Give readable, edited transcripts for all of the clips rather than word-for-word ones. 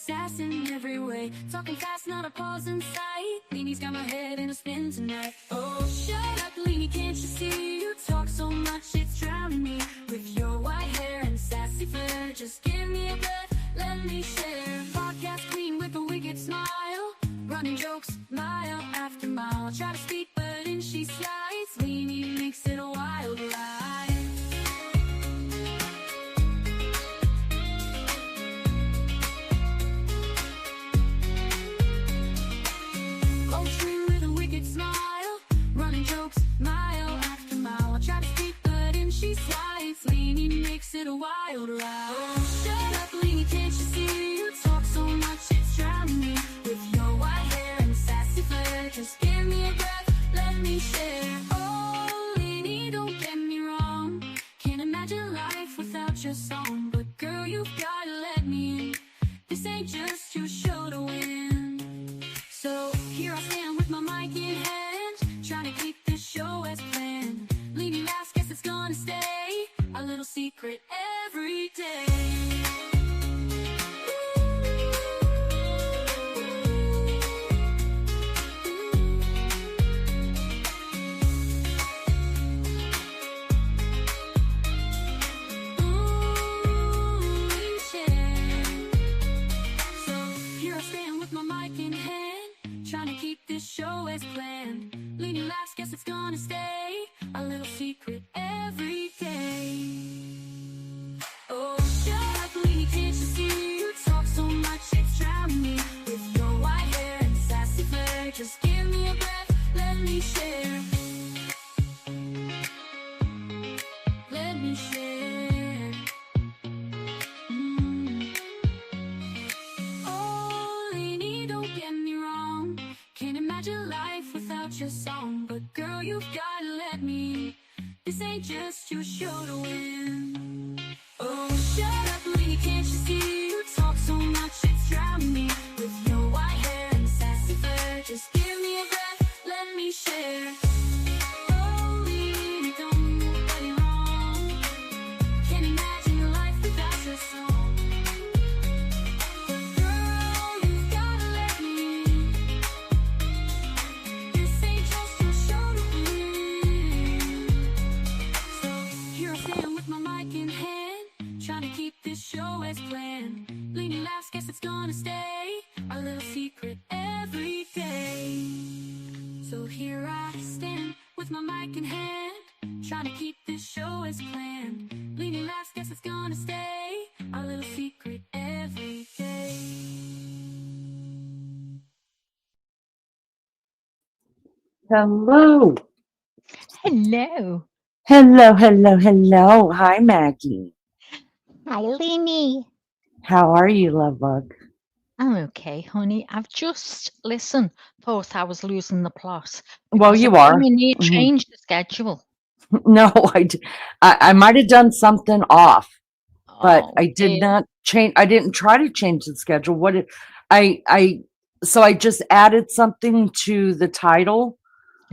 sass in every way. Talking fast, not a pause in sight. Leanie's got my head in a spin tonight. Oh, shut up, Leanie, can't you see? You talk so much, it's drowning me. With your white hair and sassy flair, just give me a breath, let me share. Podcast queen with a wicked smile, running jokes mile after mile. Try to speak, but in she slides. Leanie makes it a wild ride. With a wicked smile, running jokes mile after mile. I try to speak, but in she slides. Leanie makes it a wild ride. Oh, shut up, Leanie, can't you see? You talk so much, it's drowning me. With your white hair and sassy flair, just give me a breath, let me share. Oh, Leanie, don't get me wrong, can't imagine life without your song. But girl, you've gotta let me in. This ain't just your show to win. So here I stand with my mic in hand, trying to keep this show as planned. Leanie laughs, guess it's gonna stay a little secret every day. Trying to keep this show as planned. Leanie laughs, guess it's gonna stay a little secret every day. Oh, shut up, Leanie, can't you see? You talk so much, it's drowning me. With your white hair and sassy flair, just give me a breath, let me share. Let me share. Oh, Leanie, don't get me wrong, can't imagine life without your song. But girl, you've gotta let me. This ain't just your show to win. Oh, shut up, Leanie, can't you see? You talk so much, it's drowning me. With your white hair and sassy flair, just give me a breath, let me share. Oh, Leanie, don't get me wrong, can't imagine your life without your song. But girl, you've gotta let me. This ain't just your show to win. So here I stand with my mic in hand, trying to keep this show as planned. Leanie laughs, guess it's gonna stay a little secret every day. So here I stand with my mic in hand, trying to keep this show as planned. Leanie laughs, guess it's gonna stay a little secret every day. Hello. Hello. Hello, hello, hello. Hi, Maggie. Hi, Leanie. How are you, love bug? I'm okay, honey. I've just, listen, thought I was losing the plot. Well, because you I are. came in here, Mhm. changed the schedule. No, I might have done something off, but Oh, I did dear. not change. I didn't try to change the schedule. What did I so I just added something to the title,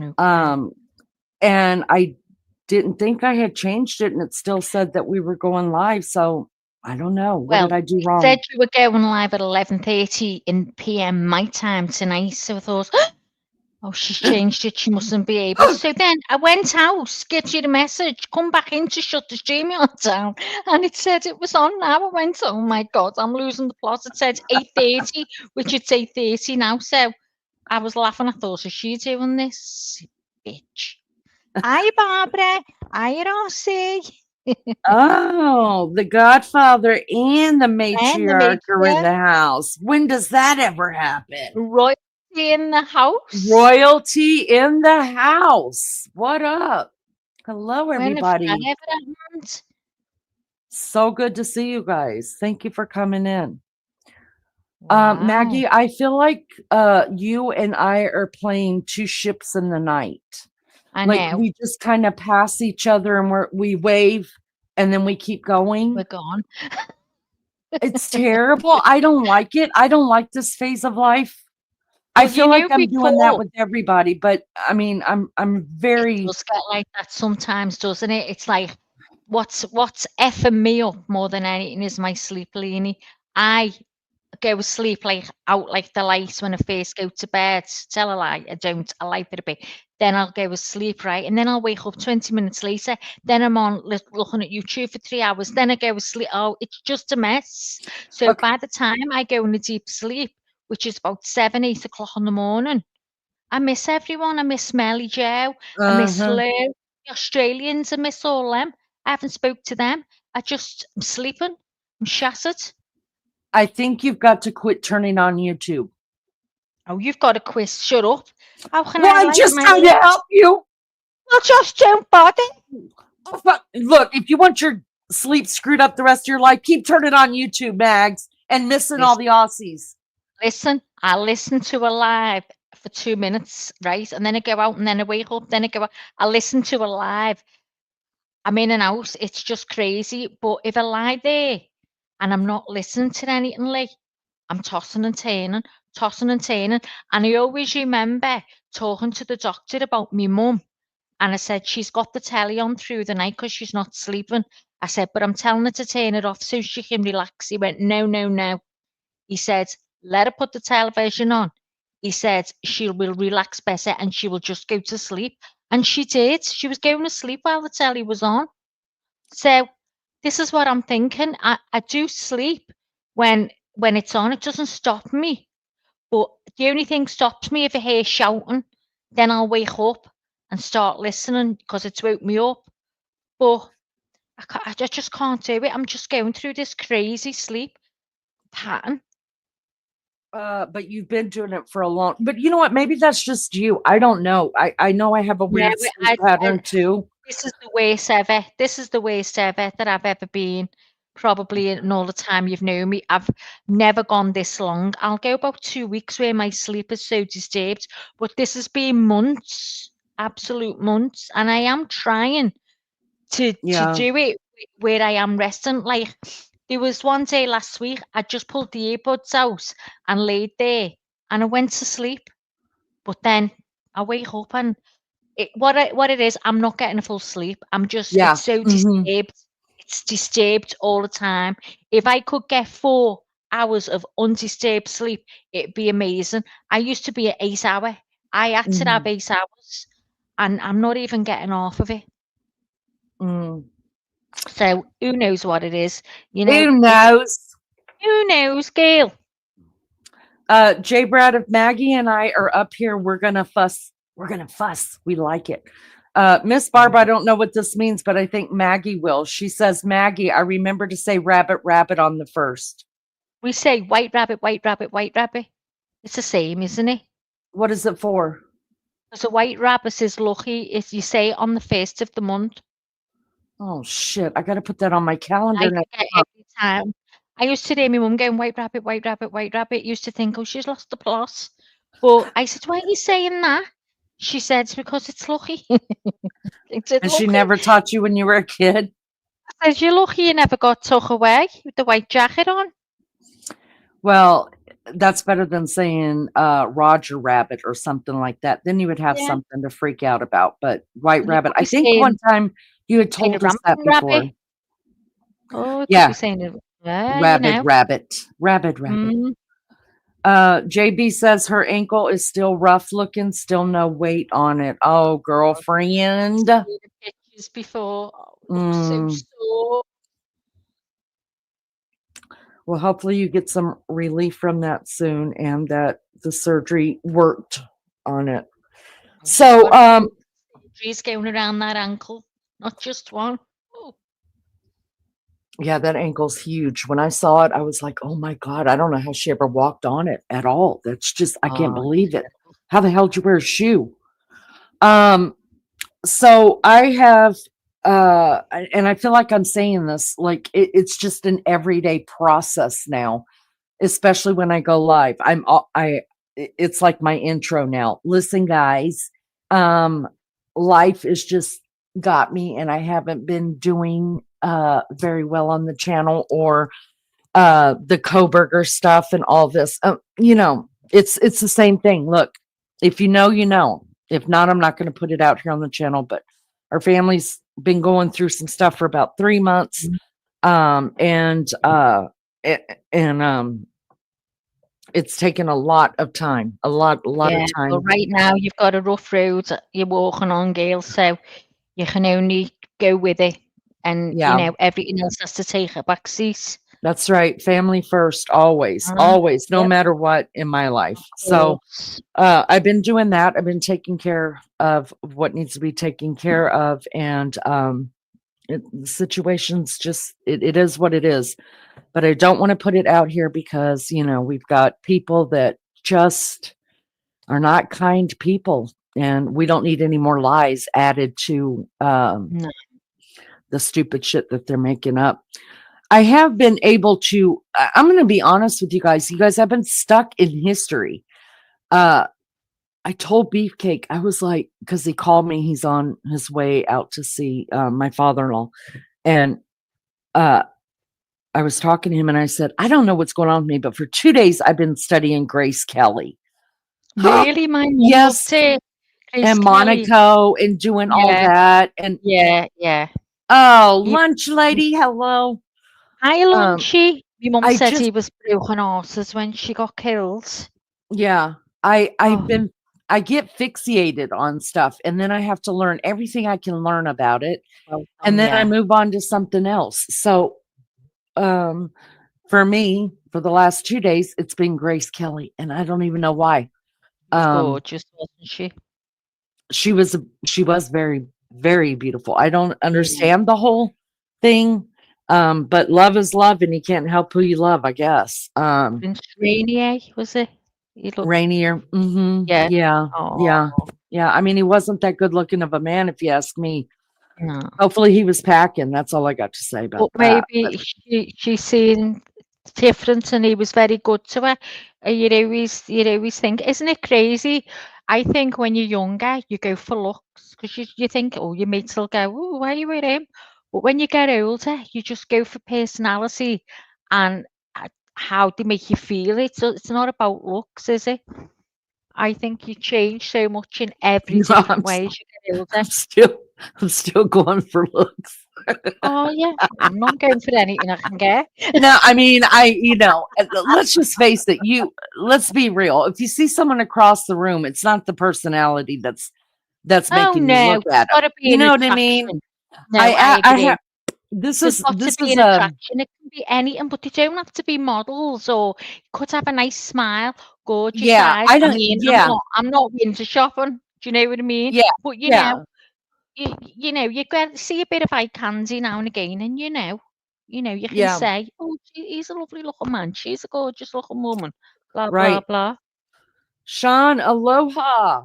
Okay. and I didn't think I had changed it, and it still said that we were going live. So I don't know. What did Well, I do it wrong? said you were going live at 11:30 in PM my time tonight, so I thought, oh, she's changed it. She mustn't be able. So then I went out, get you the message, come back in to shut the StreamYard down, and it said it was on now. I went, oh my God, I'm losing the plot. It said 8:30, which it's 8:30 now. So I was laughing. I thought, is she doing this? Bitch. Hi, Barbara. Hi, Rossi. Oh, the Godfather and the And the matriarch are in matriarch. the house. When does that ever happen? Royalty in the house. Royalty in the house. What up? Hello, When have everybody. that ever happened? So good to see you guys. Thank you for coming in. Wow. Maggie, I feel like you and I are playing two ships in the night. I Like know. we just kind of pass each other and we wave and then we keep going. We're gone. It's terrible. I don't like it. I don't like this phase of life. I Well, feel you like know, I'm doing that before, with everybody, but I mean, I'm it very does get like that sometimes, doesn't it? It's like, what's effing me up more than anything is my sleep, Leanie. I go to sleep like out like the lights when I first go to bed. Tell a lie, I don't. I like it a bit. Then I'll go to sleep, right? And then I'll wake up 20 minutes later. Then I'm on looking at YouTube for 3 hours. Then I go to sleep. Oh, it's just a mess. So Okay. by the time I go into deep sleep, which is about 7, 8 o'clock in the morning, I miss everyone. I miss Smelly Joe. I miss Uh-huh. Lou. The Australians, I miss all them. I haven't spoke to them. I'm sleeping. I'm shattered. I think you've got to quit turning on YouTube. Oh, you've got a quiz. Shut up. How can Well, I I'm like just my trying to help you. Well, just don't bother. Oh, look, if you want your sleep screwed up the rest of your life, keep turning on YouTube, Mags, and missing all the Aussies. Listen, I listen to a live for 2 minutes, right? And then I go out and then I wake up, then I go out. I listen to a live. I'm in and out. It's just crazy. But if I lie there and I'm not listening to anything, like I'm tossing and turning, tossing and turning. And I always remember talking to the doctor about my mum. And I said, she's got the telly on through the night because she's not sleeping. I said, but I'm telling her to turn it off so she can relax. He went, no, no, no. He said, let her put the television on. He said, she will relax better and she will just go to sleep. And she did. She was going to sleep while the telly was on. So this is what I'm thinking. I do sleep when it's on. It doesn't stop me. But the only thing stops me if I hear shouting, then I'll wake up and start listening because it's woke me up. But I just can't do it. I'm just going through this crazy sleep pattern. But you've been doing it for a long. But you know what? Maybe that's just you. I don't know. I know I have a Yeah, weird sleep pattern too. this is the worst ever. This is the worst ever that I've ever been. Probably in all the time you've known me. I've never gone this long. I'll go about 2 weeks where my sleep is so disturbed, but this has been months, absolute months, and I am trying to Yeah. do it where I am resting. Like there was one day last week, I just pulled the earbuds out and laid there, and I went to sleep. But then I wake up and what it is, I'm not getting a full sleep. I'm just Yeah. it's so Mhm. disturbed. It's disturbed all the time. If I could get 4 hours of undisturbed sleep, it'd be amazing. I used to be at 8 hour. I had to have Mhm. 8 hours, and I'm not even getting off of it. Mm. So who knows what it is? You know, Who knows? who knows, Gail? Jay Brad, if Maggie and I are up here, we're gonna fuss. We're gonna fuss. We like it. Miss Barb, I don't know what this means, but I think Maggie will. She says, Maggie, I remember to say rabbit, rabbit on the first. We say white rabbit, white rabbit, white rabbit. It's the same, isn't it? What is it for? Because a white rabbit is lucky if you say it on the first of the month. Oh shit! I got to put that on my calendar I next forget month. every time. I used to hear my mum going, white rabbit, white rabbit, white rabbit. Used to think, oh, she's lost the plot. But I said, why are you saying that? She said, it's because it's lucky. I said, And she lucky. never taught you when you were a kid? I said, you're lucky you never got took away with the white jacket on. Well, that's better than saying Roger Rabbit or something like that. Then you would have Yeah. something to freak out about. But White And you Rabbit, could I be think saying, one time you had saying a told us that rampant before. rabbit. Oh, it could Yeah, be saying, yeah, you Rabid know. Rabbit. Rabid Rabbit. Mm. JB says her ankle is still rough looking, still no weight on it. Oh, girlfriend. Seen the pictures before. Oh, it looks so sore. Well, hopefully you get some relief from that soon and that the surgery worked on it. So, Surgeries going around that ankle, not just one. Oh. yeah, that ankle's huge. When I saw it, I was like, oh my God, I don't know how she ever walked on it at all. That's just, I can't believe it. How the hell did you wear a shoe? So I have, and I feel like I'm saying this, like it's just an everyday process now, especially when I go live. It's like my intro now. Listen, guys, life is just got me, and I haven't been doing very well on the channel or the Coburger stuff and all this. It's the same thing. Look, if you know, you know. If not, I'm not going to put it out here on the channel. But our family's been going through some stuff for about 3 months, and It's taken a lot of time, a lot of Yeah. Well, time. right now you've got a rough road you're walking on, girl, so you can only go with it, and Yeah, everything else has to take a back seat. that's right. Family first, always, Uh, always, no yep, matter what in my of life. So, course. I've been doing that. I've been taking care of what needs to be taken care of, and the situation's just it is what it is. But I don't want to put it out here because we've got people that just are not kind people, and we don't need any more lies added to No. the stupid shit that they're making up. I have been able to. I'm going to be honest with you guys. You guys have been stuck in history. Uh, I told Beefcake, I was like, because he called me, he's on his way out to see my father-in-law. And I was talking to him and I said, I don't know what's going on with me, but for 2 days I've been studying Grace Kelly. Really? My mum Yes. loved it. Grace And Kelly. Monaco and doing all Yeah, that. And yeah. You lunch lady, hello. Hi, Um, Lunchy. My mum I said just he was broken horses when she got killed. yeah, I've Oh, been I get fixated on stuff and then I have to learn everything I can learn about it. well And done, then I yeah. move on to something else. So um for me, for the last 2 days, it's been Grace Kelly, and I don't even know why. She was Um, gorgeous, wasn't she? she was very, very beautiful. I don't Yeah. understand the whole thing, but love is love, and you can't help who you love, I guess. Prince Rainier, was it? He looked, Rainier, yeah. yeah, yeah, Oh, yeah. I mean, he wasn't that good looking of a man, if you ask me. no. Hopefully, he was packing. That's all I got to say about But that. But maybe she seen different and he was very good to her. You always think, isn't it crazy? I think when you're younger, you go for looks because you think, oh, your mates will go, oh, why are you with him? But when you get older, you just go for personality and how they make you feel. It's not about looks, is it? I think you change so much in every no, different way as you get I'm older. still, I'm still going for looks. Oh yeah, I'm not going for anything I can get. No, I mean, let's just face it. Let's be real. If you see someone across the room, it's not the personality that's Oh making you no, look it's at them. got to be You an know what I mean? attraction. No, I I have agree. There's got to this be is an a attraction. It can be anything, but they don't have to be models or could have a nice smile, gorgeous yeah. eyes. I I don't. mean, Yeah, I'm not window shopping. Do you know what I mean? yeah, But yeah, you get see a bit of eye candy now and again, and you can yeah. say, oh, he's a lovely looking man. She's a gorgeous looking woman. Blah blah Right, blah. Sean. Aloha.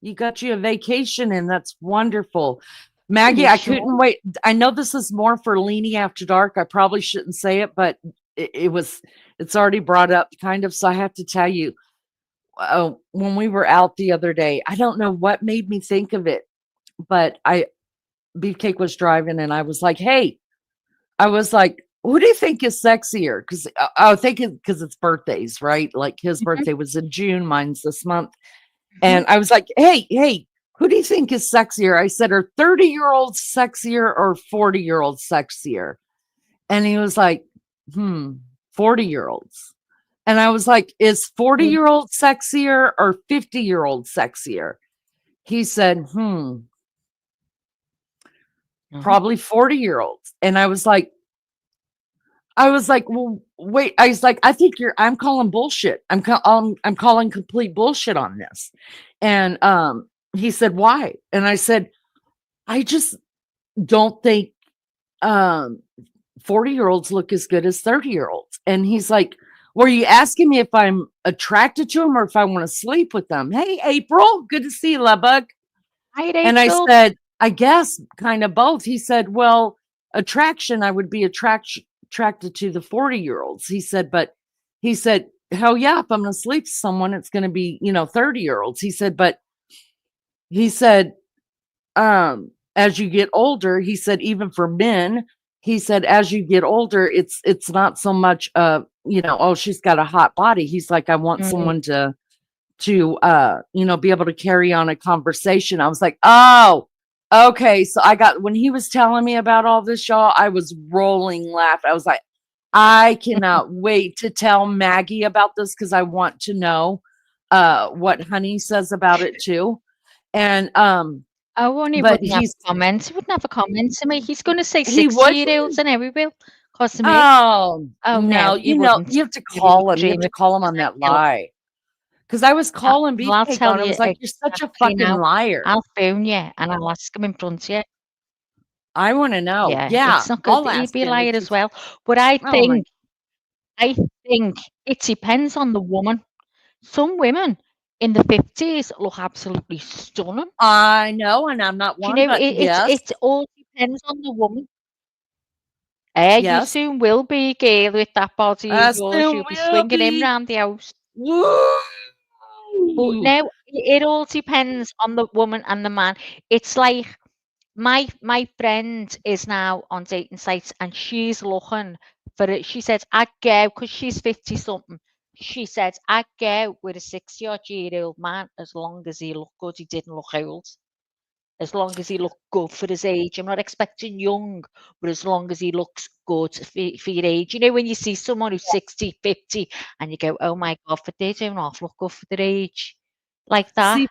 You got you a vacation, and that's wonderful. Are Maggie, you I sure? couldn't wait. I know this is more for Leaning After Dark. I probably shouldn't say it, but it's already brought up kind of. So I have to tell you, when we were out the other day, I don't know what made me think of it, but Beefcake was driving and I was like, hey, I was like, who do you think is sexier? Because I was thinking, because it's birthdays, right? Like his Mhm, birthday was in June, mine's this month. mhm. And I was like, hey, who do you think is sexier? I said, are 30-year-olds sexier or 40-year-olds sexier? And he was like, 40-year-olds. And I was like, is 40-year-old sexier or 50-year-old sexier? He said, Mhm. probably 40-year-olds. And I was like, well, wait. I was like, I think I'm calling bullshit. I'm calling complete bullshit on this. And he said, why? And I said, I just don't think 40-year-olds look as good as 30-year-olds. And he's like, were you asking me if I'm attracted to them or if I want to sleep with them? Hey, April, good to see you, love bug. Hi, And I April. said, I guess kind of both. He said, well, attraction, I would be attracted to the 40-year-olds. He said, but he said, hell yeah, if I'm going to sleep with someone, it's going to be, 30-year-olds. He said, but he said, as you get older, he said, even for men, he said, as you get older, it's not so much oh, she's got a hot body. He's like, I want Mm, someone to be able to carry on a conversation. I was like, oh, okay. So when he was telling me about all this, y'all, I was rolling laughing. I was like, I cannot wait to tell Maggie about this because I want to know what Honey says about it too. And Oh, and he but wouldn't have a comment. He wouldn't have a comment to me. He's going to say he 60-year-olds, wouldn't. and he will. Cause of me. Oh Oh no, no, he wouldn't. you have to He would call him. You have dream to of call him on 60% that kill. lie. Because I was calling Well, I'll Beefcake tell on. I you was like, "You're such a exactly fucking now. liar." I'll phone you, and I'll ask him in front of you. I want to know. Yeah, Yeah, it's not good. I'll He'd ask be a him if liar as he's. well. But Oh my! I think it depends on the woman. Some women in the 50s look absolutely stunning. I know, and I'm not Do you one, know, but yes, it all depends on the woman. You yes, soon will be, girl, with that body of I yours. still You'll be will swinging him be. round the house. But Woo! no, it all depends on the woman and the man. It's like my friend is now on dating sites and she's looking for it. She says, I'd go, because she's 50 something. She said, I'd go with a 60-odd-year-old man as long as he looked good. He didn't look old. As long as he looked good for his age. I'm not expecting young, but as long as he looks good for your age. You know, when you see someone who's 60, 50, and you go, oh my God, but they don't half look good for their age. Like that, See,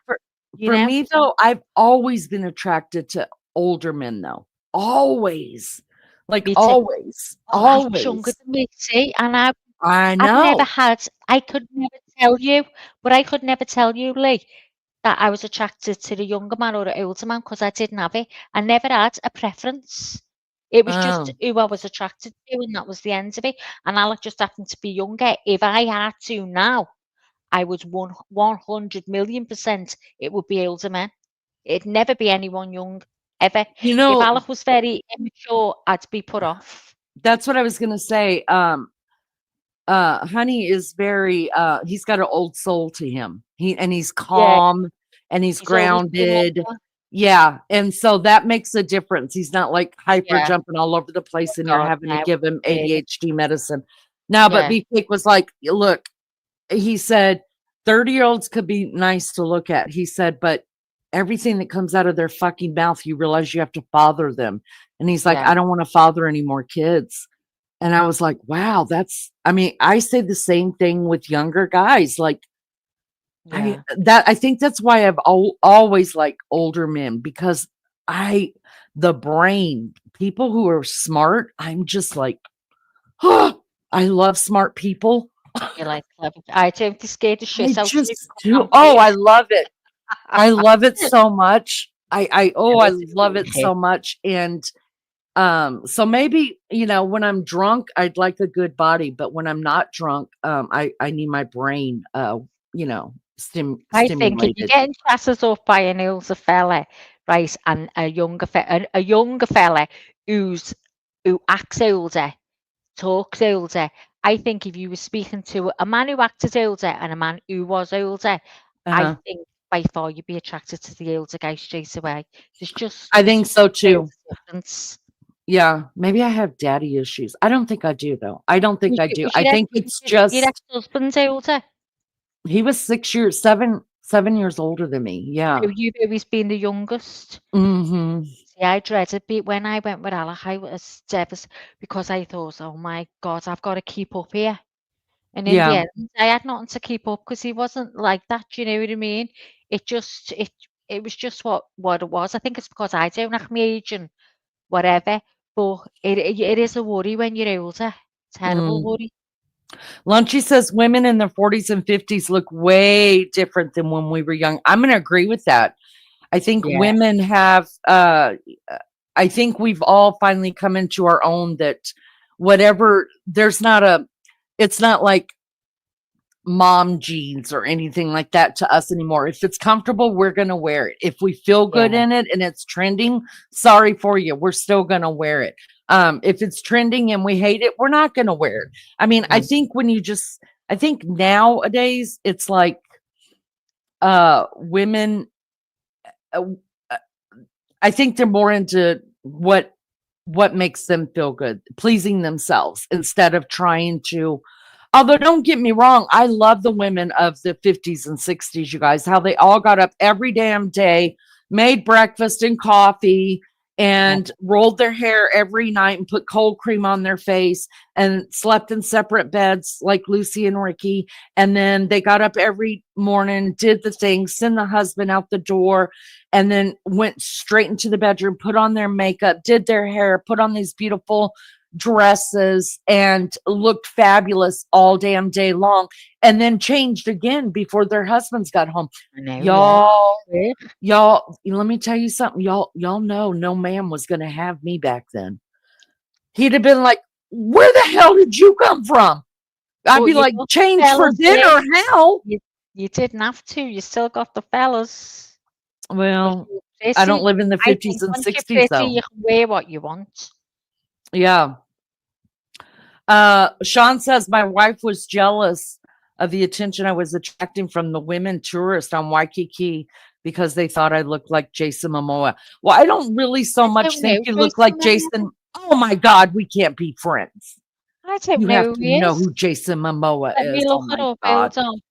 you for know? me though, I've always been attracted to older men though. Always. Like Me too. always. A lot younger Always. than me, see? And I I've never know. had, I could never tell you, but I could never tell you, Lee, that I was attracted to the younger man or the older man because I didn't have it. I never had a preference. It was just Oh, who I was attracted to, and that was the end of it. And I just happened to be younger. If I had to now, I would 100 million%, it would be older men. It'd never be anyone young, ever. you If know, Alec was very immature, I'd be put off. that's what I was gonna say. Honey is very he's got an old soul to him. He's Yeah, calm and he's he's always been like grounded. that. Yeah, and so that makes a difference. He's not like hyper Yeah. jumping all over the Oh place and you're God, having to no. give him Yeah. ADHD medicine. Now, but Yeah. Beefcake was like, look, he said 30-year-olds could be nice to look at. He said, but everything that comes out of their fucking mouth, you realize you have to father them. And he's like, Yeah. I don't want to father any more kids. And I was like, wow, I mean, I say the same thing with younger guys. Like, Yeah. I think that's why I've always liked older men because the brain, people who are smart, I'm just like, oh, I love smart people. You like clever. I don't be scared the I shit out of you just coming do. round Oh, here. I love it. I love it so much. I It's love it okay. so much. And so maybe, when I'm drunk, I'd like a good body, but when I'm not drunk, I need my brain, I think if you're stimulated. getting chatted up by an older fella, right, and a younger fella who acts older, talks older, I think if you were speaking to a man who acted older and a man who was older, I Uh-huh. think by far you'd be attracted to the older guy straight away. I There's think just so a too. difference. Yeah, maybe I have daddy issues. I don't think I do though. I don't think I do. Was I think it's your just ex-husband older? he was 6 years, 7 years older than me. So Yeah. you've always been the youngest? Hmm. See, I dreaded when I went with Alec, I was devastated because I thought, oh my God, I've got to keep up here. And in the Yeah. end, I had nothing to keep up because he wasn't like that. Do you know what I mean? It just, it was just what it was. I think it's because I don't act my age and whatever. But it is a worry when you're older. Terrible Mm. worry. Lunchy says women in their 40s and 50s look way different than when we were young. I'm going to agree with that. I think Yeah. women have, I think we've all finally come into our own that whatever, it's not like mom jeans or anything like that to us anymore. If it's comfortable, we're going to wear it. If we feel good Yeah. in it and it's trending, sorry for you, we're still going to wear it. If it's trending and we hate it, we're not going to wear it. I mean, I Mm. think I think nowadays it's like women, uh, I think they're more into what makes them feel good, pleasing themselves instead of trying to. Although don't get me wrong, I love the women of the 50s and 60s, you guys, how they all got up every damn day, made breakfast and coffee, and rolled their hair every night and put cold cream on their face and slept in separate beds like Lucy and Ricky. And then they got up every morning, did the thing, send the husband out the door, and then went straight into the bedroom, put on their makeup, did their hair, put on these beautiful dresses, and looked fabulous all damn day long, and then changed again before their husbands got home. I know, Y'all, yeah. y'all, let me tell you something. Y'all know no man was gonna have me back then. He'd have been like, "Where the hell did you come from?" I'd But be you like, got the "Change for fellas dinner, there. hell." You didn't have to. You still got the fellas. 'Cause Well, you're I don't pretty. live in the I 50s think and once you're 60s pretty, though. you can wear what you want. Yeah. Sean says my wife was jealous of the attention I was attracting from the women tourists on Waikiki because they thought I looked like Jason Momoa. Well, I don't really so I much don't think know you look Jason like Momoa. Jason. Oh my God, we can't be friends. I don't You know have who to he know is. who Jason Momoa Let is. me Oh look it my up. God. Hold on.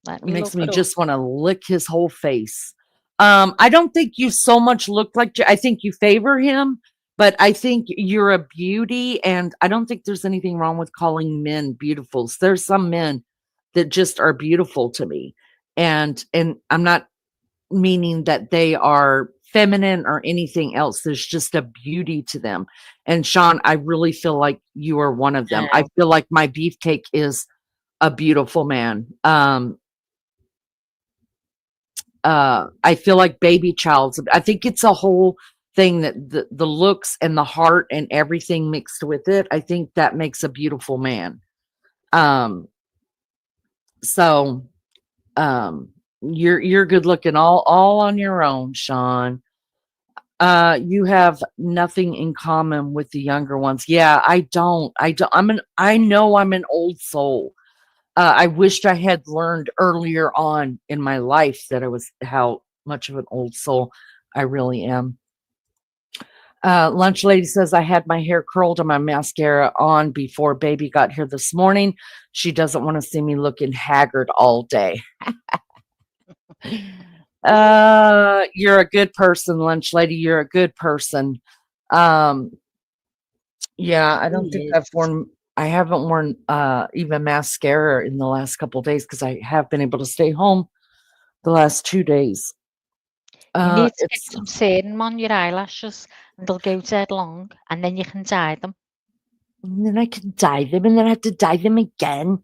Let It me makes look me it up. just want to lick his whole face. I don't think you so much look like, I think you favor him, but I think you're a beauty. And I don't think there's anything wrong with calling men beautiful. There's some men that just are beautiful to me. And I'm not meaning that they are feminine or anything else. There's just a beauty to them. And Sean, I really feel like you are one of them. I No. feel like my beefcake is a beautiful man. I feel like baby child's. I think it's a whole thing that the looks and the heart and everything mixed with it. I think that makes a beautiful man. Um, so you're good looking all on your own, Sean. You have nothing in common with the younger ones. Yeah, I don't. I know I'm an old soul. I wished I had learned earlier on in my life that I was how much of an old soul I really am. Lunch lady says I had my hair curled and my mascara on before baby got here this morning. She doesn't want to see me looking haggard all day. You're a good person, lunch lady. You're a good person. Um, yeah, I don't think He I've is. worn I haven't worn even mascara in the last couple of days because I have been able to stay home the last 2 days. You need to get It's some serum on your eyelashes and they'll go dead long and then you can dye them. and then I can dye them, and then I have to dye them again,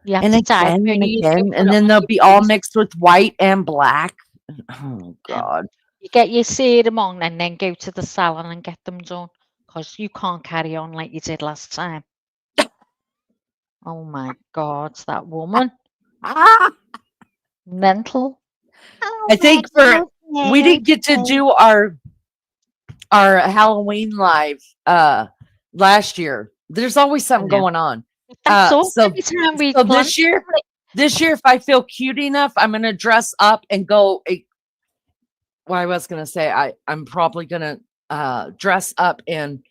You have and to dye them. again, and Only you don't again, put and it then on they'll your be all face. mixed with white and black. Oh Yeah. God. You get your serum on and then go to the salon and get them done because you can't carry on like you did last time. Oh my God, that woman. Ah! Mental. I Oh think my we didn't get to God. do our Halloween live last year. There's always I something know. going on. But that's all. So Every time we so plan this year, something, if I feel cute enough, I'm gonna dress up and go. Well, I was gonna say I'm probably gonna dress up and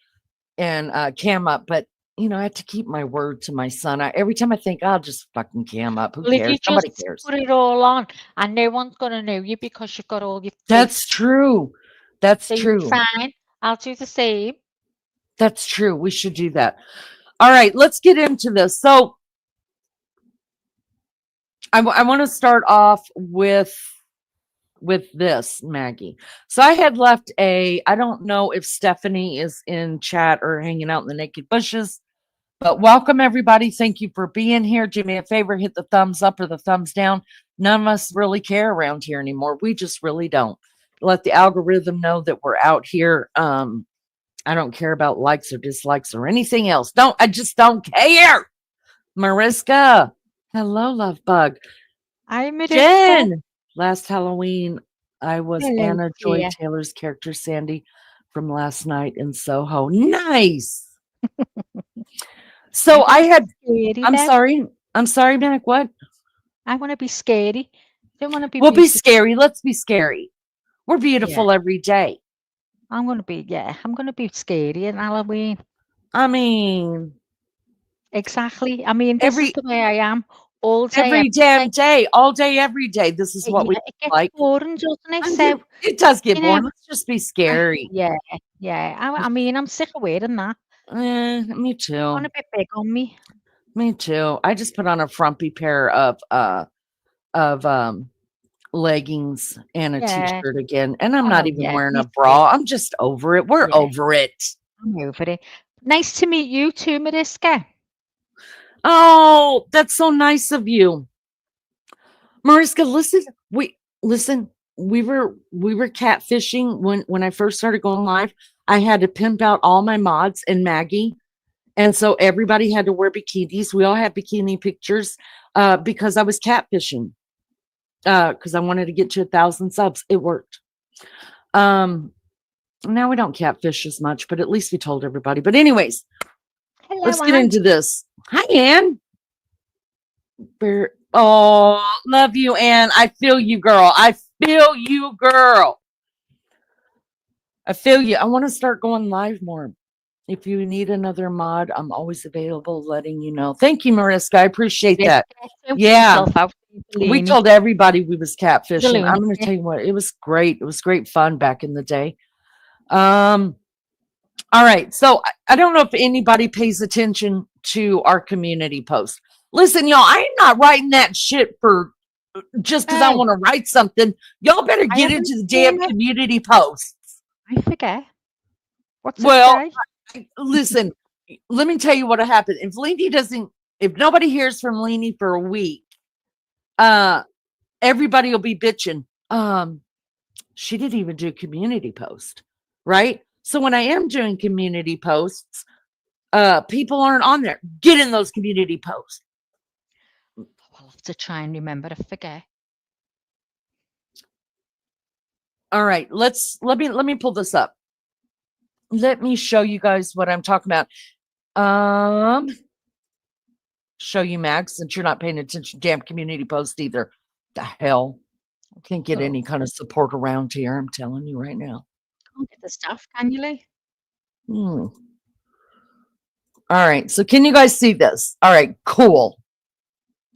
cam up, but I have to keep my word to my son. Every time I think I'll just fucking cam up. Who well, if cares? you Nobody just cares. put it all on and no one's going to know you because you've got all your That's face, true. That's so you're true. fine. I'll do the same. That's true. We should do that. All right, let's get into this. So I want to start off with this, Maggie. So I had left I don't know if Stephanie is in chat or hanging out in the naked bushes, but welcome everybody. Thank you for being here. Do me a favor, hit the thumbs up or the thumbs down. None of us really care around here anymore. We just really don't. Let the algorithm know that we're out here. I don't care about likes or dislikes or anything else. I just don't care. Mariska. Hello, love bug. I'm Marisa. Jen. Last Halloween, I was Hello, Anna Joy dear. Taylor's character, Sandy, from last night in Soho. Nice. So You I want to had, be scary I'm then? sorry. I'm sorry, Mac. What? I want to be scary. Don't want to be We'll be beautiful. scary. Let's be scary. We're Yeah, beautiful every day. I'm going to be. Yeah, I'm going to be scary in Halloween. I mean, Exactly. I mean, this is every the way I am all day, every every damn day. day, all day, every day. This is what we Yeah, it gets like. boring, doesn't it? I'm So, good. It does get you know, boring. Let's just be scary. yeah, yeah. I mean, I'm sick of wearing that. Me Gone too. a bit big on me. Me too. I just put on a frumpy pair of leggings and a Yeah. t-shirt again, and I'm not Oh, even yeah, wearing me a too. bra. I'm just over it. We're Yeah, over it. I'm over it. Nice to meet you too, Mariska. Oh, that's so nice of you. Mariska, listen, we were catfishing when I first started going live. I had to pimp out all my mods and Maggie. And so everybody had to wear bikinis. We all had bikini pictures because I was catfishing. Because I wanted to get to 1,000 subs. It worked. Now we don't catfish as much, but at least we told everybody. But anyways, let's Hello, get Anne. into this. Hi, Ann. Oh, love you, Ann. I feel you, girl. I feel you, girl. I feel you. I want to start going live more. If you need another mod, I'm always available, letting you know. Thank you, Mariska. I appreciate that. Don't put Yeah, yourself out. we Bellini. told everybody we was She's a catfishing. I'm going to lunatic. tell you what, it was great. It was great fun back in the day. All right. So I don't know if anybody pays attention to our community post. Listen, y'all, I am not writing that shit for just because I Hey, want to write something. Y'all better I get haven't into the damn seen it. community posts. I forget. What's it Well, say? listen, let me tell you what happened. If nobody hears from Leanie for a week, everybody will be bitching. She didn't even do a community post, right? So when I am doing community posts, people aren't on there. Get in those community posts. I'll have to try and remember to forget. All right, let me pull this up. Let me show you guys what I'm talking about. Show you, Max, since you're not paying attention to damn community post either. The hell. I can't get any kind of support around here. I'm telling you right now. Can't get the stuff, can you, Lee? All right. So can you guys see this? All right. Cool.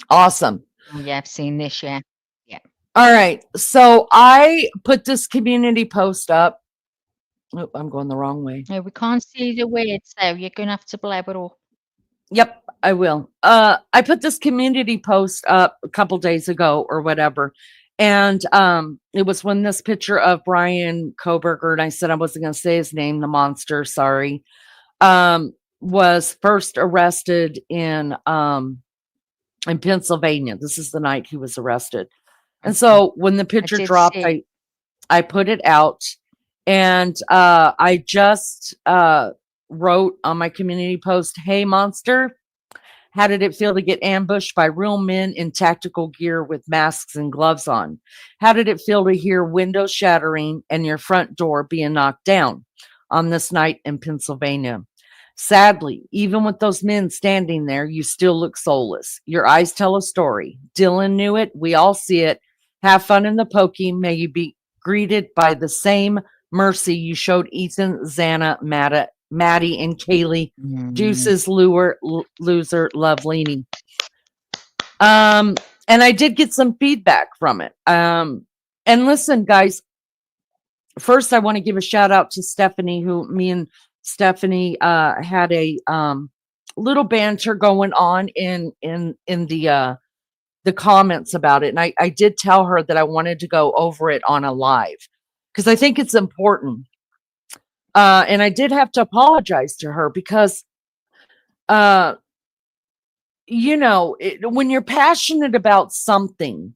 Awesome. Oh, yeah, I've seen this, yeah. Yeah. All right. So I put this community post up. Oh, I'm going the wrong way. No, we can't see the words, so you're going to have to blabber up. Yep, I will. I put this community post up a couple days ago or whatever. And it was when this picture of Bryan Koberger, and I said I wasn't going to say his name, the monster, sorry, was first arrested in Pennsylvania. This is the night he was arrested. And so when the picture dropped, I put it out, and I just wrote on my community post, "Hey, monster, how did it feel to get ambushed by real men in tactical gear with masks and gloves on? How did it feel to hear windows shattering and your front door being knocked down on this night in Pennsylvania? Sadly, even with those men standing there, you still look soulless. Your eyes tell a story. Dylan knew it. We all see it. Have fun in the pokey. May you be greeted by the same mercy you showed Ethan, Xana, Maddie, and Kaylee. Juices, loser, love, Leanie." And I did get some feedback from it. And listen, guys, first I want to give a shout out to Stephanie, who me and Stephanie had a little banter going on in the comments about it. And I did tell her that I wanted to go over it on a live because I think it's important. And I did have to apologize to her because when you're passionate about something,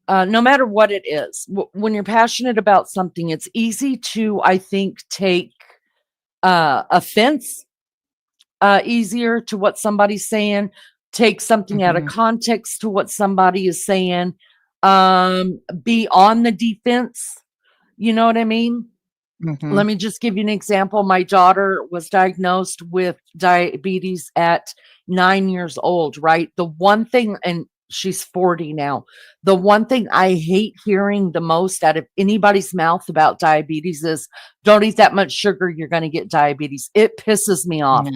no matter what it is, when you're passionate about something, it's easy to, I think, take offense easier to what somebody's saying, take something out of context to what somebody is saying, be on the defense. You know what I mean? Let me just give you an example. My daughter was diagnosed with diabetes at 9 years old, right? The one thing, and she's 40 now, the one thing I hate hearing the most out of anybody's mouth about diabetes is, don't eat that much sugar, you're going to get diabetes. It pisses me off.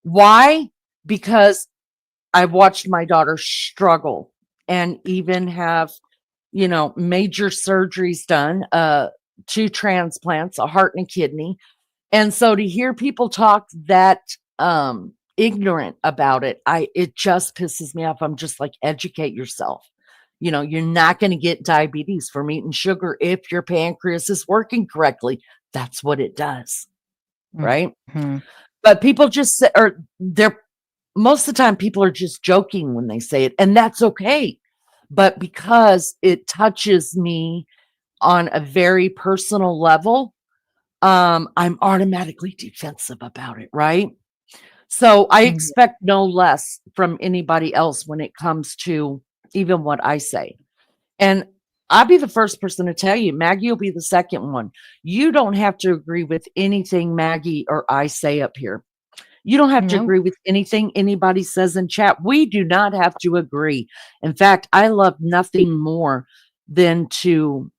Why? Because I've watched my daughter struggle and even have, major surgeries done, 2 transplants, a heart and a kidney. And so to hear people talk that ignorant about it just pisses me off. I'm just like, educate yourself. You're not going to get diabetes from eating sugar if your pancreas is working correctly. That's what it does. Right. Mhm. But people just say, or they're most of the time people are just joking when they say it, and that's okay. But because it touches me on a very personal level, I'm automatically defensive about it, right? So I Mhm. expect no less from anybody else when it comes to even what I say. And I'll be the first person to tell you, Maggie will be the second one. You don't have to agree with anything Maggie or I say up here. You don't have to No. agree with anything anybody says in chat. We do not have to agree. In fact, I love nothing more than to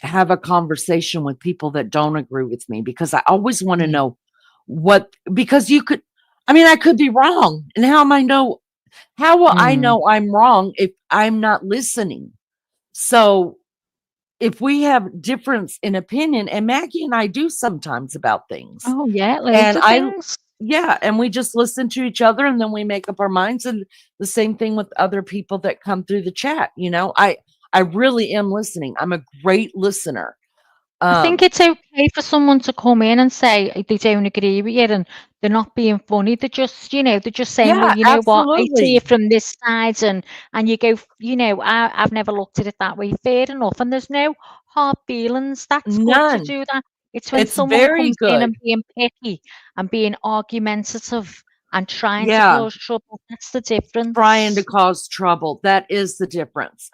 have a conversation with people that don't agree with me, because I always want to Yeah. know because I could be wrong. And how will I Mm. know I'm wrong if I'm not listening? So if we have difference in opinion, and Maggie and I do sometimes about things, Oh, yeah, loads and of things. yeah, and we just listen to each other and then we make up our minds. And the same thing with other people that come through the chat. I really am listening. I'm a great listener. I think Um, it's okay for someone to come in and say they don't agree with you and they're not being funny. They're just saying, well, yeah, you know what, I see absolutely. it from this side, and you go, I've never looked at it that way. Fair enough. And there's no hard feelings. That's good to None. do that. It's when It's someone very comes in good. and being picky and being argumentative and trying to Yeah, cause trouble. That's the trying to difference. cause trouble. That is the difference.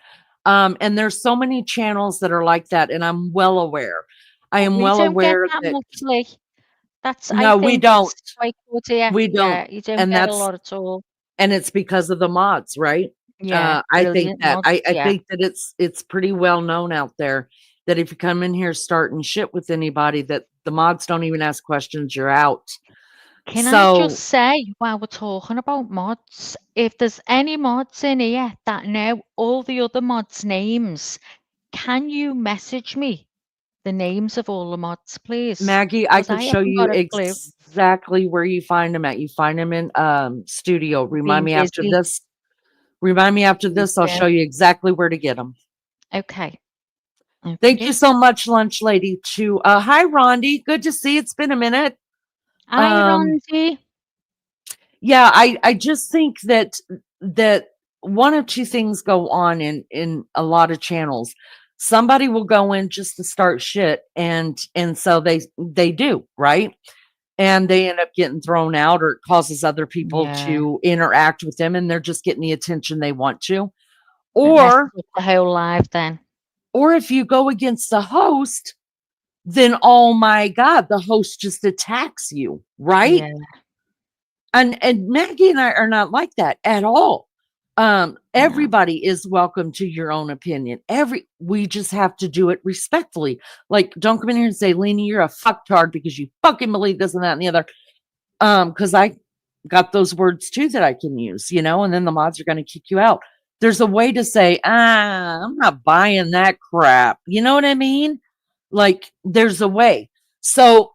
And there's so many channels that are like that, and I'm well aware. I am We well don't get aware that that much, like, I no, we think don't. it's quite good here. We don't. Yeah, you don't And get a that's lot at all. and it's because of the mods, right? Yeah, I think brilliant that mods, I yeah. think that it's pretty well known out there that if you come in here starting shit with anybody, that the mods don't even ask questions, you're out. Can I just So say, while we're talking about mods, if there's any mods in here that know all the other mods' names, can you message me the names of all the mods, please? Maggie, I Because could I show haven't you got a clue. exactly where you find them at. You find them in studio. I'm being busy. Remind me after Please this, I'll do. show you exactly where to get them. Okay. Thank you Okay. so much, lunch lady. To hi Rondi, good to see you. It's been a minute. Hi, Um, Rondi. yeah, I just think that one of two things go on in a lot of channels. Somebody will go in just to start shit, and so they do, right, and they end up getting thrown out, or it causes other people Yeah. to interact with them, and they're just getting the attention they want to. It messes or up the whole live then. or if you go against the host, then oh my god, the host just attacks you, right? Yeah. And Maggie and I are not like that at all. No. Everybody is welcome to your own opinion. We just have to do it respectfully. Like, don't come in here and say, Lena, you're a fucktard because you fucking believe this and that and the other. Because I got those words too that I can use, and then the mods are going to kick you out. There's a way to say, I'm not buying that crap. You know what I mean? Like, there's a way. So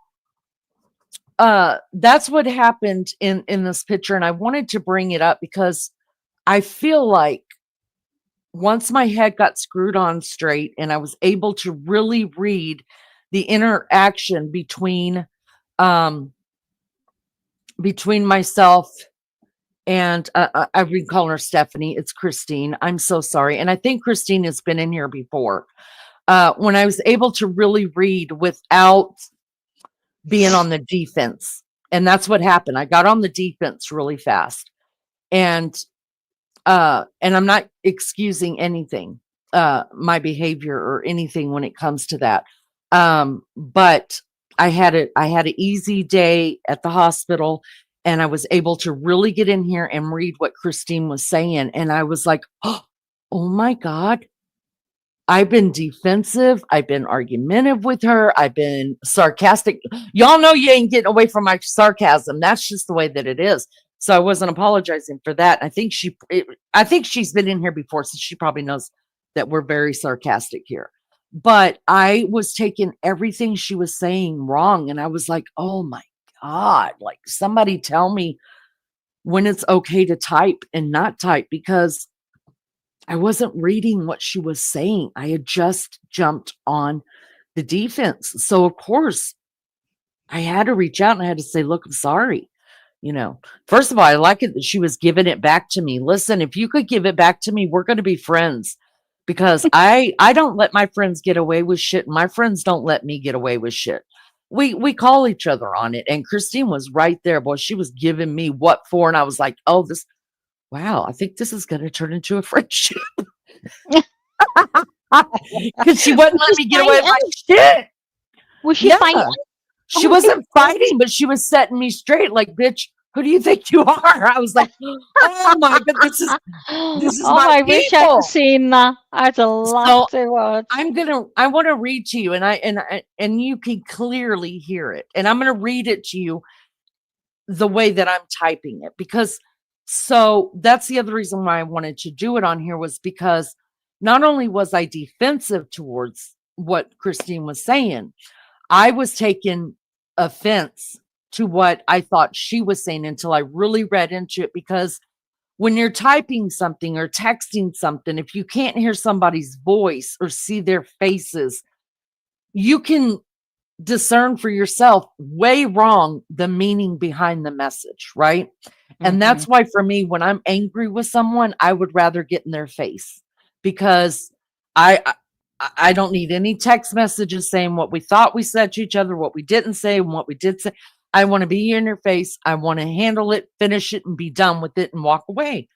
that's what happened in this picture, and I wanted to bring it up because I feel like once my head got screwed on straight and I was able to really read the interaction um between myself and I've been calling her Stephanie, it's Christine, I'm so sorry, and I think Christine has been in here before. When I was able to really read without being on the defense. And that's what happened. I got on the defense really fast. And I'm not excusing anything, my behavior or anything when it comes to that. But I had an easy day at the hospital, and I was able to really get in here and read what Christine was saying. And I was like, oh my God, I've been defensive. I've been argumentative with her. I've been sarcastic. Y'all know you ain't getting away from my sarcasm. That's just the way that it is. So I wasn't apologizing for that. I think she's been in here before, so she probably knows that we're very sarcastic here. But I was taking everything she was saying wrong, and I was like, oh my God, like somebody tell me when it's okay to type and not type, because I wasn't reading what she was saying. I had just jumped on the defense. So of course I had to reach out and I had to say, look, I'm sorry. First of all, I like it that she was giving it back to me. Listen, if you could give it back to me, we're going to be friends, because I don't let my friends get away with shit. And my friends don't let me get away with shit. We call each other on it. And Christine was right there. Boy, she was giving me what for. And I was like, oh, wow, I think this is going to turn into a friendship. Because she wouldn't let me get away with my shit. Was she fighting? She wasn't fighting, but she was setting me straight. Like, bitch, who do you think you are? I was like, oh my God, this is my I wish people. I'd seen that. I'd have loved to watch. I want to read to you, and you can clearly hear it. And I'm gonna read it to you the way that I'm typing it, because so that's the other reason why I wanted to do it on here, was because not only was I defensive towards what Christine was saying, I was taking offense to what I thought she was saying until I really read into it. Because when you're typing something or texting something, if you can't hear somebody's voice or see their faces, you can discern for yourself way wrong the meaning behind the message, right? And that's why for me, when I'm angry with someone, I would rather get in their face, because I don't need any text messages saying what we thought we said to each other, what we didn't say, and what we did say. I want to be in your face. I want to handle it, finish it, and be done with it and walk away.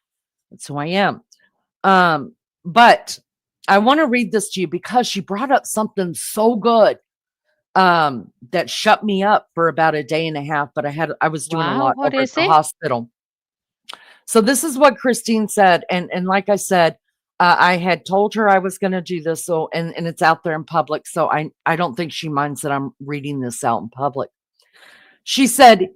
That's who I am. But I want to read this to you because she brought up something so good that shut me up for about a day and a half, but I was doing a lot over at the hospital. So this is what Christine said. And like I said, I had told her I was going to do this. So, and it's out there in public. So I don't think she minds that I'm reading this out in public. She said,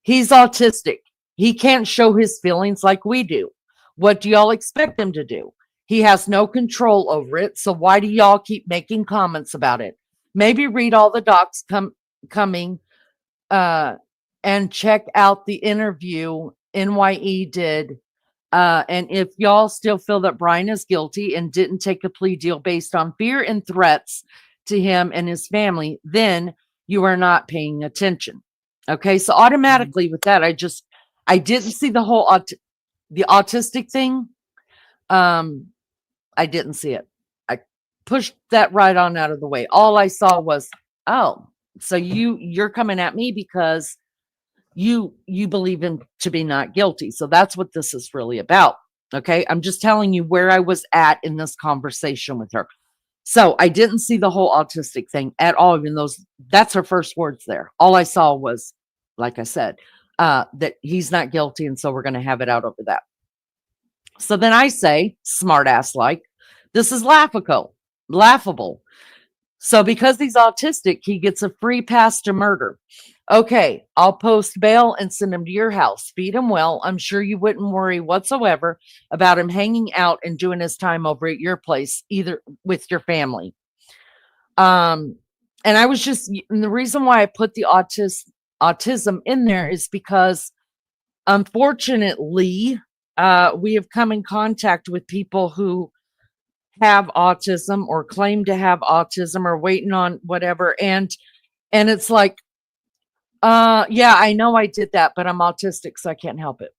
he's autistic. He can't show his feelings like we do. What do y'all expect him to do? He has no control over it. So why do y'all keep making comments about it? Maybe read all the docs coming and check out the interview NYE did. And if y'all still feel that Bryan is guilty and didn't take a plea deal based on fear and threats to him and his family, then you are not paying attention. Okay, so automatically with that, I didn't see the whole the autistic thing. I didn't see it. I pushed that right on out of the way. All I saw was, oh, so you're coming at me because you believe him to be not guilty. So that's what this is really about. Okay, I'm just telling you where I was at in this conversation with her. So I didn't see the whole autistic thing at all, even that's her first words there. All I saw was, like I said, that he's not guilty, and so we're going to have it out over that. So then I say, smart ass like, this is laughable. So because he's autistic, he gets a free pass to murder. Okay, I'll post bail and send him to your house. Feed him well. I'm sure you wouldn't worry whatsoever about him hanging out and doing his time over at your place, either with your family. And I was and the reason why I put the autism in there is because, unfortunately, we have come in contact with people who have autism or claim to have autism or waiting on whatever. And it's like, yeah, I know I did that, but I'm autistic, so I can't help it.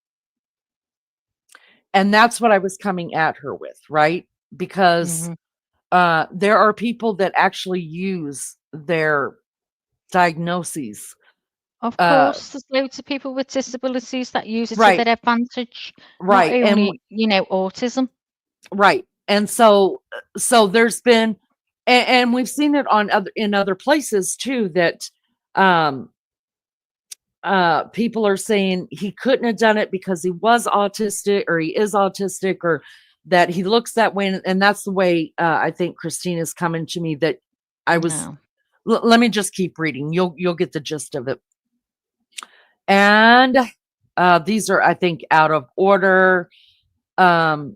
And that's what I was coming at her with, right? Because there are people that actually use their diagnoses. Of course, there's loads of people with disabilities that use it to their advantage. Right. Not only, autism. Right. And so there's been, and we've seen it in other places too, that people are saying he couldn't have done it because he was autistic or he is autistic or that he looks that way. And that's the way I think Christine is coming to me, that I was, let me just keep reading. You'll get the gist of it. And These are, I think, out of order. I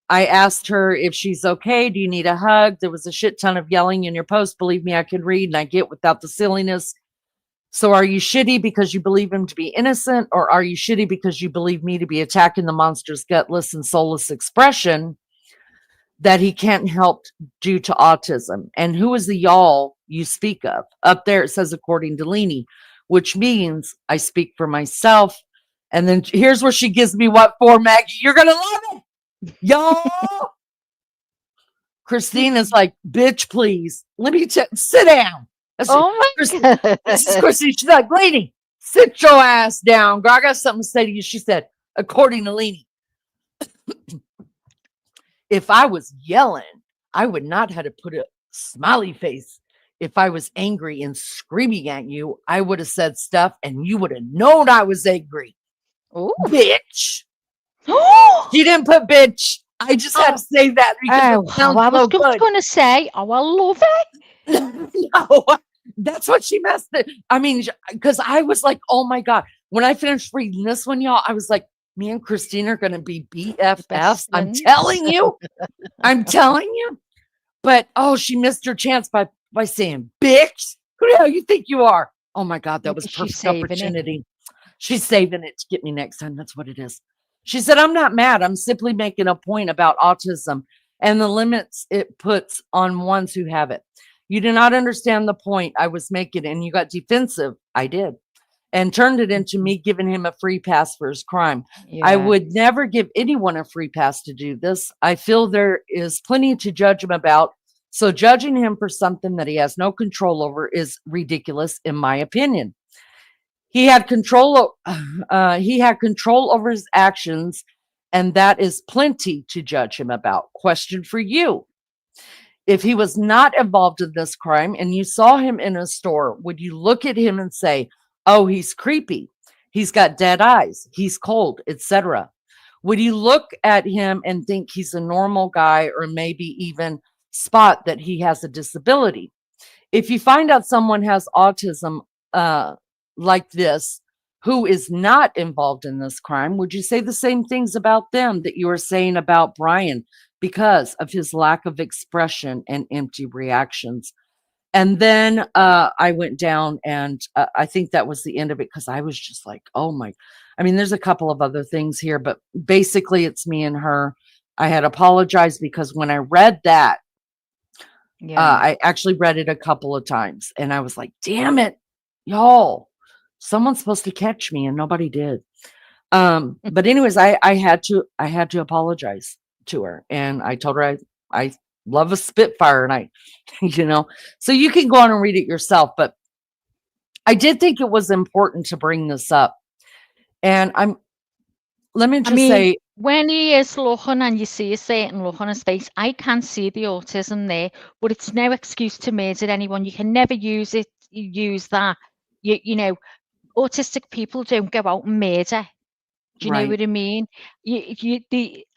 asked her if she's okay. Do you need a hug? There was a shit ton of yelling in your post. Believe me, I can read and I get without the silliness. So are you shitty because you believe him to be innocent, or are you shitty because you believe me to be attacking the monster's gutless and soulless expression that he can't help due to autism? And who is the y'all you speak of? Up there it says, according to Leanie, which means I speak for myself. And then here's where she gives me what for, Maggie. You're going to love it. Y'all. Christina's like, bitch, please. Let me sit down. Oh my God. This is Christine. She's like, lady, sit your ass down. Girl, I got something to say to you. She said, according to Leanie, if I was yelling, I would not have to put a smiley face. If I was angry and screaming at you, I would have said stuff and you would have known I was angry. Ooh. Bitch. She didn't put bitch. I just had to say that because it sounds I was so just good. going to say, I love it. No, that's what she messed it. I mean, because I was like, oh my God. When I finished reading this one, y'all, I was like, me and Christine are going to be BFFs. I'm telling you. I'm telling you. But, oh, she missed her chance by saying, bitch, who the hell you think you are? Oh my God, that was perfect opportunity. She's saving it to get me next time. That's what it is. She said, I'm not mad. I'm simply making a point about autism and the limits it puts on ones who have it. You do not understand the point I was making, and you got defensive. I did. And turned it into me giving him a free pass for his crime. Yeah. I would never give anyone a free pass to do this. I feel there is plenty to judge him about. So judging him for something that he has no control over is ridiculous, in my opinion. He had control over his actions, and that is plenty to judge him about. Question for you. If he was not involved in this crime and you saw him in a store, would you look at him and say, oh, he's creepy, he's got dead eyes, he's cold, etc.? Would you look at him and think he's a normal guy, or maybe even spot that he has a disability? If you find out someone has autism like this, who is not involved in this crime, would you say the same things about them that you were saying about Bryan because of his lack of expression and empty reactions? And then I went down, and I think that was the end of it, because I was just like, oh my, I mean, there's a couple of other things here, but basically it's me and her. I had apologized because when I read that, I actually read it a couple of times, and I was like, damn it, y'all, someone's supposed to catch me and nobody did. But anyways, I had to apologize to her, and I told her I love a Spitfire, and so you can go on and read it yourself, but I did think it was important to bring this up. And let me just say, when he is looking and you see a certain look on his face, I can see the autism there, but it's no excuse to murder anyone. You can never use that. You know, autistic people don't go out and murder. Do you know what I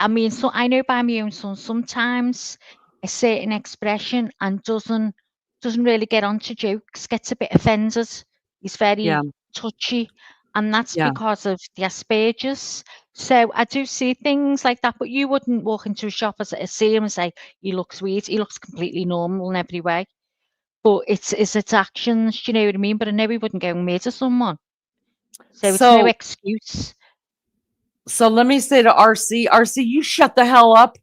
mean? So I know by my own son, sometimes a certain expression and doesn't really get onto jokes, gets a bit offended. He's very touchy, and that's because of the Asperger's. So I do see things like that, but you wouldn't walk into a shop and see him and say, he looks weird. He looks completely normal in every way. But it's actions, do you know what I mean? But I know he wouldn't go and murder someone. So it's no excuse. So let me say to RC, you shut the hell up.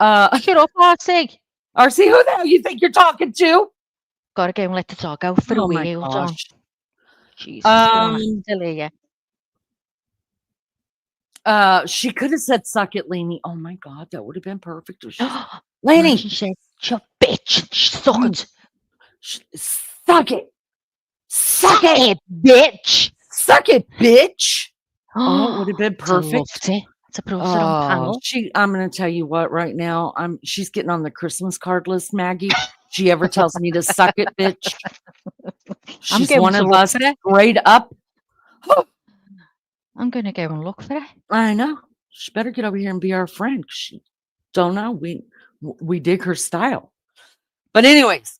Shut up, RC. RC, who the hell you think you're talking to? Gotta go and let the dog out for a wee. Hold on. Jesus, she could have said, suck it, Lainey. Oh my God, that would have been perfect. Lainey. She said, you bitch, suck it. Suck it. Suck it, bitch. Suck it, bitch. Oh, it would have been perfect. To put it on panel. I'm going to tell you what, right now, she's getting on the Christmas card list, Maggie. She ever tells me to suck it, bitch. She's one of us straight up. I'm going to go and look for her. I know. She better get over here and be our friend. She don't know. We dig her style. But anyways,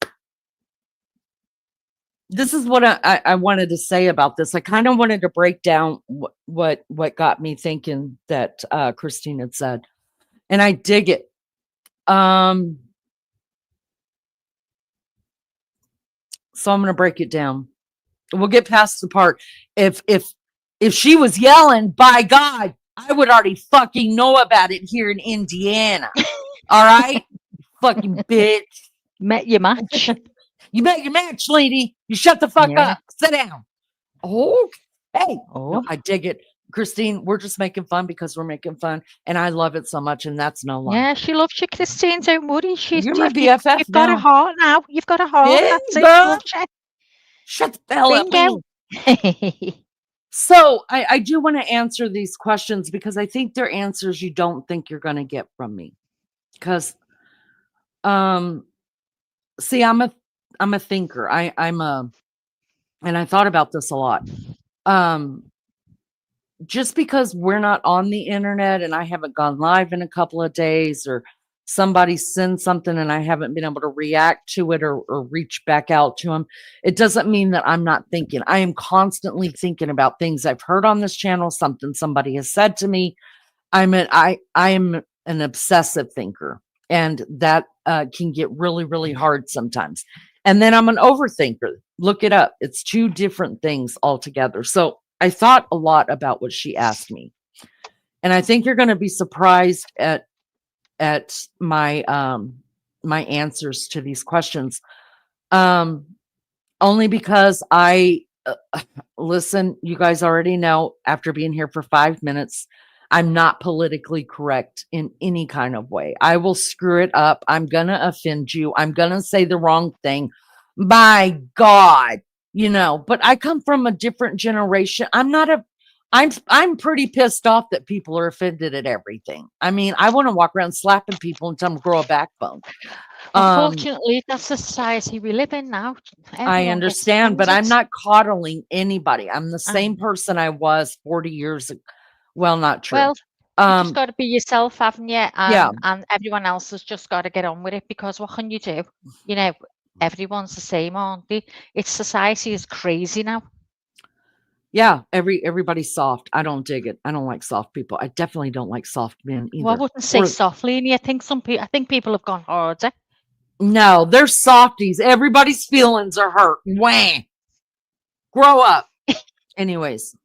this is what I wanted to say about this. I kind of wanted to break down what got me thinking that Christine had said, and I dig it. So I'm going to break it down. We'll get past the part. If she was yelling, by God, I would already fucking know about it here in Indiana. All right, fucking bitch. Met your match. You met your match, lady. You shut the fuck Yeah. up. Sit down. Oh, hey. Oh. No, I dig it. Christine, we're just making fun because we're making fun. And I love it so much. And that's no lie. Yeah, she loves you, Christine. Don't worry. You're my BFF You've got a now. heart now. You've got a heart. Yeah, That's it. girl. Loves you. Shut the hell up, Bingo. lady. So I do want to answer these questions because I think they're answers you don't think you're going to get from me. Because, see, I'm a thinker. And I thought about this a lot. Just because we're not on the internet and I haven't gone live in a couple of days, or somebody sends something and I haven't been able to react to it or reach back out to them, it doesn't mean that I'm not thinking. I am constantly thinking about things I've heard on this channel, something somebody has said to me. I am an obsessive thinker, and that can get really, really hard sometimes. And then I'm an overthinker. Look it up. It's two different things altogether. So I thought a lot about what she asked me. And I think you're going to be surprised at my my answers to these questions. Only because listen, you guys already know, after being here for 5 minutes, I'm not politically correct in any kind of way. I will screw it up. I'm going to offend you. I'm going to say the wrong thing. By God, but I come from a different generation. I'm pretty pissed off that people are offended at everything. I mean, I want to walk around slapping people and tell them to grow a backbone. Unfortunately, that's the society we live in now. I understand, but I'm not coddling anybody. I'm the same person I was 40 years ago. Well, not true. Well, you just got to be yourself, haven't you? Yeah. And everyone else has just got to get on with it, because what can you do? Everyone's the same, aren't they? Society is crazy now. Yeah, everybody's soft. I don't dig it. I don't like soft people. I definitely don't like soft men either. Well, I wouldn't say softly, and I think people have gone harder. No, they're softies. Everybody's feelings are hurt. Wah. Grow up. Anyways.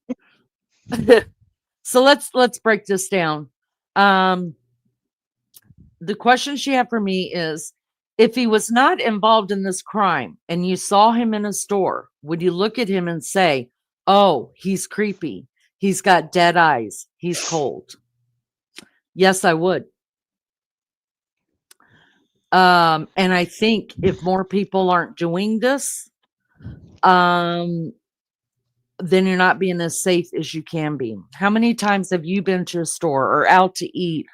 So let's break this down. The question she had for me is, if he was not involved in this crime and you saw him in a store, would you look at him and say, oh, he's creepy, he's got dead eyes, he's cold? Yes, I would. And I think if more people aren't doing this, then you're not being as safe as you can be. How many times have you been to a store or out to eat,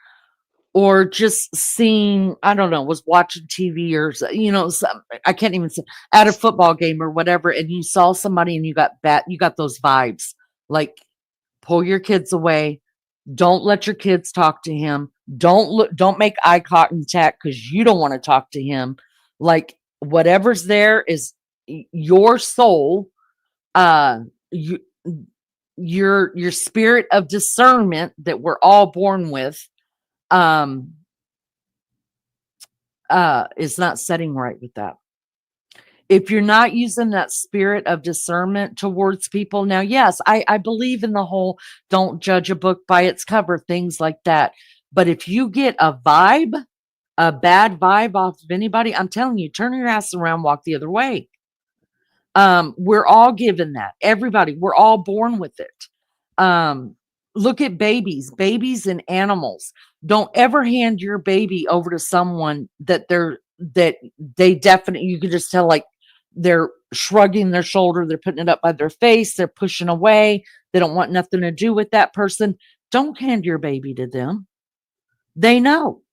or just seen, I don't know, was watching TV or, I can't even say, at a football game or whatever, and you saw somebody and you got those vibes, like, pull your kids away. Don't let your kids talk to him. Don't make eye contact because you don't want to talk to him. Like, whatever's there is your soul, your spirit of discernment that we're all born with, is not setting right with that. If you're not using that spirit of discernment towards people, now, yes, I believe in the whole don't judge a book by its cover, things like that. But if you get a bad vibe off of anybody, I'm telling you, turn your ass around, walk the other way. We're all given that. Everybody, we're all born with it. Look at babies and animals. Don't ever hand your baby over to someone that they definitely, you can just tell, like, they're shrugging their shoulder, they're putting it up by their face, they're pushing away, they don't want nothing to do with that person. Don't hand your baby to them. They know.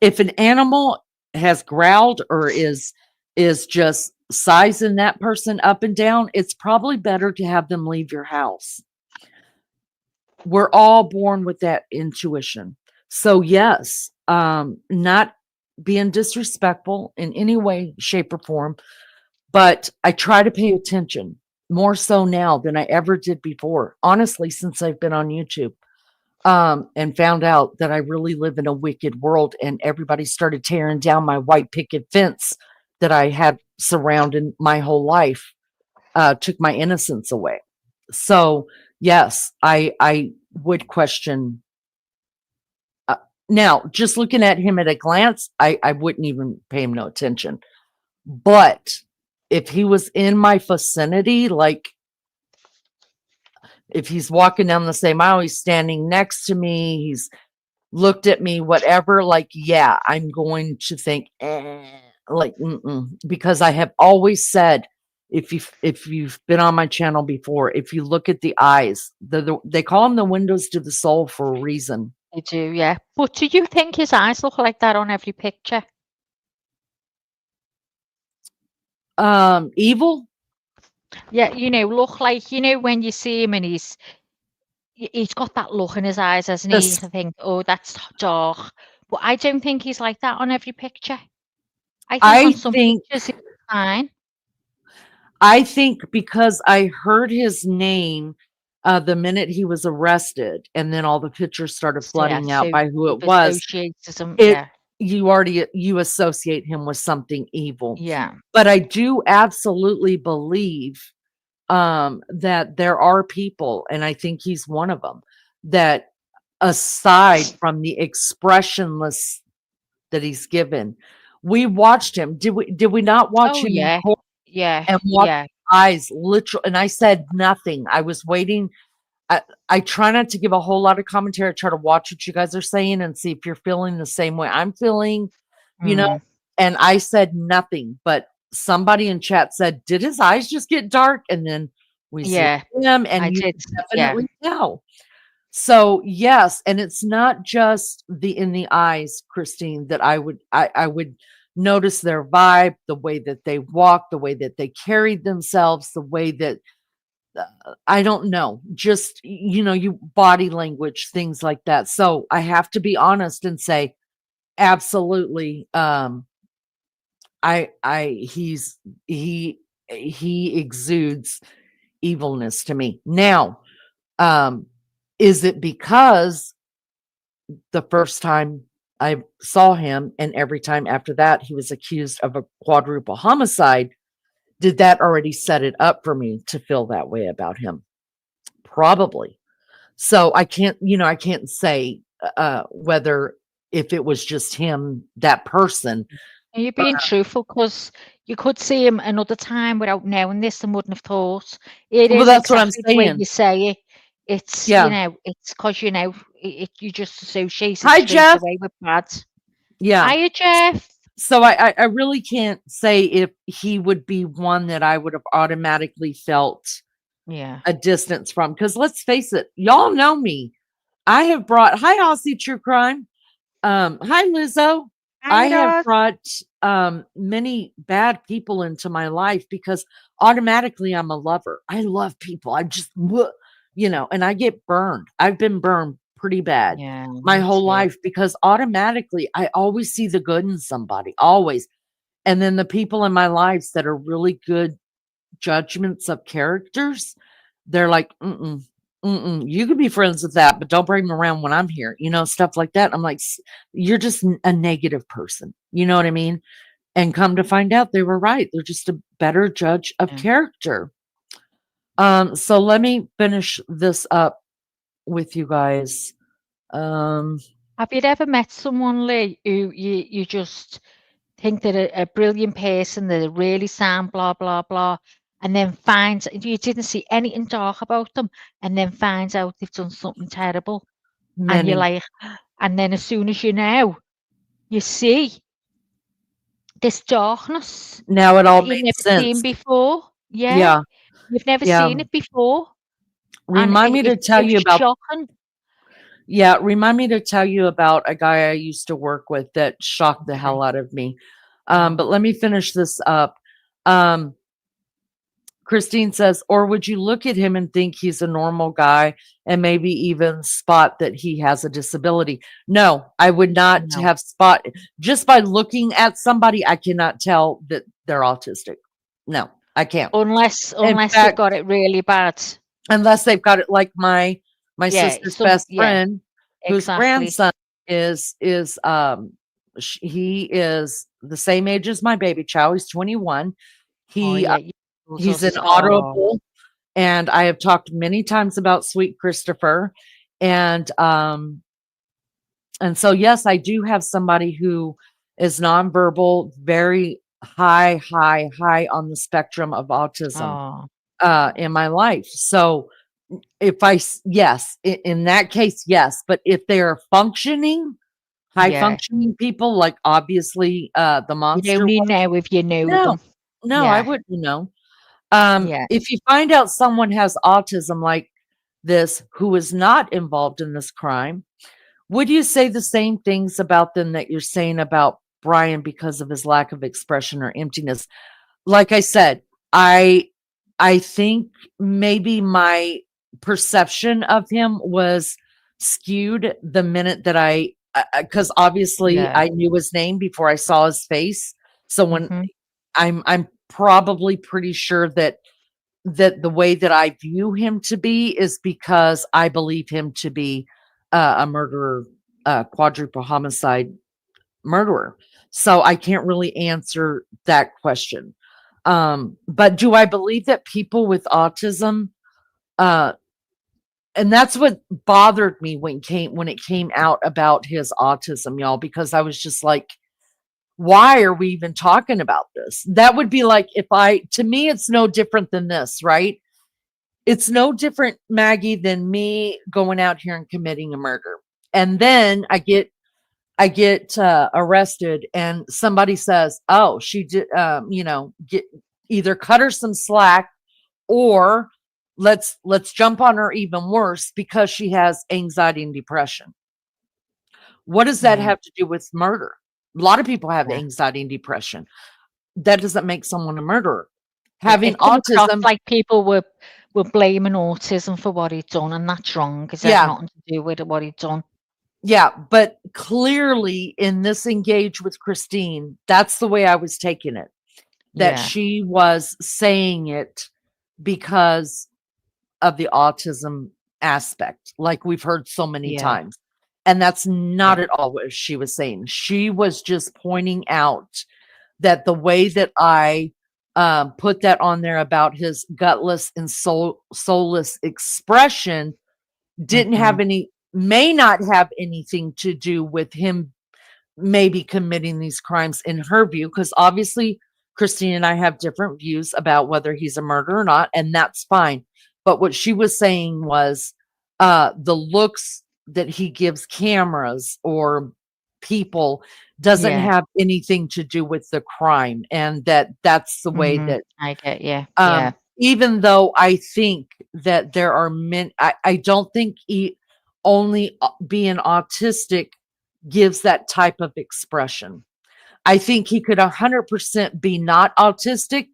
If an animal has growled or is just sizing that person up and down, it's probably better to have them leave your house. We're all born with that intuition. So yes, not being disrespectful in any way, shape, or form, but I try to pay attention more so now than I ever did before. Honestly, since I've been on YouTube, and found out that I really live in a wicked world, and everybody started tearing down my white picket fence that I had surrounded my whole life, took my innocence away. So yes, I would question. Now, just looking at him at a glance, I wouldn't even pay him no attention. But if he was in my vicinity, like if he's walking down the same aisle, he's standing next to me, he's looked at me, whatever, like, yeah, I'm going to think, like, because I have always said, if you've been on my channel before, if you look at the eyes, they call them the windows to the soul for a reason. They do, yeah. But do you think his eyes look like that on every picture? Evil? Yeah, look like, when you see him and he's got that look in his eyes, hasn't he? You This, think, oh, that's dark. But I don't think he's like that on every picture. I think on I some think, pictures he's fine. I think because I heard his name the minute he was arrested, and then all the pictures started Yeah, flooding out so by who it you've was. associated him, It yeah. you associate him with something evil. Yeah. But I do absolutely believe that there are people, and I think he's one of them, that aside from the expressionless that he's given, we watched him. Did we not watch Oh, him in yeah. court Yeah, and watch yeah. eyes literal? And I said nothing. I was waiting. I try not to give a whole lot of commentary. I try to watch what you guys are saying and see if you're feeling the same way I'm feeling, you know. Mm. And I said nothing, but somebody in chat said, "Did his eyes just get dark?" And then we zoom Yeah, him, I and you did. can Yeah. definitely tell. So yes, and it's not just in the eyes, Christine, that I would notice their vibe, the way that they walk, the way that they carried themselves, the way that I don't know, just you body language, things like that. So I have to be honest and say, absolutely, he's he exudes evilness to me. Now, is it because the first time I saw him and every time after that he was accused of a quadruple homicide, did that already set it up for me to feel that way about him? Probably. So I can't say whether if it was just him, that person. And you're being truthful because you could see him another time without knowing this and wouldn't have thought. It Well, is that's what I'm exactly the way saying. you say it. It's, Yeah. it's because, you just associate it Hi, straight Jeff. away with bad. Yeah. Hiya, Jeff. So I really can't say if he would be one that I would have automatically felt Yeah. a distance from. Because let's face it, y'all know me. I have brought hi Aussie True Crime. Hi Lizzo. I have brought many bad people into my life because automatically I'm a lover. I love people. I just and I get burned. I've been burned pretty bad Yeah, my me whole too. life because automatically I always see the good in somebody, always. And then the people in my lives that are really good judgments of characters, they're like, you can be friends with that, but don't bring them around when I'm here, stuff like that. I'm like, you're just a negative person. You know what I mean? And come to find out they were right. They're just a better judge of Yeah. character. So let me finish this up with you guys. Have you ever met someone, Lee, who you just think they're a brilliant person, they're really sound, blah, blah, blah, and then finds you didn't see anything dark about them, and then finds out they've done something terrible, and you're Many. like, and then as soon as you know, you see this darkness Now it all that you've made never seen sense. before. Yeah, Yeah. you've never Yeah. seen it before, and Remind me to tell it's you about shocking. Yeah, remind me to tell you about a guy I used to work with that shocked the Okay. hell out of me. Mm. But let me finish this up. Um, Christine says, or would you look at him and think he's a normal guy and maybe even spot that he has a disability? No, I would not No. have spot just by looking at somebody. I cannot tell that they're autistic. No, I can't. Unless In they've fact, got it really bad. unless they've got it like my Yeah, sister's best yeah, friend, whose exactly. grandson is he is the same age as my baby child. He's 21. Oh He yeah, you told he's us. an Oh, audible, and I have talked many times about sweet Christopher, and so yes, I do have somebody who is nonverbal, very high on the spectrum of autism oh, in my life. So if yes, in that case, yes. But if they are functioning, high yeah. functioning people, like obviously the You'd monster only was, know if you know no, them. no, I Yeah, wouldn't know. yeah, If you find out someone has autism like this who is not involved in this crime, would you say the same things about them that you're saying about Bryan because of his lack of expression or emptiness? Like I said, I I think maybe my perception of him was skewed the minute that because obviously yeah. I knew his name before I saw his face. So when Mm-hmm. I'm probably pretty sure that the way that I view him to be is because I believe him to be a murderer, quadruple homicide murderer. So I can't really answer that question. But do I believe that people with autism, uh, and that's what bothered me when it came out about his autism, y'all, because I was just like, why are we even talking about this? That would be like if to me, it's no different than this, right? It's no different, Maggie, than me going out here and committing a murder. And then I get arrested and somebody says, "Oh, she did get either cut her some slack or let's jump on her even worse because she has anxiety and depression." What does that Yeah, have to do with murder? A lot of people have yeah, anxiety and depression. That doesn't make someone a murderer. yeah. Having It come across autism, like people were blaming autism for what he'd done, and that's wrong. It's had yeah, nothing to do with what he'd done. yeah, but clearly in this engage with Christine, that's the way I was taking it. That Yeah, she was saying it because of the autism aspect, like we've heard so many yeah, times. And that's not yeah, at all what she was saying. She was just pointing out that the way that I put that on there about his gutless and soulless expression didn't mm-hmm. have may not have anything to do with him maybe committing these crimes in her view, because obviously Christine and I have different views about whether he's a murderer or not, and that's fine. But what she was saying was the looks that he gives cameras or people doesn't Yeah, have anything to do with the crime, and that's the way mm-hmm. that I get you. Yeah, even though I think that there are men, I don't think only being autistic gives that type of expression. I think he could 100% be not autistic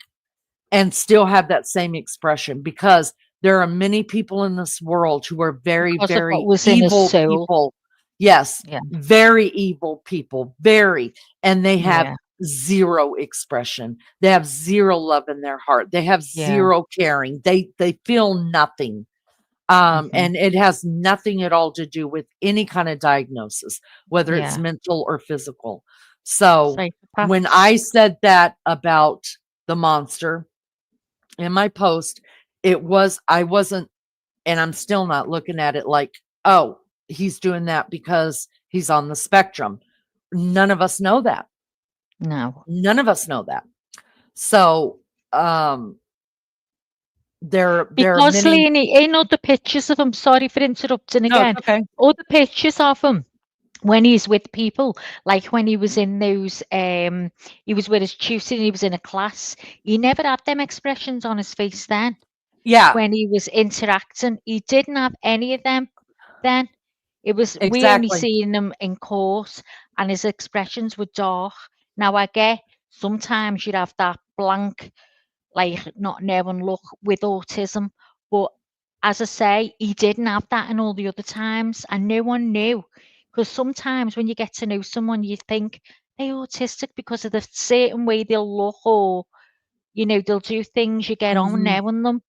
and still have that same expression because there are many people in this world who are very, because of what very was in his evil soul. people. Yes, Yeah, very evil people, very. And they have yeah, zero expression. They have zero love in their heart. They have yeah, zero caring. They feel nothing. mm-hmm. And it has nothing at all to do with any kind of diagnosis, whether it's Yeah. mental or physical. So when Psychopaths. I said that about the monster in my post, I wasn't, and I'm still not looking at it like, oh, he's doing that because he's on the spectrum. None of us know that. No. None of us know that. So, there are Because many. Lainey, in other pictures of him, sorry for interrupting No, it's again, okay. other pictures of him when he's with people, like when he was in those, he was with his tutor and he was in a class, he never had them expressions on his face then. Yeah, When he was interacting, he didn't have any of them then. It was, we only exactly. seen him in court and his expressions were dark. Now I get sometimes you'd have that blank, like not knowing look with autism. But as I say, he didn't have that in all the other times, and no one knew. Because sometimes when you get to know someone, you think they're autistic because of the certain way they'll look or they'll do things you get on Mhm. knowing them.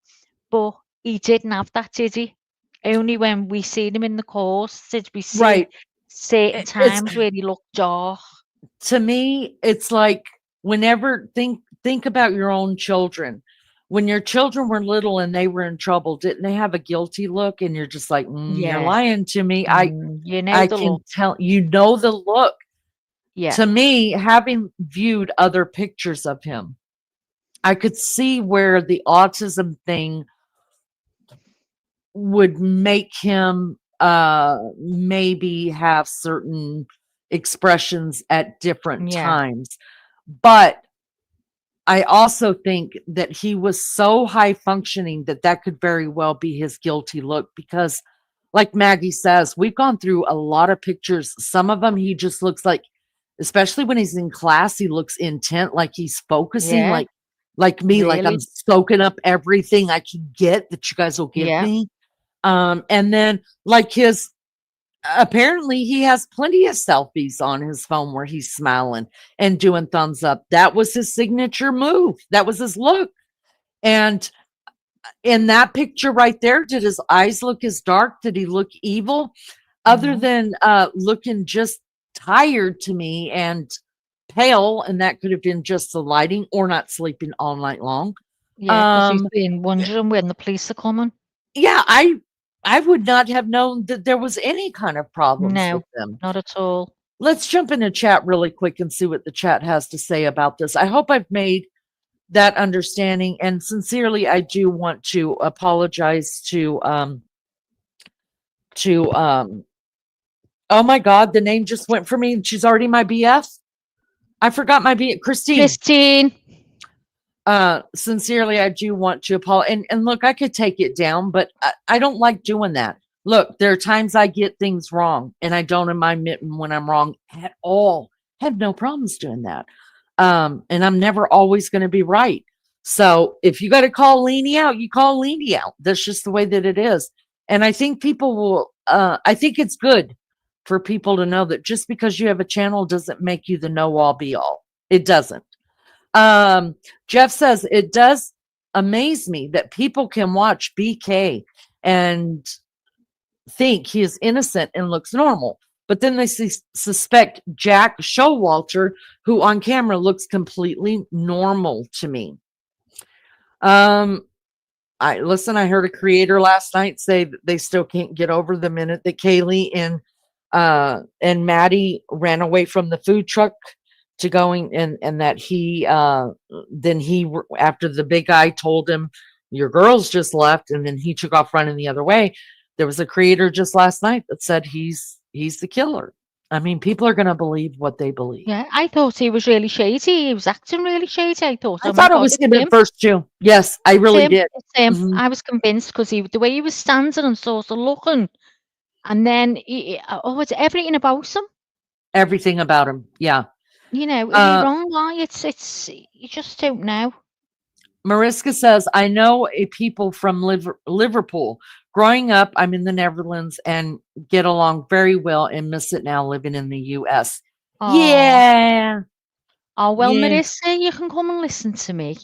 But he didn't have that, did he? Only when we seen him in the course did we see Right. certain It's times where he looked dark. to me, it's like whenever think about your own children. When your children were little and they were in trouble, didn't they have a guilty look? And you're just like, you're Yeah. lying to me. I You know I the can look. tell you know the look. Yeah. To me, having viewed other pictures of him, I could see where the autism thing would make him maybe have certain expressions at different Yeah. times. But I also think that he was so high functioning that that could very well be his guilty look because, like Maggie says, we've gone through a lot of pictures. Some of them he just looks like, especially when he's in class, he looks intent, like he's focusing, Yeah. like me, like I'm Really. soaking up everything I can get that you guys will give Yeah. me. And then like his apparently he has plenty of selfies on his phone where he's smiling and doing thumbs up. That was his signature move. That was his look. And in that picture right there, did his eyes look as dark? Did he look evil? Other No. than looking just tired to me and pale, and that could have been just the lighting or not sleeping all night long. Yeah, because he's Um, been wondering when the police are coming. yeah, I would not have known that there was any kind of problems with No, them. not at all. Let's jump into chat really quick and see what the chat has to say about this. I hope I've made that understanding, and sincerely, I do want to apologize to oh my God, the name just went for me and she's already my BF. I forgot my BF, Christine. Christine. Sincerely, I do want to apologize. And look, I could take it down, but I don't like doing that. Look, there are times I get things wrong, and I don't admit when I'm wrong at all. I have no problems doing that. And I'm never always going to be right. So if you got to call Leanie out, you call Leanie out. That's just the way that it is. And I think people will. I think it's good for people to know that just because you have a channel doesn't make you the know all be all. It doesn't. Jeff says it does amaze me that people can watch BK and think he is innocent and looks normal, but then they suspect Jack Showalter, who on camera looks completely normal to me. I heard a creator last night say that they still can't get over the minute that Kaylee and Maddie ran away from the food truck to going and that he then he after the big guy told him your girls just left and then he took off running the other way. There was a creator just last night that said he's the killer. I mean, people are going to believe what they believe. Yeah, I thought he was really shady. He was acting really shady. I thought, I oh my thought it God, was it's him at him. first too. Yes, I It's really him. did. It's him. Mhm. I was convinced because the way he was standing and sort of looking, and then it's everything about him. Everything about him. Yeah. You're wrong. Why? It's you just don't know. Mariska says, I know a people from Liverpool. Growing up, I'm in the Netherlands and get along very well and miss it now living in the US. Oh, Yeah. well, Yeah. Marissa, you can come and listen to me.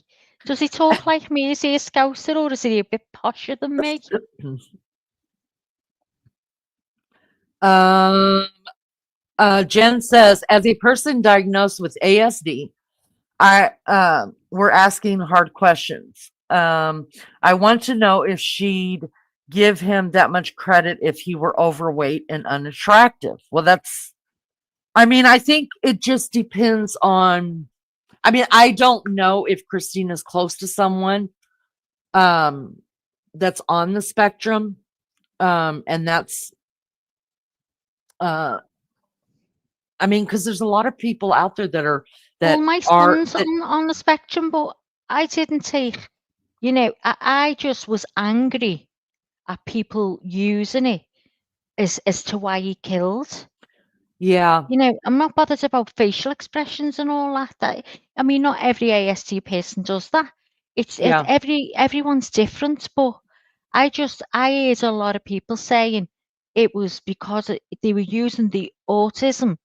Does he talk like me? Is he a Scouser or is he a bit posher than me? Jen says, as a person diagnosed with ASD, we're asking hard questions. I want to know if she'd give him that much credit if he were overweight and unattractive. Well, I think it just depends on, I don't know if Christina's close to someone that's on the spectrum. And that's, because there's a lot of people out there Well, that my are son's on the spectrum, but I didn't take, I just was angry at people using it as to why he killed. yeah, I'm not bothered about facial expressions and all that. Not every ASD person does that. It's yeah, everyone's different, but I heard a lot of people saying it was because they were using the autism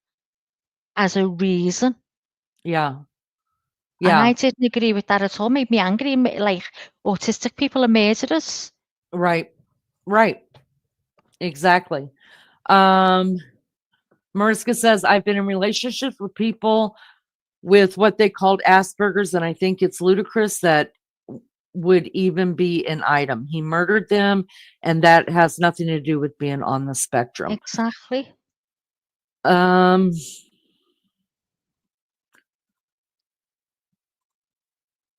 as a reason. yeah. And I Yeah. didn't agree with that at all. Made me angry. Like, autistic people are murderers. Right. Right. Exactly. Mariska says, I've been in relationships with people with what they called Asperger's, and I think it's ludicrous that would even be an item. He murdered them, and that has nothing to do with being on the spectrum. Exactly.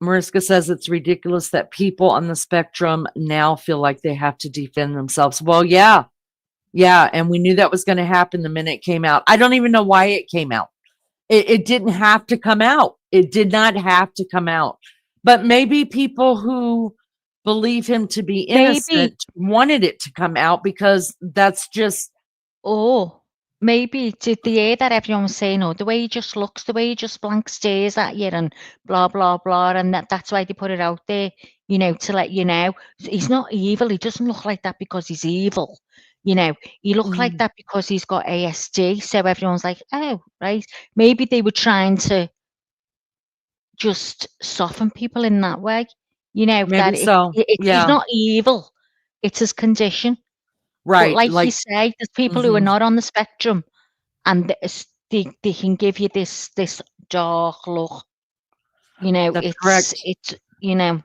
Mariska says it's ridiculous that people on the spectrum now feel like they have to defend themselves. Well, yeah. Yeah. And we knew that was going to happen the minute it came out. I don't even know why it came out. It didn't have to come out. It did not have to come out. But maybe people who believe him to be innocent wanted it to come out because that's just. Oh, maybe did they hear that everyone was saying, oh, the way he just looks, the way he just blank stares at you and blah, blah, blah. And that's why they put it out there, you know, to let you know. He's not evil. He doesn't look like that because he's evil. You know, he looked like that because he's got ASD. So everyone's like, oh, right. Maybe they were trying to just soften people in that way. You know, Maybe that so. he's not evil. It's his condition. But Right. like you say, there's people who are not on the spectrum, and they can give you this dark look. You know, That's correct. it's you know.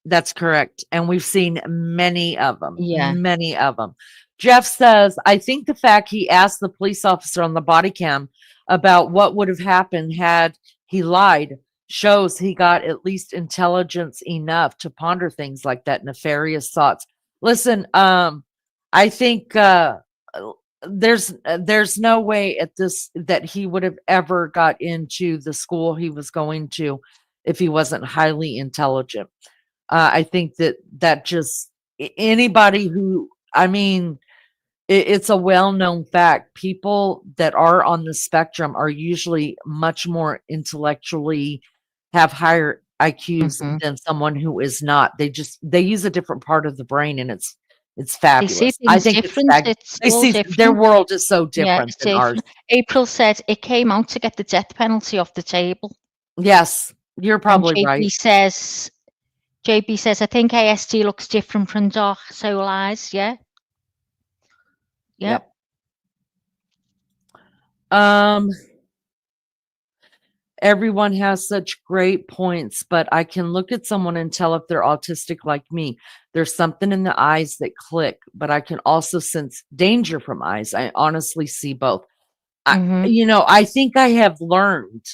That's correct. And we've seen many of them. Yeah. Many of them. Jeff says, I think the fact he asked the police officer on the body cam about what would have happened had he lied shows he got at least intelligence enough to ponder things like that, nefarious thoughts. Listen, I think there's no way at this that he would have ever got into the school he was going to if he wasn't highly intelligent. I think that just anybody who, I mean, it's a well-known fact. People that are on the spectrum are usually much more intellectually have higher IQs than someone who is not. They use a different part of the brain, and it's They see fabulous. I things think different. It's they all see their different. world is so Yeah, different it's than ours. different. April said it came out to get the death penalty off the table. Yes, you're And probably right. JB says, I think ASD looks different from dark soul eyes. Yeah. Yep. Everyone has such great points, but I can look at someone and tell if they're autistic like me. There's something in the eyes that click, but I can also sense danger from eyes. I honestly see both. I think I have learned,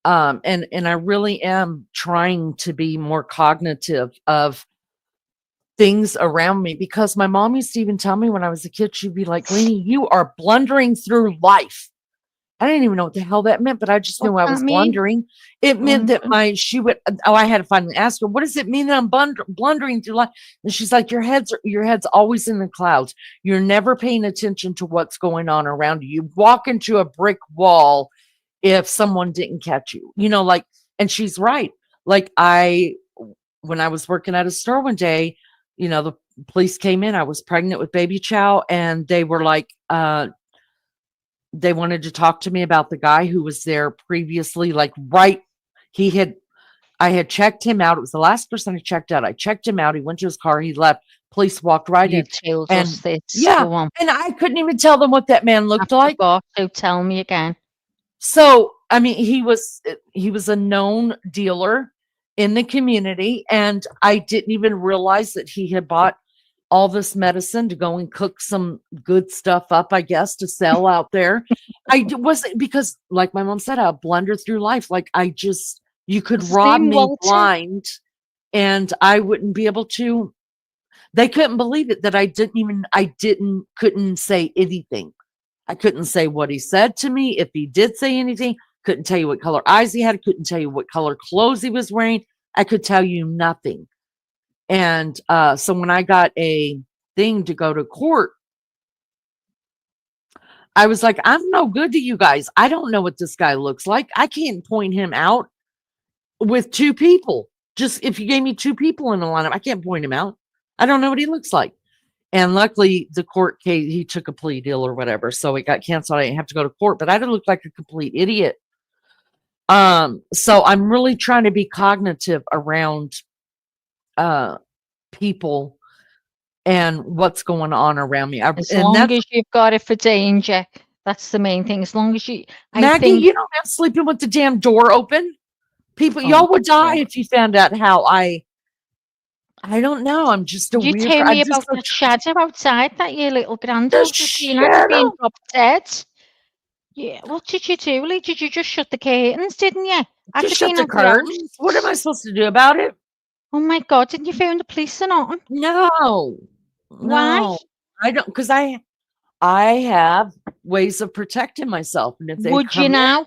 and I really am trying to be more cognitive of things around me, because my mom used to even tell me when I was a kid, she'd be like, Lainey, you are blundering through life. I didn't even know what the hell that meant, but I just knew I was blundering. It meant that I had to finally ask her, what does it mean that I'm blundering through life? And she's like, your head's always in the clouds. You're never paying attention to what's going on around you. You walk into a brick wall if someone didn't catch you, and she's right. Like when I was working at a store one day, the police came in, I was pregnant with baby Chow, and they were like, they wanted to talk to me about the guy who was there previously. I had checked him out. It was the last person I checked out. I checked him out. He went to his car. He left. Police walked right in. And I couldn't even tell them what that man looked like. So tell me again. So, I mean, he was a known dealer in the community, and I didn't even realize that he had bought all this medicine to go and cook some good stuff up, I guess, to sell out there. Because like my mom said, I blunder through life. Like you could rob me blind and I wouldn't be able to. They couldn't believe it that couldn't say anything. I couldn't say what he said to me. If he did say anything, couldn't tell you what color eyes he had. Couldn't tell you what color clothes he was wearing. I could tell you nothing. And so when I got a thing to go to court, I was like, I'm no good to you guys. I don't know what this guy looks like. I can't point him out with two people. Just if you gave me two people in the lineup, I can't point him out. I don't know what he looks like. And luckily, the court case, he took a plea deal or whatever. So it got canceled. I didn't have to go to court, but I didn't look like a complete idiot. So I'm really trying to be cognitive around people and what's going on around me. As And long that's as you've got it for danger, that's the main thing. As long as I Maggie, think, you don't have sleeping with the damn door open. People, oh, y'all would die yeah. if you found out how I don't know. I'm just a You weird. told me I'm just about that shadow outside that your little the granddaughter seen after being shadow. dropped dead. Yeah, what did you do, Lee? Did you just shut the curtains, didn't you? After Just shut being the out the curtains. What am I house? supposed to do about it? Oh my God, didn't you phone the police or not? No, Why? no, I don't. Because I have ways of protecting myself, and if they Would you come in, now?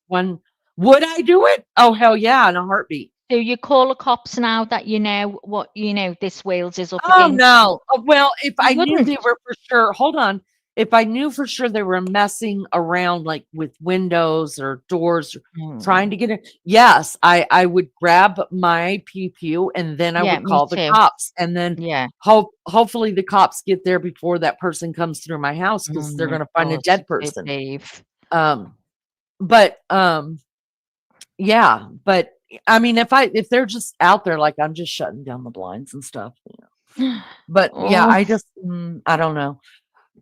when would I do it? Oh hell yeah, in a heartbeat. Do you call the cops now that you know what this Wales is up Oh against? no. Well, if You I knew wouldn't. they were for sure, hold on. If I knew for sure they were messing around like with windows or doors, trying to get in, yes, I would grab my pew pew and then I Yeah, would me call the too. cops, and then Yeah. hopefully the cops get there before that person comes through my house Oh because they're my gonna find a God, dead you're so person. brave. But yeah, but I mean if they're just out there, like I'm just shutting down the blinds and stuff, But yeah, Oh, I just I don't know.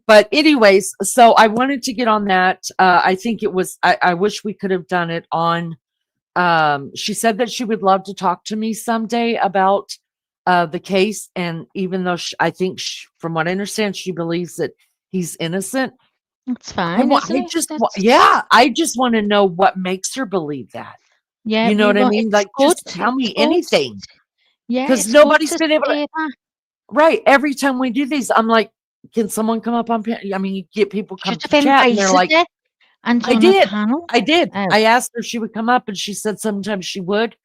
But anyways, so I wanted to get on that. I think it was I wish we could have done it on she said that she would love to talk to me someday about the case, and even though I think from what I understand she believes that he's innocent. it's fine, isn't I it? just That's yeah, I just want to know what makes her believe that. yeah. You know what I mean? It's Like good. just tell It's me good. anything, Yeah, because it's good nobody's to been able to. say that. Right. Every time we do these, I'm like, can someone come up on I mean, you get people come Should to have chat and they're invited like, her and I done a did. panel. I did. Oh, I asked her if she would come up and she said sometimes she would,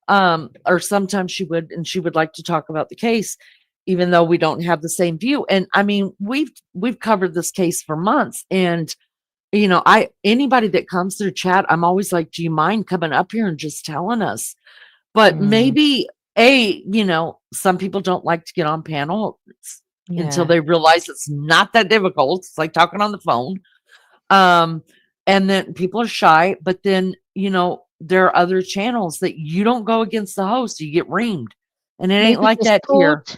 or sometimes she would, and she would like to talk about the case, even though we don't have the same view. And I mean, we've covered this case for months. And anybody that comes through chat, I'm always like, do you mind coming up here and just telling us? But mm, maybe some people don't like to get on panels until yeah. they realize it's not that difficult. It's like talking on the phone. Um, and then people are shy, but then, there are other channels that you don't go against the host, you get reamed. And it ain't Maybe like just that here. thought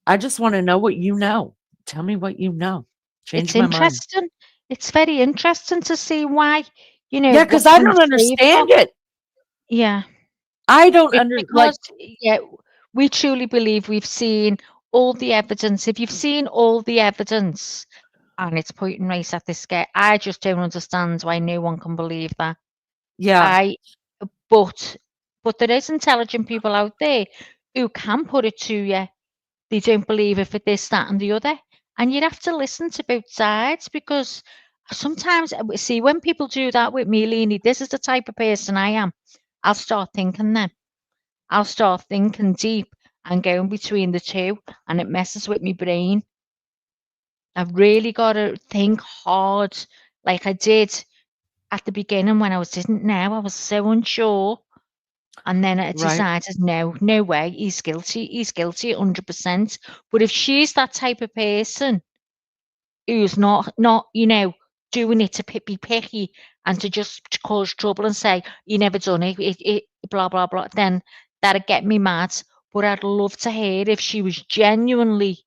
I just want to know what you know. Tell me what you know. Change it's my mind. interesting. It's very interesting to see why, Yeah, because what's I in don't favour. understand it. Yeah. I don't It's under like because, yeah, we truly believe we've seen all the evidence. If you've seen all the evidence and it's pointing right at this guy, I just don't understand why no one can believe that. yeah. I, but, there is intelligent people out there who can put it to you. They don't believe it for this, that, and the other. And you'd have to listen to both sides because sometimes, see, when people do that with me, Leanie, this is the type of person I am. I'll start thinking then. I'll start thinking deep and going between the two, and it messes with my brain. I've really got to think hard, like I did at the beginning when I didn't know. I was so unsure. And then I Right. decided, no, no way, he's guilty. He's guilty 100%. But if she's that type of person who's not, doing it to be picky and to just cause trouble and say, you never done it, blah, blah, blah, then that'd get me mad. But I'd love to hear if she was genuinely,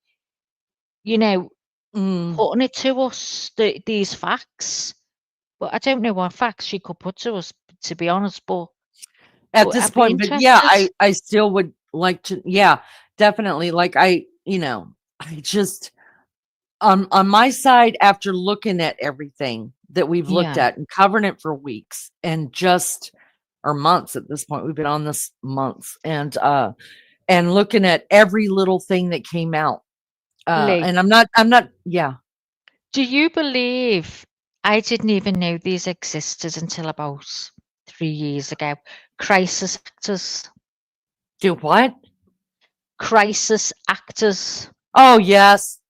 you know, Mm. putting it to us, these facts. But I don't know what facts she could put to us, to be honest. But At this I'd be point, but yeah, interested. I still would like to, yeah, definitely. Like I just on my side, after looking at everything that we've looked Yeah. at and covering it for weeks and just or months at this point, we've been on this months, and looking at every little thing that came out. Lee, And I'm not, yeah. do you believe I didn't even know these existed until about 3 years ago? Crisis actors. Do what? Crisis actors. Oh yes.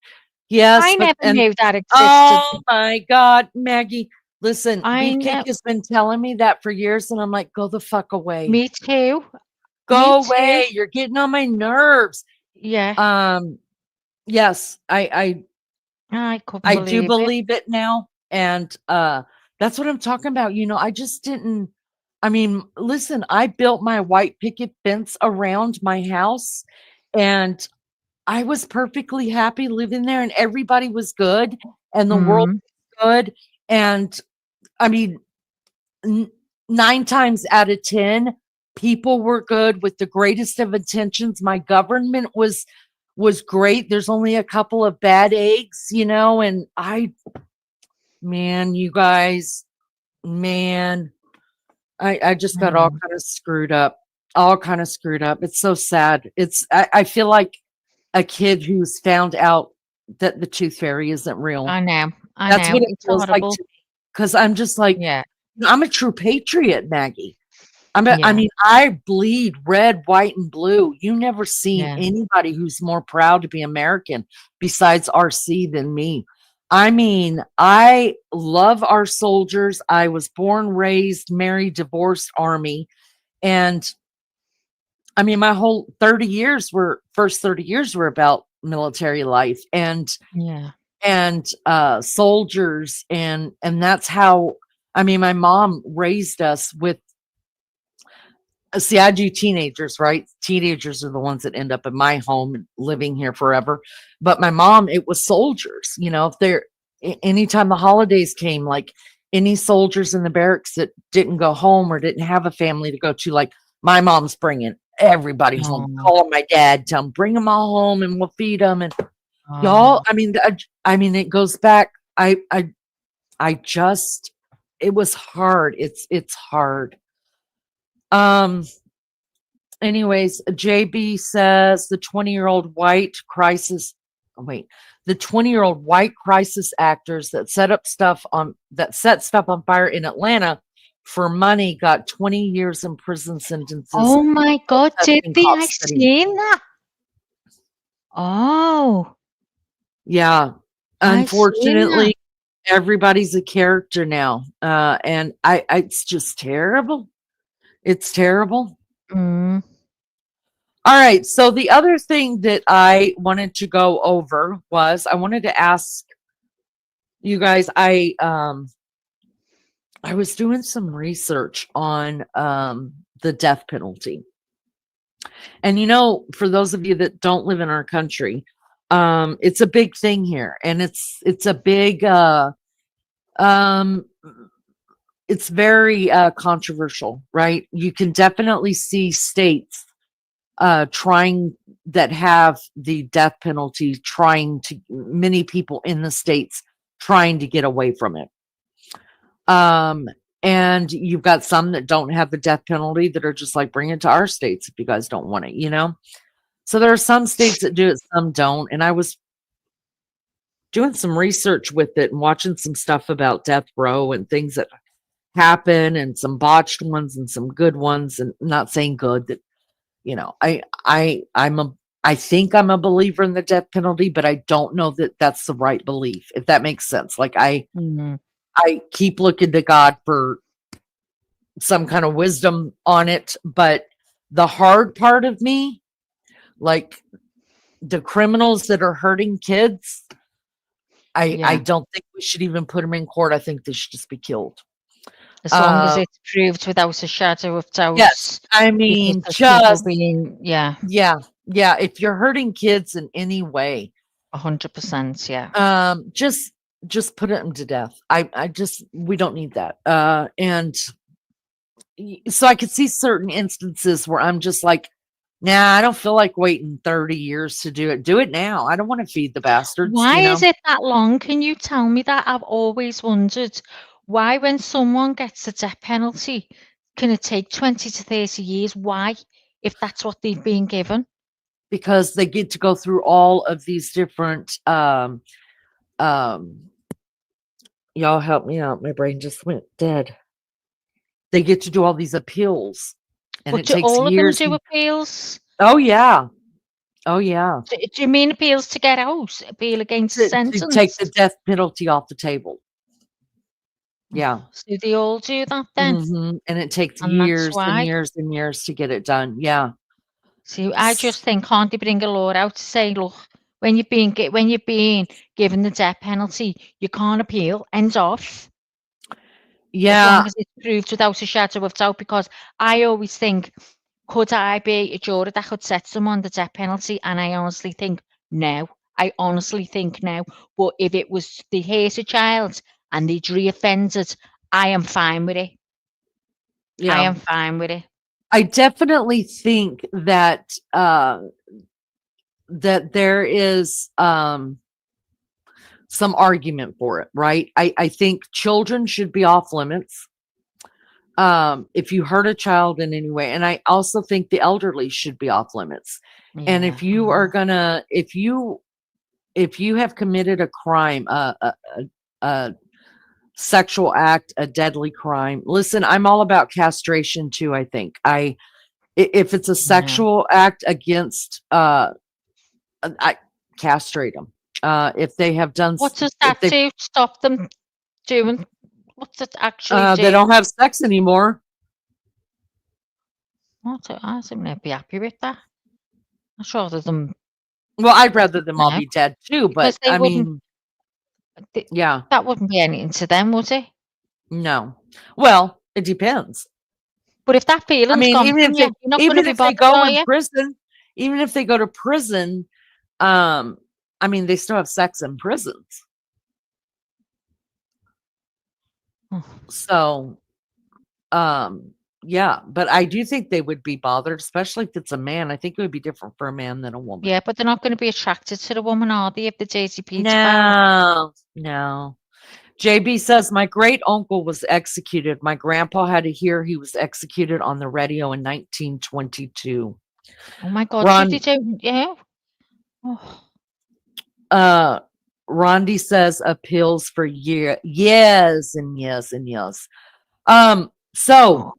Yes, I but never knew that existed. oh my God, Maggie, listen, I Beefcake know. has been telling me that for years, and I'm like, go the fuck away. Me too. Me Go too. away. You're getting on my nerves. Yeah, Um, yes, I couldn't I do believe it. believe it now. And that's what I'm talking about. I just didn't I mean, listen, I built my white picket fence around my house, and I was perfectly happy living there, and everybody was good, and the world Mm, was good. And I mean, 9 times out of 10, people were good with the greatest of intentions. My government was great. There's only a couple of bad eggs, and man, you guys, man, I just I got all know. kind of screwed up. All kind of screwed up. It's so sad. I feel like a kid who's found out that the tooth fairy isn't real. I know. I That's know. what it It's feels like horrible. to me. Because I'm just like, Yeah. I'm a true patriot, Maggie. I Yeah. mean, I bleed red, white, and blue. You never seen Yeah. anybody who's more proud to be American besides RC than me. I mean, I love our soldiers. I was born, raised, married, divorced Army. And I mean, my whole 30 years were about military life Yeah. and soldiers. And that's how, I mean, my mom raised us with. See, I do teenagers, right? Teenagers are the ones that end up in my home and living here forever. But my mom, it was soldiers. If anytime the holidays came, like any soldiers in the barracks that didn't go home or didn't have a family to go to, like my mom's bringing everybody home, Oh. calling my dad, tell him, bring them all home and we'll feed them. And y'all, Oh. I mean, it goes back. I just, it was hard. It's hard. Um, Anyways, JB says the 20-year-old white crisis. Oh, wait, the 20-year-old white crisis actors that set stuff on fire in Atlanta for money got 20 years in prison sentences Oh my for God, did testing they? I custody. seen that. Oh, Yeah, I seen that. unfortunately, everybody's a character now, and it's just terrible. It's terrible. Mm, All right. So the other thing that I wanted to go over was I wanted to ask you guys. I was doing some research on the death penalty, and for those of you that don't live in our country, it's a big thing here, and it's a big um it's very controversial, right? You can definitely see states trying that have the death penalty, many people in the states trying to get away from it. Um, and you've got some that don't have the death penalty that are just like, bring it to our states if you guys don't want it. So there are some states that do it, some don't. And I was doing some research with it and watching some stuff about death row and things that happen and some botched ones and some good ones, and not saying good that I think I'm a believer in the death penalty, but I don't know that that's the right belief, if that makes sense. Like mm, I keep looking to God for some kind of wisdom on it, but the hard part of me, like the criminals that are hurting kids, I yeah. don't think we should even put them in court. I think they should just be killed. As long as Uh, it's proved without a shadow of yes, doubt, I because mean, there's people just being, yeah, yeah, yeah. If you're hurting kids in any way, 100%, yeah. Just put them to death. We don't need that. And so I could see certain instances where I'm just like, nah, I don't feel like waiting 30 years to do it. Do it now. I don't want to feed the bastards, Why is it that long? Can you tell me that? I've always wondered why, when someone gets a death penalty, can it take 20 to 30 years? Why, if that's what they've been given? because they get to go through all of these different um y'all help me out. My brain just went dead. They get to do all these appeals, and But it do takes all of them years. do appeals? Oh yeah. Oh yeah. Do you mean appeals to get out? Appeal against To take sentence? the death penalty off the table. Yeah. So they all do that then? And it takes And that's years and why? years and years to get it done. Yeah. See, I just think, can't they bring a law out to say, look, when you're being given the death penalty, you can't appeal. End off. as long Yeah, as it's proved without a shadow of doubt, because I always think, could I be a juror that could set someone the death penalty? And I honestly think no. I honestly think no. But if it was they hate a child and they'd reoffended, I am fine with it. I yeah. am fine with it. I definitely think that that there is some argument for it, right? I think children should be off limits. If you hurt a child in any way, and I also think the elderly should be off limits. And if Yeah. you are gonna, if you have committed a crime, a sexual act, a deadly crime. Listen, I'm all about castration too. I think if it's a Yeah. sexual act against, I castrate them. If they have done, What does if that they do? Stop them doing? What's it actually they do? don't have sex anymore. I think they'd be happy with that. I'd rather them Well, I'd rather them all no, be dead too, because but they I wouldn't. mean, Th yeah, that wouldn't be anything to them, would it? no. Well, it depends. But if that I feeling's mean, gone from you, you're not gonna even be if they bothered, go are in you? prison, even if they go to prison, I mean, they still have sex in prisons. So, yeah, but I do think they would be bothered, especially if it's a man. I think it would be different for a man than a woman. Yeah, but they're not gonna be attracted to the woman, are they, if the dirty pedophile? No, no. JB says, my great uncle was executed. My grandpa had to hear he was executed on the radio in 1922. Oh my God, so they Ron, don't yeah. Oh, Rondi says appeals for years and years and years. So God.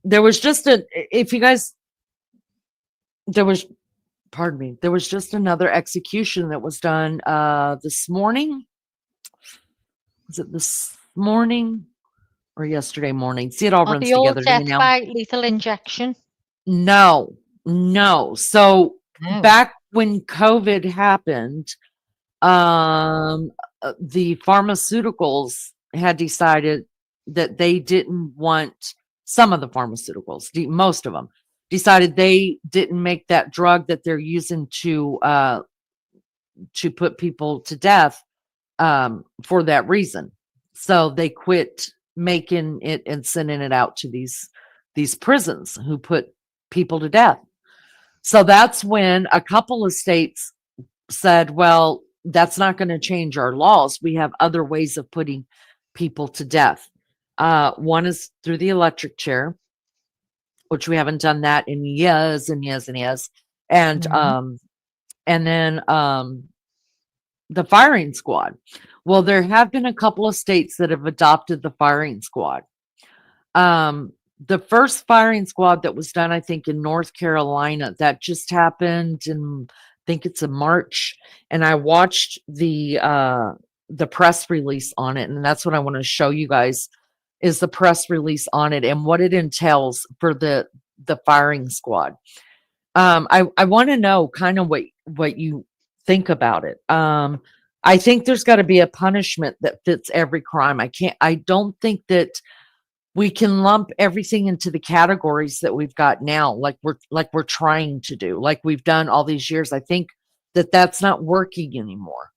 there was just if you guys, there was, pardon me, there was just another execution that was done this morning. Was it this morning or yesterday morning? See, it all Are runs they all together to me death now. by lethal injection? No, no. So No. back when COVID happened, the pharmaceuticals had decided that they didn't want, some of the pharmaceuticals, most of them decided they didn't make that drug that they're using to put people to death for that reason. So they quit making it and sending it out to these prisons who put people to death. So that's when a couple of states said, well, that's not going to change our laws. We have other ways of putting people to death. One is through the electric chair, which we haven't done that in years and years and years. And Mhm. then the firing squad. Well, there have been a couple of states that have adopted the firing squad. The first firing squad that was done, I think, in North Carolina, that just happened in, I think it's in March, and I watched the press release on it, and that's what I want to show you guys is the press release on it and what it entails for the firing squad. I want to know kind of what you think about it. I think there's got to be a punishment that fits every crime. I don't think that we can lump everything into the categories that we've got now, like we're trying to do, like we've done all these years. I think that that's not working anymore.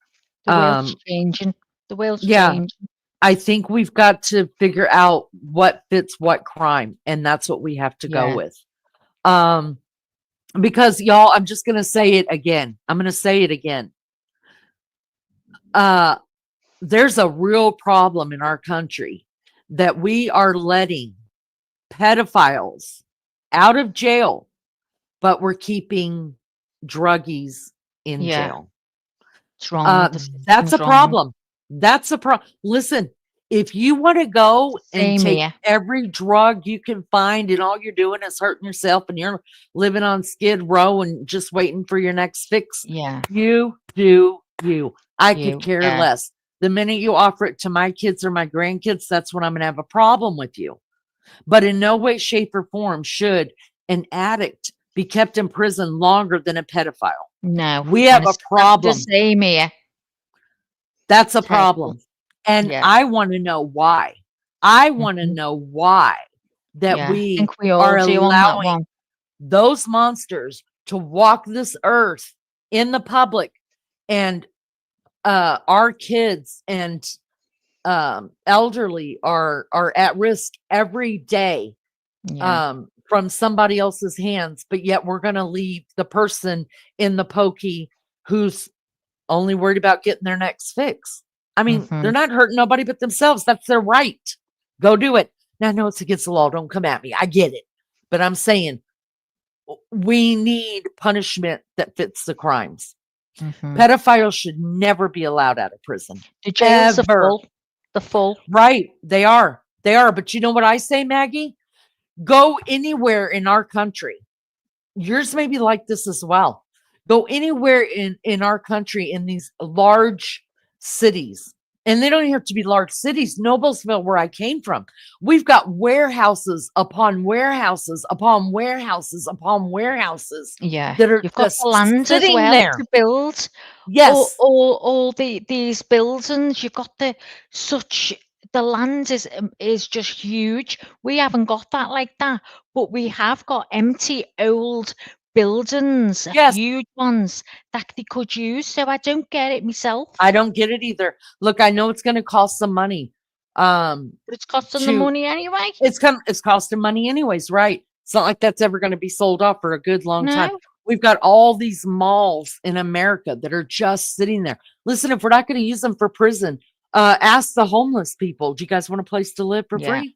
The world's changing. The world's Yeah, changing. I think we've got to figure out what fits what crime, and that's what we have to go Yeah. with. Because y'all, I'm just gonna say it again. I'm gonna say it again. There's a real problem in our country that we are letting pedophiles out of jail, but we're keeping druggies in Yeah. jail. It's wrong. The That's system's a wrong. problem. That's a problem. Listen, if you want to go and Same take here. every drug you can find and all you're doing is hurting yourself and you're living on Skid Row and just waiting for your next fix, Yeah. you do you. I could You. care Yeah. less. The minute you offer it to my kids or my grandkids, that's when I'm going to have a problem with you. But in no way, shape, or form should an addict be kept in prison longer than a pedophile. No. We have a The problem. same here. That's a Terrible. problem. And Yeah. I want to know why. I want to Mhm. know why that Yeah, I we think we all are do on that allowing one. those monsters to walk this earth in the public, and our kids and elderly are at risk every day Yeah. from somebody else's hands, but yet we're going to leave the person in the pokey who's only worried about getting their next fix. I mean, they're Mhm. not hurting nobody but themselves. That's their right. Go do it. Now, I know it's against the law. Don't come at me. I get it. But I'm saying we need punishment that fits the crimes. Mhm. Pedophiles should never be allowed out of prison. The jails are Ever. full. They're full. Right. They are. They are. But you know what I say, Maggie? Go anywhere in our country. Yours may be like this as well. Go anywhere in our country in these large cities. And they don't even have to be large cities. Noblesville, where I came from, we've got warehouses upon warehouses upon warehouses upon warehouses Yeah. that are You've got the just land as sitting well there. to build. Yes, All these buildings. You've got the land is just huge. We haven't got that like that, but we have got empty old buildings, yes. huge ones that they could use. So I don't get it myself. I don't get it either. Look, I know it's going to cost some money. But it's costing the To money anyway. it's costing money anyways, right? It's not like that's ever going to be sold off for a good long time. No. We've got all these malls in America that are just sitting there. Listen, if we're not going to use them for prison, ask the homeless people, do you guys want a place to live for Yeah, free?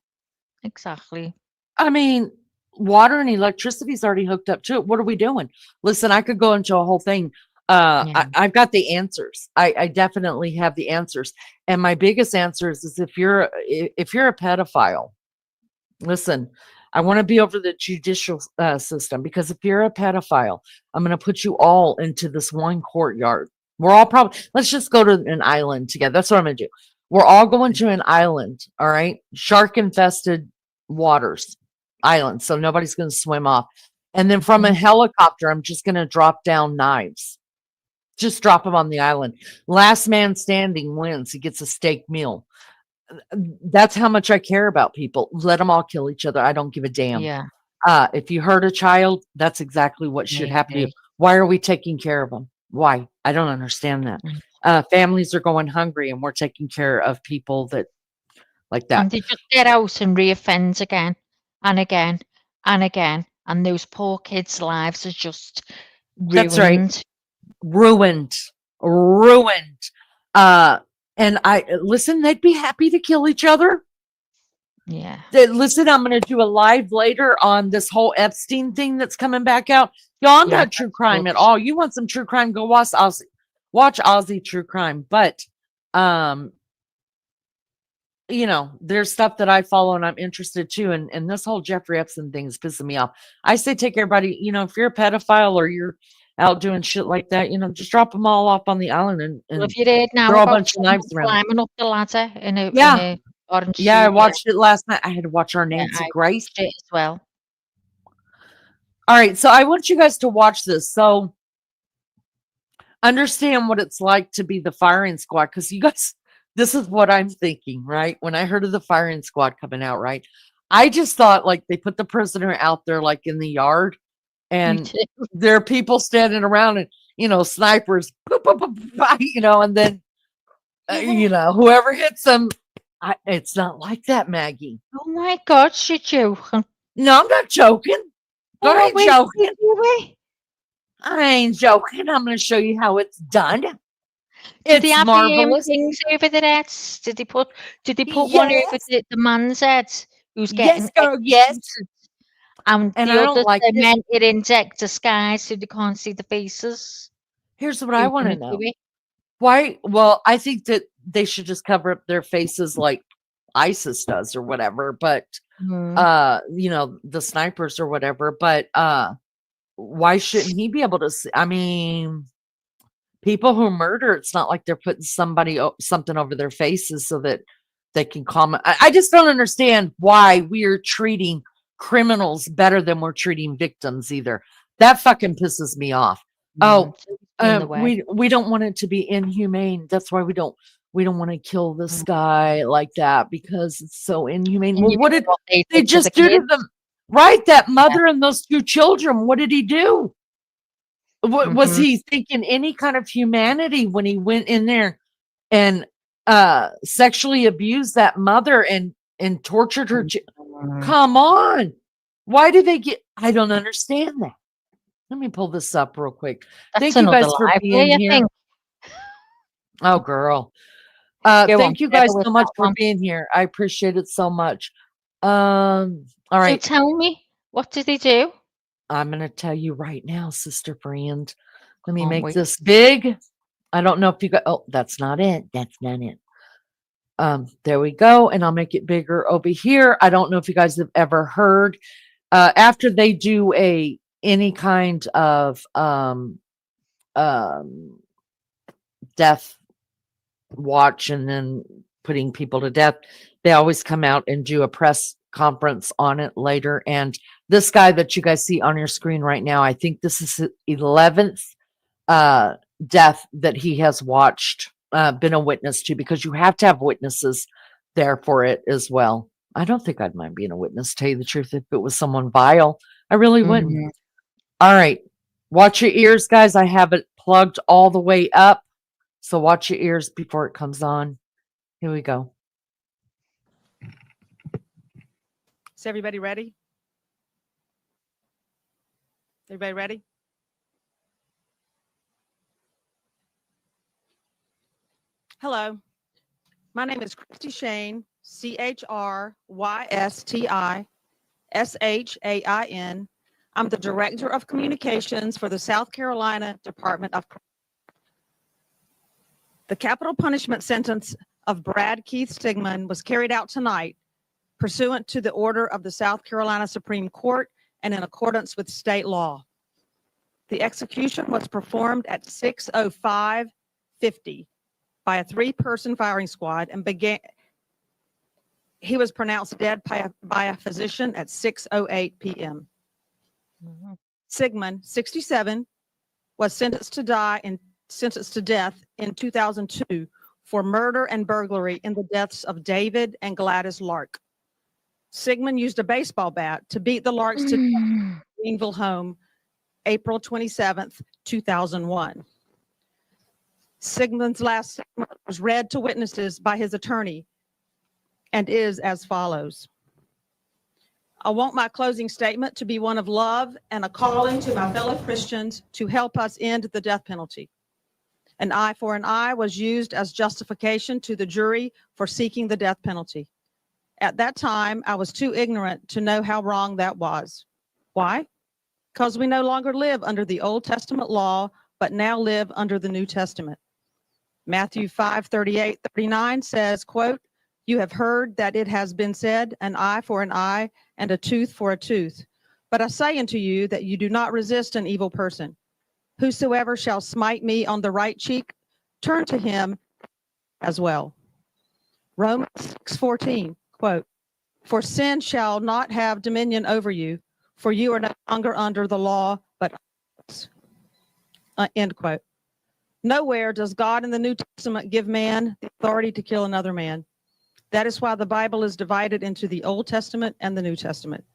exactly. I mean, water and electricity is already hooked up to it. What are we doing? Listen, I could go into a whole thing. Yeah. I've got the answers. I definitely have the answers. And my biggest answer is if you're a pedophile, listen, I want to be over the judicial system, because if you're a pedophile, I'm going to put you all into this one courtyard. We're all probably, let's just go to an island together. That's what I'm going to do. We're all going to an island, all right? Shark infested waters, island. So nobody's going to swim off. And then from a Mhm. helicopter, I'm just going to drop down knives. Just drop them on the island. Last man standing wins. He gets a steak meal. That's how much I care about people. Let them all kill each other. I don't give a damn. Yeah, If you hurt a child, that's exactly what I should happen to you. agree. Why are we taking care of them? Why? I don't understand that. Mm. Families are going hungry, and we're taking care of people that like And that. they just get out and reoffend again and again and again. And those poor kids' lives are just That's right. ruined. Ruined, ruined. And I listen. They'd be happy to kill each other. Yeah. Listen, I'm going to do a live later on this whole Epstein thing that's coming back out. Y'all, I'm Yeah, not true that's crime good. at all. You want some true crime? Go watch Aussie. Watch Aussie true crime. But you know, there's stuff that I follow and I'm interested too. And this whole Jeffrey Epstein thing is pissing me off. I say take everybody, you know, if you're a pedophile or you're out doing shit like that, you know, just drop them all off on the island Well, and have you heard now throw a about bunch of someone knives around. climbing up the ladder in Yeah. a orange Yeah, I suit? Yeah, watched it last night. I had to watch our yeah, Nancy I Grace. watched it as well. All right, so I want you guys to watch this. So understand what it's like to be the firing squad, because you guys, this is what I'm thinking, right? When I heard of the firing squad coming out, right? I just thought like they put the prisoner out there like in the yard, Me and too. there are people standing around and, you know, snipers, boop, boop, boop, boop, you know, and then, you know, whoever hits them, it's not like that, Maggie. Oh my God, you're joking. No, I'm not joking. Oh, I ain't wait, joking. really? I ain't joking. I'm going to show you how it's done. Did they It's have marvelous. the things over their heads? Did they put one over Yes. the man's head who's Yes, getting girl. Yes. executed? And And the I other, don't like the it. men in disguise so they can't see the faces. Here's what I Who's want to gonna do know. it? Why? Well, I think that they should just cover up their faces like ISIS does or whatever. But, you know, the snipers or whatever. But why shouldn't he be able to see? I mean, people who murder, it's not like they're putting something over their faces so that they can comment. I just don't understand why we're treating criminals better than we're treating victims either. That fucking pisses me off. Oh, It's always been the way. we don't want it to be inhumane. That's why we don't we don't want to kill this guy like that because it's so inhumane. And Well, you what know did what they they did to the just do to kids? them? Right, that mother and those 2 children. What did he do? What was Mhm. he thinking any kind of humanity when he went in there and sexually abused that mother and tortured her? Mhm. Come on. Why do they get? I don't understand that. Let me pull this up real quick. That's Thank you another guys for being library, I here. think. Oh, girl. Go on, Thank you Trevor, guys with so that much for one. being here. I appreciate it so much. All So right. tell me, what did he do? I'm going to tell you right now, Sister Brand. Let me Can't make wait. this big. I don't know if you got, oh, that's not it. That's not it. There we go. And I'll make it bigger over here. I don't know if you guys have ever heard, after they do any kind of, death watch and then putting people to death, they always come out and do a press conference on it later. And this guy that you guys see on your screen right now, I think this is his 11th death that he has watched, been a witness to, because you have to have witnesses there for it as well. I don't think I'd mind being a witness, to tell you the truth. If it was someone vile, I really wouldn't. Mhm. All right, watch your ears, guys. I have it plugged all the way up, so watch your ears before it comes on. Here we go. Is everybody ready? Everybody ready? Hello, my name is Christy Shane, CHRYSTISHAIN. I'm the Director of Communications for the South Carolina Department of Corrections. The capital punishment sentence of Brad Keith Stigman was carried out tonight pursuant to the order of the South Carolina Supreme Court and in accordance with state law. The execution was performed at 6:05:50 by a 3-person firing squad and he was pronounced dead by a physician at 6:08 p.m. Mhm. Sigmund, 67, was sentenced to death in 2002 for murder and burglary in the deaths of David and Gladys Lark. Sigmund used a baseball bat to beat the Larks to Greenville home April 27th, 2001. Sigmund's last statement was read to witnesses by his attorney and is as follows. I want my closing statement to be one of love and a calling to my fellow Christians to help us end the death penalty. An eye for an eye was used as justification to the jury for seeking the death penalty. At that time, I was too ignorant to know how wrong that was. Why? Because we no longer live under the Old Testament law, but now live under the New Testament. Matthew 5:38-39 says, quote, "You have heard that it has been said, an eye for an eye and a tooth for a tooth. But I say unto you that you do not resist an evil person. Whosoever shall smite me on the right cheek, turn to him as well." Romans 6:14, quote, "For sin shall not have dominion over you, for you are no longer under the law, but," end quote. Nowhere does God in the New Testament give man the authority to kill another man. That is why the Bible is divided into the Old Testament and the New Testament.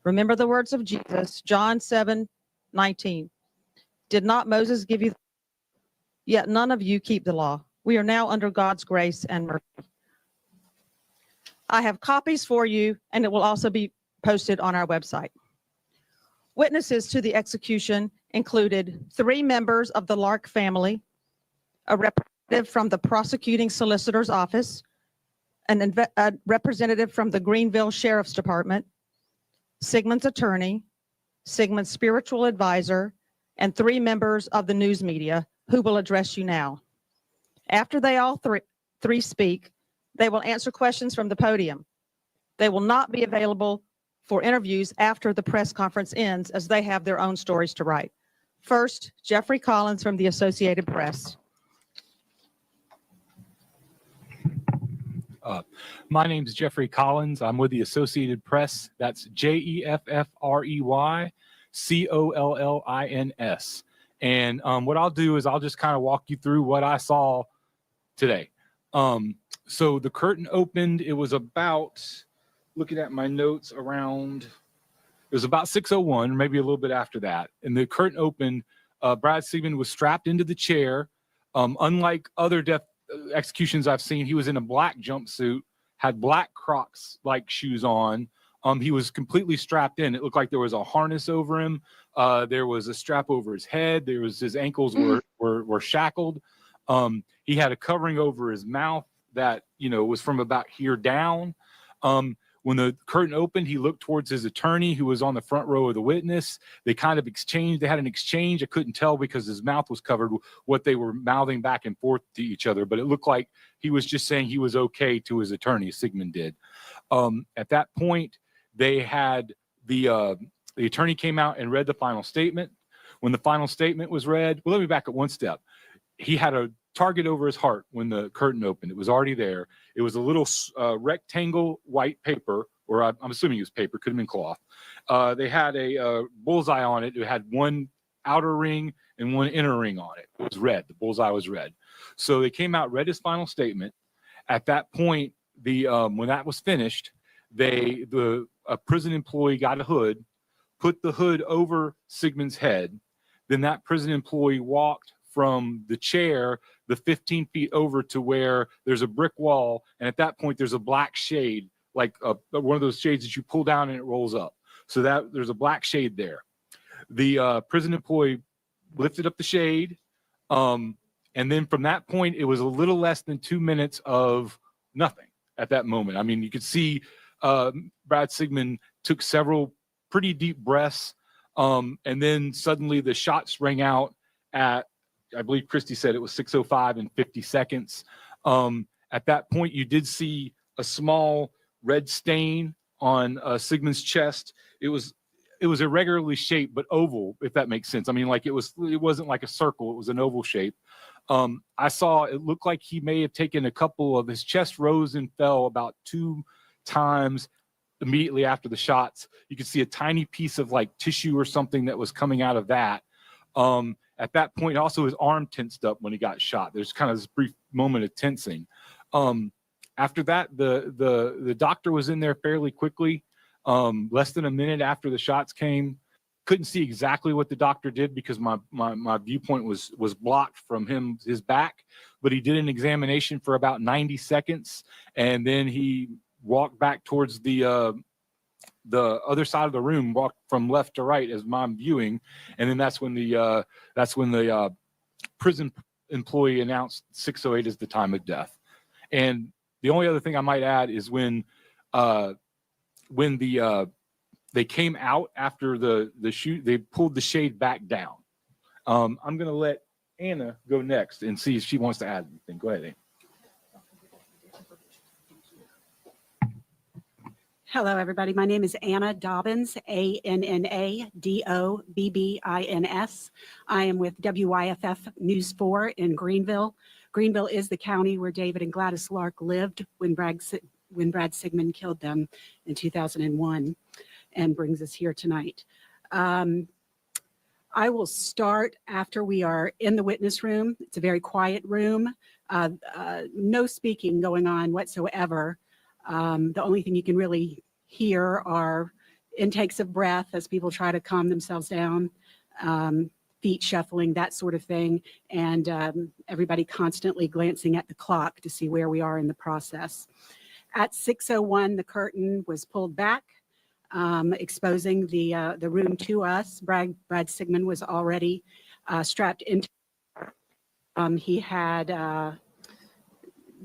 Remember the words of Jesus, John 7:19. Did not Moses give you, yet none of you keep the law. We are now under God's grace and mercy. I have copies for you, and it will also be posted on our website. Witnesses to the execution included 3 members of the Lark family, a representative from the prosecuting solicitor's office, a representative from the Greenville Sheriff's Department, Sigmund's attorney, Sigmund's spiritual advisor, and 3 members of the news media who will address you now. After they all three speak, they will answer questions from the podium. They will not be available for interviews after the press conference ends, as they have their own stories to write. First, Jeffrey Collins from the Associated Press. My name is Jeffrey Collins. I'm with the Associated Press. That's JEFFREY COLLINS. And what I'll do is I'll just kind of walk you through what I saw today. So the curtain opened. It was about, looking at my notes, around, it was about 6:01, maybe a little bit after that. And the curtain opened. Brad Sigmund was strapped into the chair. Unlike other death executions I've seen, he was in a black jumpsuit, had black Crocs like shoes on. He was completely strapped in. It looked like there was a harness over him. There was a strap over his head. There was, his ankles were shackled. He had a covering over his mouth that, you know, was from about here down. When the curtain opened, he looked towards his attorney, who was on the front row of the witness. They kind of exchanged. They had an exchange. I couldn't tell because his mouth was covered, what they were mouthing back and forth to each other. But it looked like he was just saying he was okay to his attorney, Sigmund did. At that point, they had the attorney came out and read the final statement. When the final statement was read, well, let me back up one step. He had a target over his heart when the curtain opened. It was already there. It was a little rectangle white paper, or I'm assuming it was paper, could have been cloth. They had a bullseye on it. It had one outer ring and one inner ring on it. It was red. The bullseye was red. So they came out, read his final statement. At that point, when that was finished, a prison employee got a hood, put the hood over Sigmund's head. Then that prison employee walked from the chair the 15 feet over to where there's a brick wall. And at that point, there's a black shade, like one of those shades that you pull down and it rolls up. So that there's a black shade there. The prison employee lifted up the shade. And then from that point, it was a little less than 2 minutes of nothing at that moment. I mean, you could see Brad Sigmund took several pretty deep breaths. And then suddenly the shots rang out at, I believe Christy said it was 6:05 and 50 seconds. At that point, you did see a small red stain on Sigmund's chest. It was irregularly shaped, but oval, if that makes sense. I mean, like it wasn't like a circle. It was an oval shape. I saw, it looked like he may have taken a couple of, his chest rose and fell about 2 times immediately after the shots. You could see a tiny piece of like tissue or something that was coming out of that. At that point, also his arm tensed up when he got shot. There's kind of this brief moment of tensing. After that, the doctor was in there fairly quickly, less than a minute after the shots came. Couldn't see exactly what the doctor did because my viewpoint was blocked from his back, but he did an examination for about 90 seconds, and then he walked back towards the other side of the room, walked from left to right as I'm viewing, and then that's when the prison employee announced 6:08 as the time of death. And the only other thing I might add is when they came out after the shoot, they pulled the shade back down. I'm going to let Anna go next and see if she wants to add anything. Go ahead, Anna. Hello, everybody. My name is Anna Dobbins, ANNA-DOBBINS. I am with WYFF News 4 in Greenville. Greenville is the county where David and Gladys Lark lived when Brad Sigmund killed them in 2001, and brings us here tonight. I will start after we are in the witness room. It's a very quiet room, no speaking going on whatsoever. The only thing you can really hear are intakes of breath as people try to calm themselves down, feet shuffling, that sort of thing, and everybody constantly glancing at the clock to see where we are in the process. At 6:01, the curtain was pulled back, exposing the room to us. Brad Sigmund was already strapped into. He had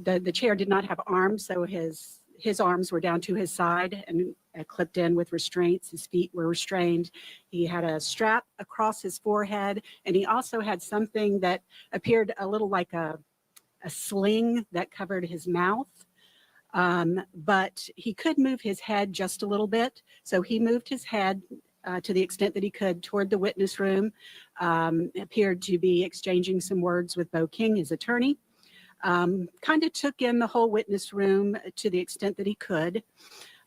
the chair did not have arms, so his arms were down to his side and clipped in with restraints. His feet were restrained. He had a strap across his forehead, and he also had something that appeared a little like a sling that covered his mouth. But he could move his head just a little bit. So he moved his head to the extent that he could toward the witness room, appeared to be exchanging some words with Bo King, his attorney. Kind of took in the whole witness room to the extent that he could.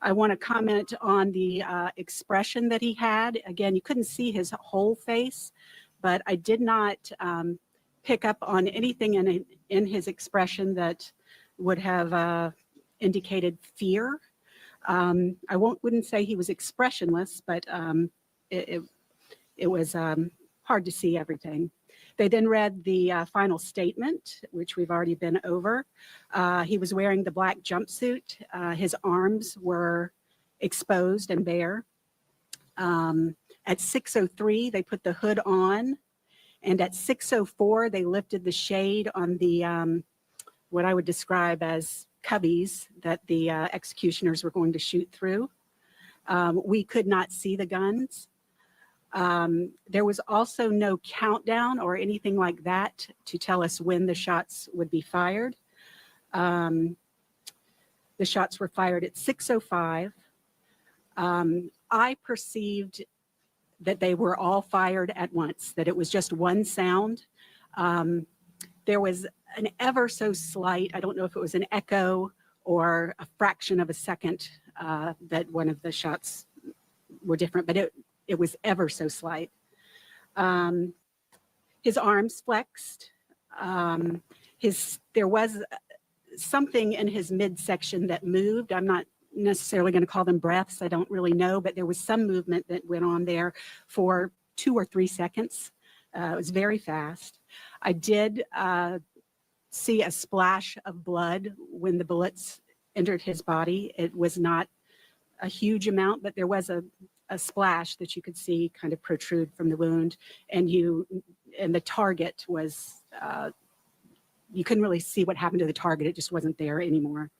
I want to comment on the expression that he had. Again, you couldn't see his whole face, but I did not pick up on anything in his expression that would have indicated fear. I wouldn't say he was expressionless, but it was hard to see everything. They then read the final statement, which we've already been over. He was wearing the black jumpsuit. His arms were exposed and bare. At 6:03, they put the hood on. And at 6:04, they lifted the shade on the, what I would describe as cubbies that the executioners were going to shoot through. We could not see the guns. There was also no countdown or anything like that to tell us when the shots would be fired. The shots were fired at 6:05. I perceived that they were all fired at once, that it was just one sound. There was an ever so slight, I don't know if it was an echo or a fraction of a second that one of the shots were different, but it was ever so slight. His arms flexed. There was something in his midsection that moved. I'm not necessarily going to call them breaths. I don't really know, but there was some movement that went on there for 2 or 3 seconds. It was very fast. I did see a splash of blood when the bullets entered his body. It was not a huge amount, but there was a splash that you could see kind of protrude from the wound, and the target was you couldn't really see what happened to the target. It just wasn't there anymore.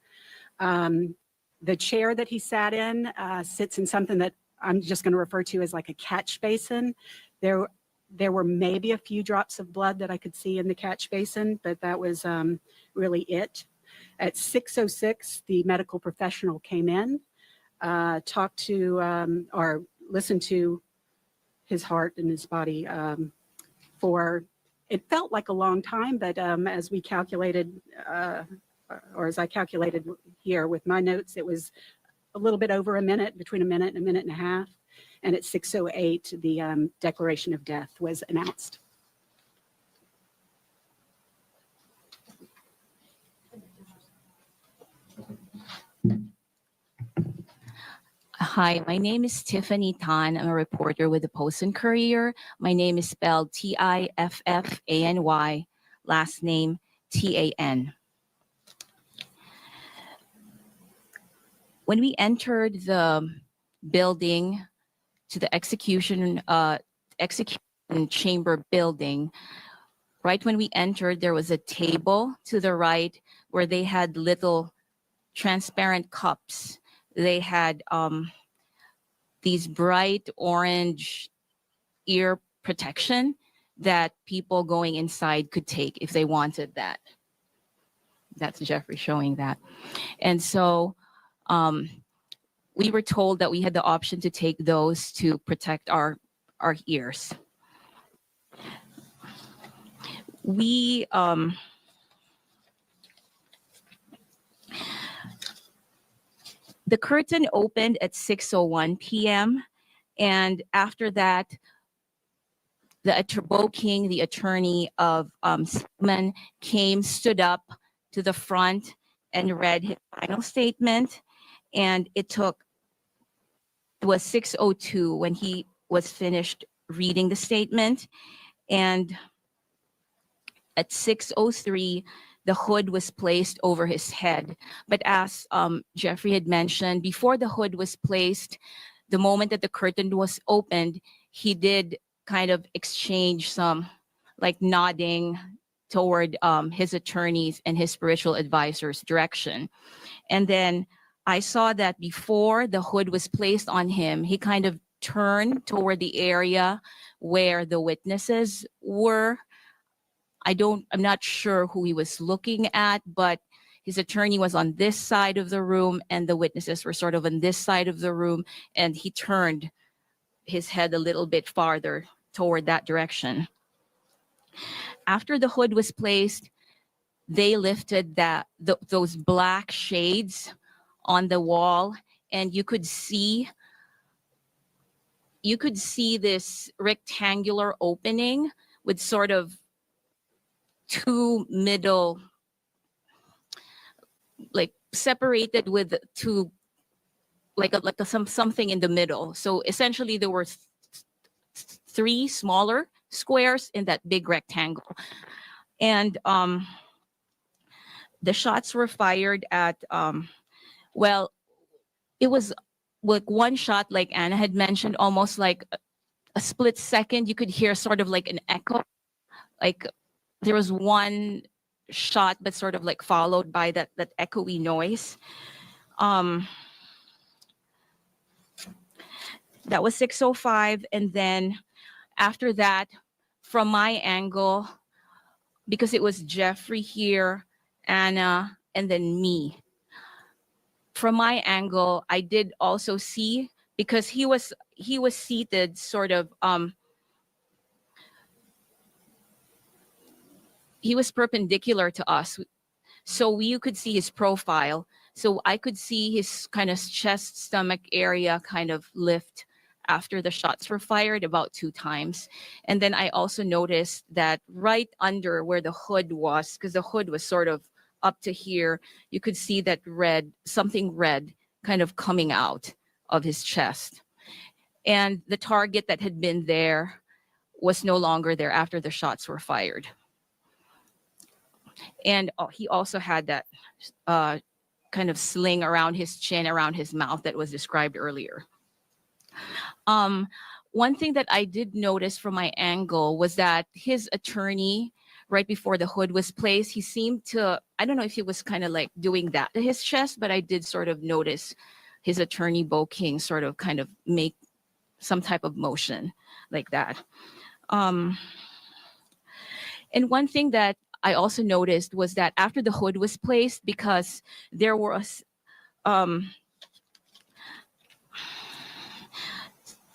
The chair that he sat in sits in something that I'm just going to refer to as like a catch basin. There were maybe a few drops of blood that I could see in the catch basin, but that was really it. At 6:06, the medical professional came in, talked to or listened to his heart and his body for, it felt like a long time, but as we calculated, or as I calculated here with my notes, it was a little bit over a minute, between a minute and a half. And at 6:08, the declaration of death was announced. Hi, my name is Tiffany Tan. I'm a reporter with the Post and Courier. My name is spelled Tiffany, last name Tan. When we entered the building to the execution chamber building, right when we entered, there was a table to the right where they had little transparent cups. They had these bright orange ear protection that people going inside could take if they wanted that. That's Jeffrey showing that. And so we were told that we had the option to take those to protect our ears. We the curtain opened at 6:01 p.m. and after that, Bo King, the attorney of Sigmund, stood up to the front and read his final statement. And it was 6:02 when he was finished reading the statement. And at 6:03, the hood was placed over his head. But as Jeffrey had mentioned, before the hood was placed, the moment that the curtain was opened, he did kind of exchange some like nodding toward his attorneys and his spiritual advisors' direction. And then I saw that before the hood was placed on him, he kind of turned toward the area where the witnesses were. I'm not sure who he was looking at, but his attorney was on this side of the room and the witnesses were sort of on this side of the room, and he turned his head a little bit farther toward that direction. After the hood was placed, they lifted those black shades on the wall, and you could see this rectangular opening with sort of two middle, separated with two, something in the middle. So essentially there were three smaller squares in that big rectangle. And the shots were fired at, well, it was like one shot, like Anna had mentioned, almost like a split second. You could hear sort of like an echo, like there was one shot, but sort of like followed by that echoey noise. That was 6:05, and then after that, from my angle, because it was Jeffrey here, Anna, and then me. From my angle, I did also see, because he was seated sort of, he was perpendicular to us, so you could see his profile. So I could see his kind of chest, stomach area kind of lift after the shots were fired about 2 times. And then I also noticed that right under where the hood was, because the hood was sort of up to here, you could see that something red kind of coming out of his chest. And the target that had been there was no longer there after the shots were fired. And he also had that kind of sling around his chin, around his mouth that was described earlier. One thing that I did notice from my angle was that his attorney, right before the hood was placed, he seemed to, I don't know if he was kind of like doing that to his chest, but I did sort of notice his attorney, Bo King, sort of kind of make some type of motion like that. And one thing that I also noticed was that after the hood was placed, because there was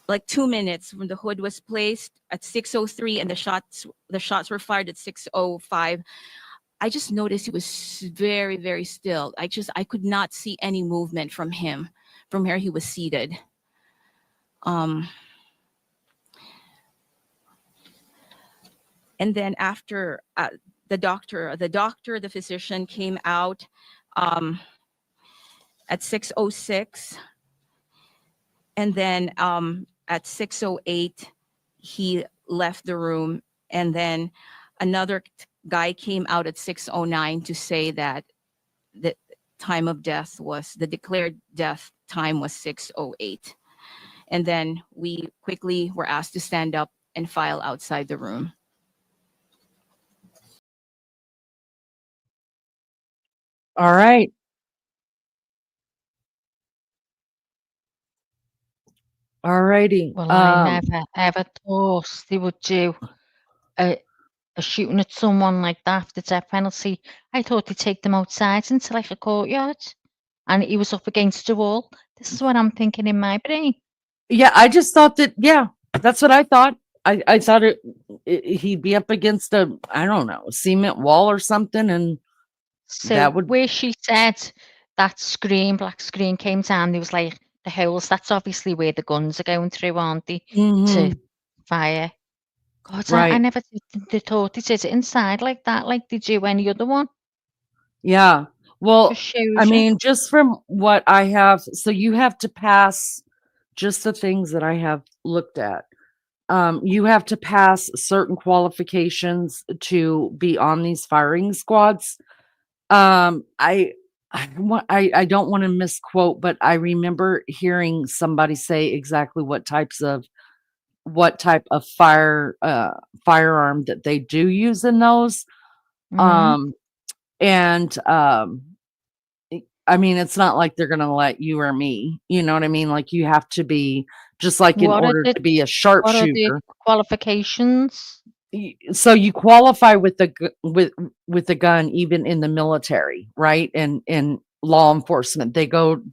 like 2 minutes when the hood was placed at 6:03 and the shots were fired at 6:05, I just noticed he was very, very still. I could not see any movement from him from where he was seated. And then after the physician came out at 6:06, and then at 6:08 he left the room, and then another guy came out at 6:09 to say that the time of death was, the declared death time was 6:08. And then we quickly were asked to stand up and file outside the room. All right. All righty. Well, I never ever thought they would do a shooting at someone like that, the death penalty. I thought they'd take them outside into like a courtyard, and he was up against the wall. This is what I'm thinking in my brain. Yeah, I just thought that, yeah, that's what I thought. I thought he'd be up against a, I don't know, a cement wall or something, and So that would, where she said that black screen came down, there was like the holes. That's obviously where the guns are going through, aren't they? To fire. God, I right. never thought they did it inside like that, like they do any other one. Yeah. Well, Just shows I you. mean, just from what I have, so you have to pass just the things that I have looked at. You have to pass certain qualifications to be on these firing squads. I don't want to misquote, but I remember hearing somebody say exactly what type of firearm that they do use in those. Mhm. And I mean, it's not like they're gonna let you or me, you know what I mean? Like, you have to be, just like in What are order the to be a what are the sharpshooter. qualifications? So you qualify with the gun even in the military, right? And in law enforcement, they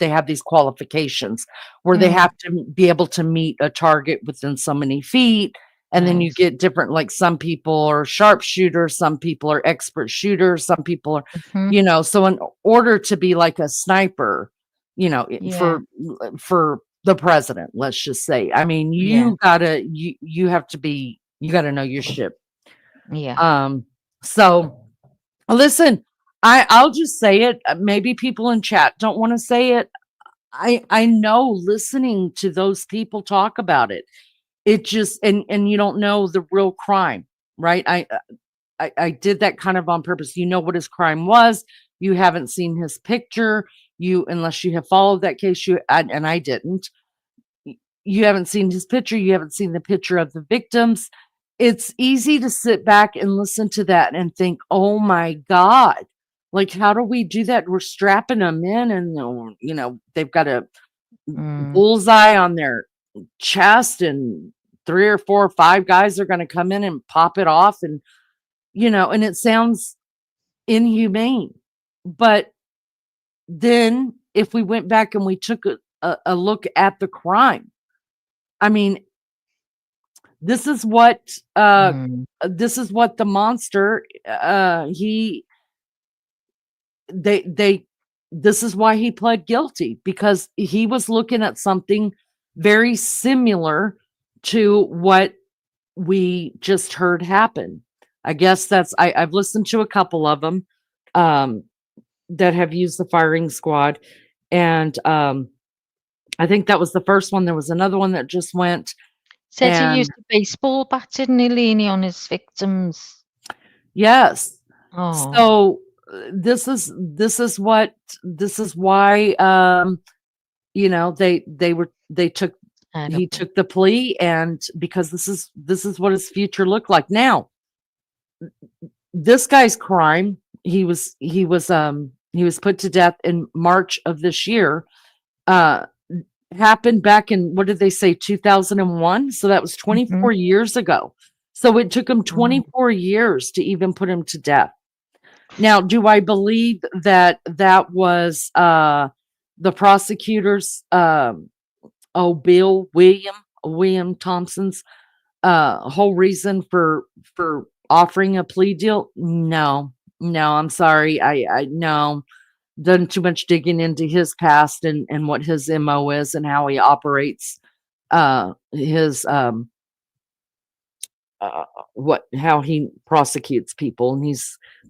have these qualifications where they Mm, have to be able to meet a target within so many feet. And then you right. get different, like some people are sharpshooters, some people are expert shooters, some people are, Mhm. so in order to be like a sniper, Yeah. for the president, let's just say, I mean, Yeah. you have to be, you gotta know your shit. Yeah. So listen, I'll just say it. Maybe people in chat don't want to say it. I know listening to those people talk about it, it just and you don't know the real crime, right? I did that kind of on purpose. You know what his crime was. You haven't seen his picture. You unless you have followed that case, and I didn't. You haven't seen his picture. You haven't seen the picture of the victims. It's easy to sit back and listen to that and think, "Oh my God, like how do we do that? We're strapping them in, and they've got a bullseye on their chest, and 3 or 4 or 5 guys are going to come in and pop it off, and and it sounds inhumane." But then if we went back and we took a look at the crime, I mean, this is what the monster they this is why he pled guilty, because he was looking at something very similar to what we just heard happen. I guess I've listened to a couple of them that have used the firing squad, and I think that was the first one. There was another one that just went. Said he used a baseball bat, didn't he, leaning on his victims? Yes. Oh. So this is why he took the plea, and because this is what his future looked like. Now, this guy's crime, he was put to death in March of this year. Happened back in, what did they say, 2001? So that was 24 years ago. So it took him 24 years to even put him to death. Now, do I believe that was the prosecutor's William Thompson's whole reason for offering a plea deal? No, I'm sorry. I no. Done too much digging into his past and what his MO is and how he operates, how he prosecutes people, and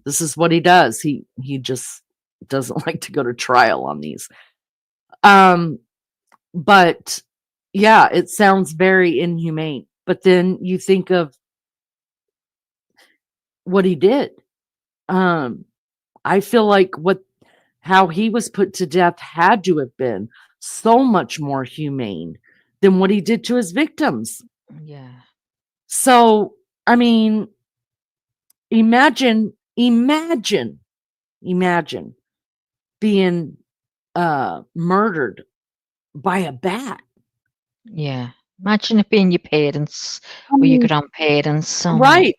this is what he does. He just doesn't like to go to trial on these. But yeah, it sounds very inhumane. But then you think of what he did. I feel like how he was put to death had to have been so much more humane than what he did to his victims. Yeah. So, I mean, imagine being murdered by a bat. Yeah. Imagine it being your parents or your grandparents. Right.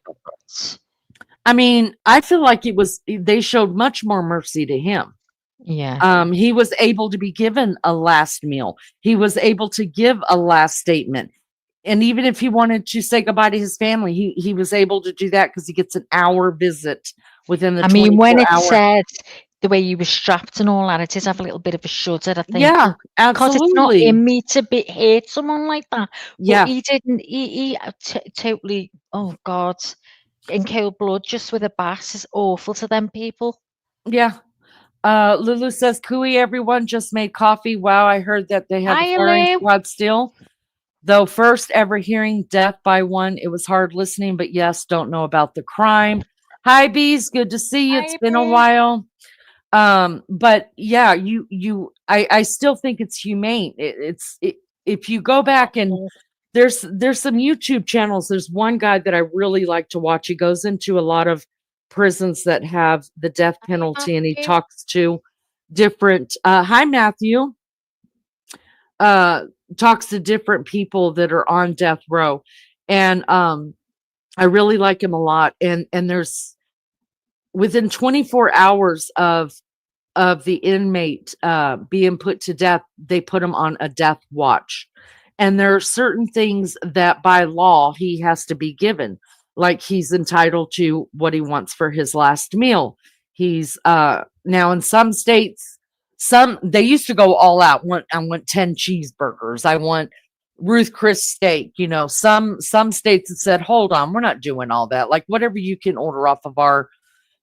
I mean, I feel like they showed much more mercy to him. Yeah. He was able to be given a last meal. He was able to give a last statement. And even if he wanted to say goodbye to his family, he was able to do that because he gets an hour visit within the 24 when it's hours. said the way he was strapped and all that, it does have a little bit of a shudder, I think. Yeah, absolutely. Because it's not in me to hurt someone like that. Yeah. But he didn't, he totally, oh God, in cold blood, just with a bat is awful to them people. Yeah. Lulu says, "Cooey, everyone just made coffee. Wow, I heard that they had the firing squad still. Though first ever hearing death by one, it was hard listening, but yes, don't know about the crime." Hi, Bees. Good to see you. It's been a while. But yeah, I still think it's humane. If you go back and there's some YouTube channels. There's one guy that I really like to watch. He goes into a lot of prisons that have the death penalty, and he talks to different hi Matthew, talks to different people that are on death row, and I really like him a lot. And there's within 24 hours of the inmate being put to death, they put him on a death watch, and there are certain things that by law he has to be given. Like he's entitled to what he wants for his last meal. He's now in some states, they used to go all out. I want 10 cheeseburgers. I want Ruth Chris steak. Some states have said, hold on, we're not doing all that. Like whatever you can order off of our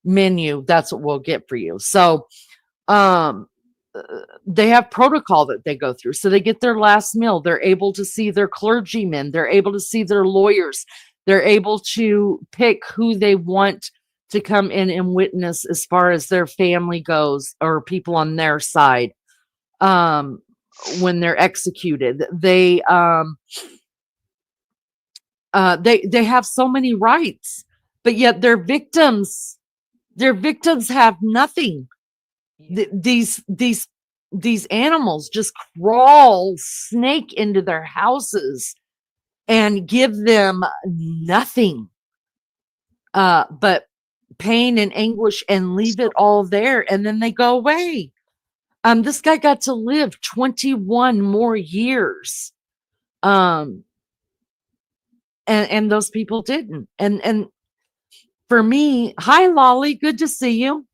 menu, that's what we'll get for you. So they have protocol that they go through. So they get their last meal. They're able to see their clergymen. They're able to see their lawyers. They're able to pick who they want to come in and witness as far as their family goes, or people on their side. When they're executed, they have so many rights, but yet their victims have nothing. These animals just crawl, snake into their houses and give them nothing but pain and anguish, and leave it all there, and then they go away. This guy got to live 21 more years. And those people didn't. And for me, hi Lolly, good to see you.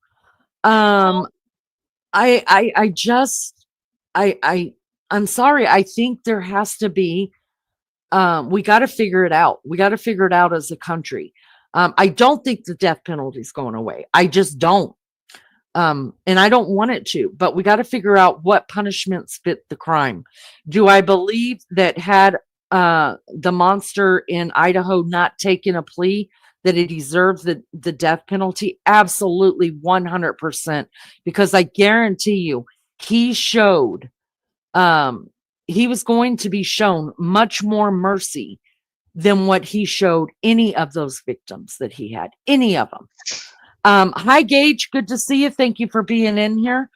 I'm sorry. I think there has to be, we got to figure it out. We got to figure it out as a country. I don't think the death penalty is going away. I just don't. And I don't want it to, but we got to figure out what punishments fit the crime. Do I believe that had the monster in Idaho not taken a plea, that it deserves the death penalty? Absolutely, 100%. Because I guarantee you, he showed, he was going to be shown much more mercy than what he showed any of those victims that he had, any of them. Hi Gage, good to see you. Thank you for being in here.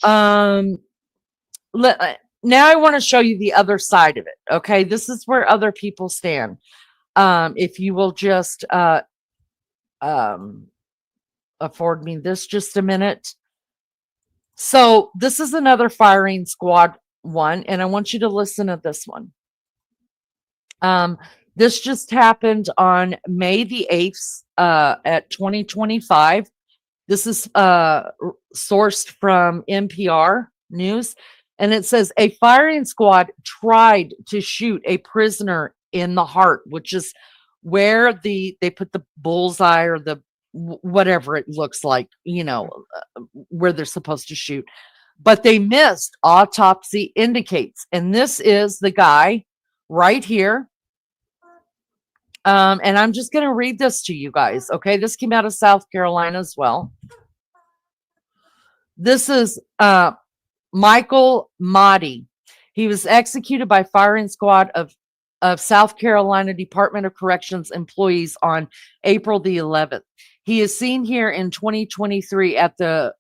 Now I want to show you the other side of it. Okay, this is where other people stand. If you will just afford me this just a minute. So this is another firing squad one, and I want you to listen to this one. This just happened on May the 8th at 2025. This is sourced from NPR News, and it says a firing squad tried to shoot a prisoner in the heart, which is where they put the bullseye, or the whatever it looks like, where they're supposed to shoot, but they missed. Autopsy indicates, and this is the guy right here. And I'm just going to read this to you guys. Okay. This came out of South Carolina as well. This is Michael Motti. He was executed by firing squad of South Carolina Department of Corrections employees on April the 11th. He is seen here in 2023 at the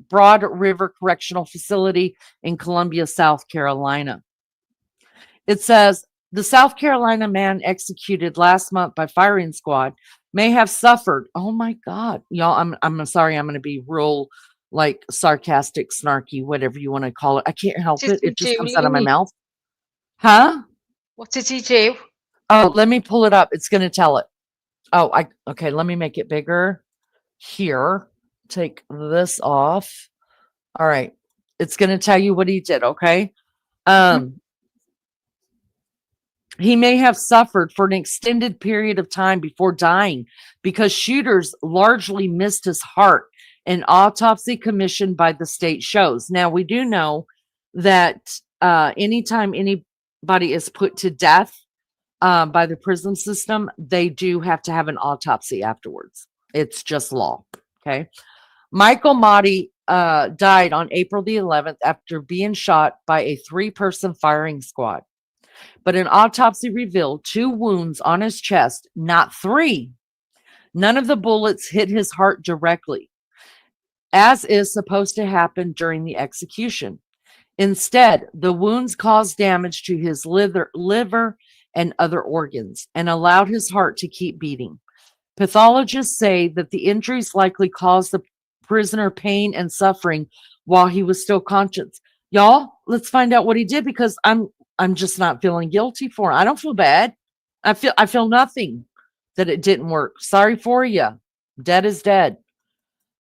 Broad River Correctional Facility in Columbia, South Carolina. It says, the South Carolina man executed last month by firing squad may have suffered. Oh my God, y'all! I'm sorry. I'm going to be real, like, sarcastic, snarky, whatever you want to call it. I can't help it. It just comes out of my mouth. Huh? What did he do? Oh, let me pull it up. It's going to tell it. Oh, okay. Let me make it bigger. Here, take this off. All right. It's going to tell you what he did. Okay. He may have suffered for an extended period of time before dying because shooters largely missed his heart. An autopsy commissioned by the state shows. Now, we do know that anytime anybody is put to death by the prison system, they do have to have an autopsy afterwards. It's just law. Okay. Michael Motti died on April the 11th after being shot by a 3-person firing squad. But an autopsy revealed 2 wounds on his chest, not 3. None of the bullets hit his heart directly, as is supposed to happen during the execution. Instead, the wounds caused damage to his liver and other organs and allowed his heart to keep beating. Pathologists say that the injuries likely caused the prisoner pain and suffering while he was still conscious. Y'all, let's find out what he did, because I'm just not feeling guilty for him. I don't feel bad. I feel nothing that it didn't work. Sorry for you. Dead is dead.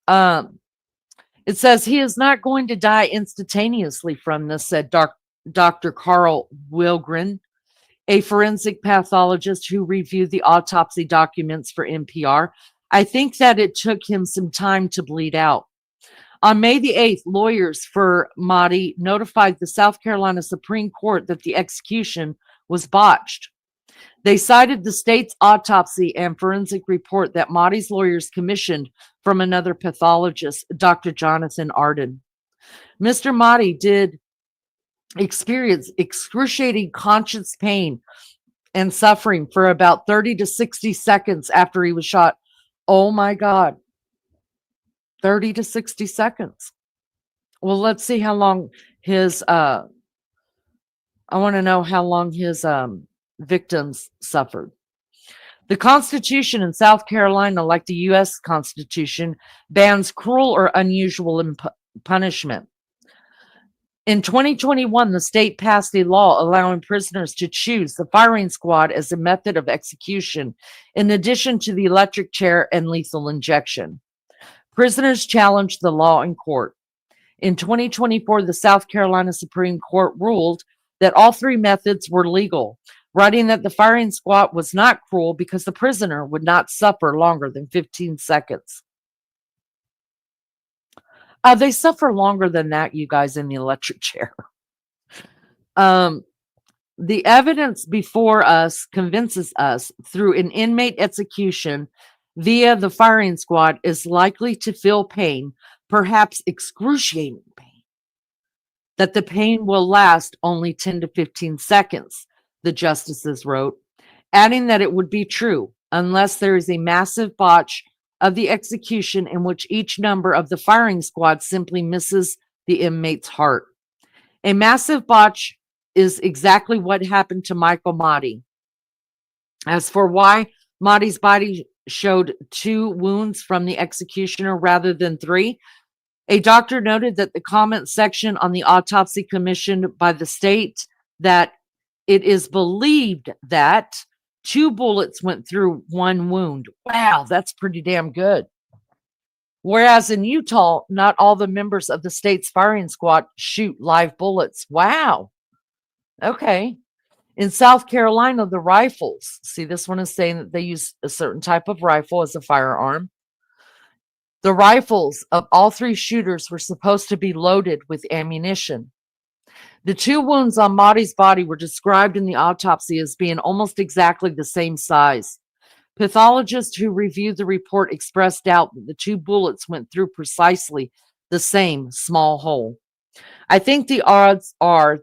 It says he is not going to die instantaneously from this, said Dr. Carl Wilgren, a forensic pathologist who reviewed the autopsy documents for NPR. I think that it took him some time to bleed out. On May the 8th, lawyers for Mahdi notified the South Carolina Supreme Court that the execution was botched. They cited the state's autopsy and forensic report that Mahdi's lawyers commissioned from another pathologist, Dr. Jonathan Arden. Mr. Mahdi did experience excruciating conscious pain and suffering for about 30 to 60 seconds after he was shot. Oh my God. 30 to 60 seconds. Well, let's see how long his, I want to know how long his victims suffered. The Constitution in South Carolina, like the U.S. Constitution, bans cruel or unusual punishment. In 2021, the state passed a law allowing prisoners to choose the firing squad as a method of execution, in addition to the electric chair and lethal injection. Prisoners challenged the law in court. In 2024, the South Carolina Supreme Court ruled that all three methods were legal, writing that the firing squad was not cruel because the prisoner would not suffer longer than 15 seconds. They suffer longer than that, you guys, in the electric chair. The evidence before us convinces us through an inmate execution via the firing squad is likely to feel pain, perhaps excruciating pain, that the pain will last only 10 to 15 seconds, the justices wrote, adding that it would be true unless there is a massive botch of the execution in which each member of the firing squad simply misses the inmate's heart. A massive botch is exactly what happened to Michael Mahdi. As for why Mahdi's body showed 2 wounds from the executioner rather than 3, a doctor noted that the comment section on the autopsy commissioned by the state that it is believed that 2 bullets went through 1 wound. Wow, that's pretty damn good. Whereas in Utah, not all the members of the state's firing squad shoot live bullets. Wow. Okay. In South Carolina, the rifles, see, this one is saying that they use a certain type of rifle as a firearm. The rifles of all 3 shooters were supposed to be loaded with ammunition. The 2 wounds on Mahdi's body were described in the autopsy as being almost exactly the same size. Pathologists who reviewed the report expressed doubt that the 2 bullets went through precisely the same small hole. I think the odds are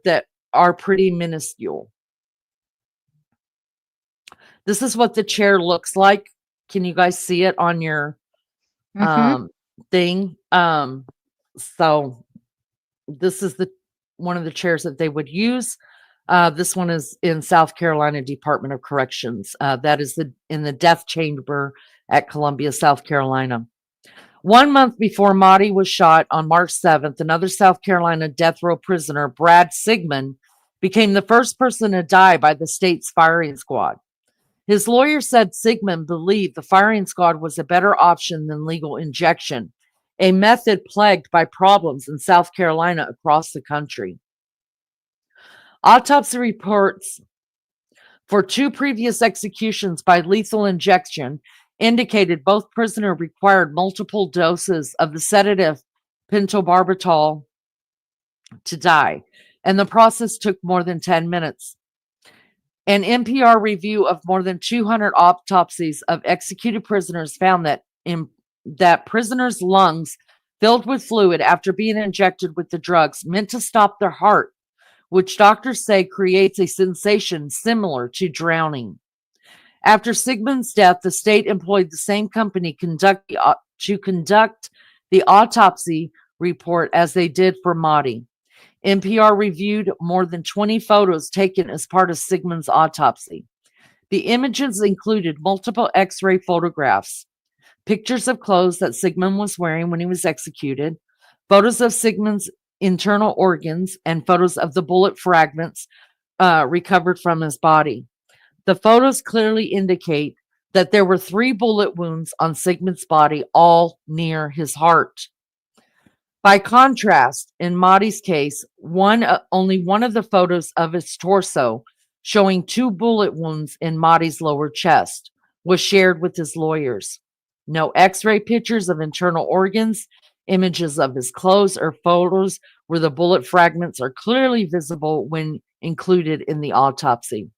pretty minuscule. This is what the chair looks like. Can you guys see it on your thing? So this is one of the chairs that they would use. This one is in South Carolina Department of Corrections. That is in the death chamber at Columbia, South Carolina. 1 month before Mahdi was shot on March 7th, another South Carolina death row prisoner, Brad Sigmund, became the first person to die by the state's firing squad. His lawyer said Sigmund believed the firing squad was a better option than legal injection, a method plagued by problems in South Carolina across the country. Autopsy reports for 2 previous executions by lethal injection indicated both prisoners required multiple doses of the sedative pentobarbital to die, and the process took more than 10 minutes. An NPR review of more than 200 autopsies of executed prisoners found that prisoners' lungs filled with fluid after being injected with the drugs meant to stop their heart, which doctors say creates a sensation similar to drowning. After Sigmund's death, the state employed the same company to conduct the autopsy report as they did for Mahdi. NPR reviewed more than 20 photos taken as part of Sigmund's autopsy. The images included multiple X-ray photographs, pictures of clothes that Sigmund was wearing when he was executed, photos of Sigmund's internal organs, and photos of the bullet fragments recovered from his body. The photos clearly indicate that there were 3 bullet wounds on Sigmund's body, all near his heart. By contrast, in Mahdi's case, only one of the photos of his torso, showing 2 bullet wounds in Mahdi's lower chest, was shared with his lawyers. No x-ray pictures of internal organs, images of his clothes, or photos where the bullet fragments are clearly visible when included in the autopsy.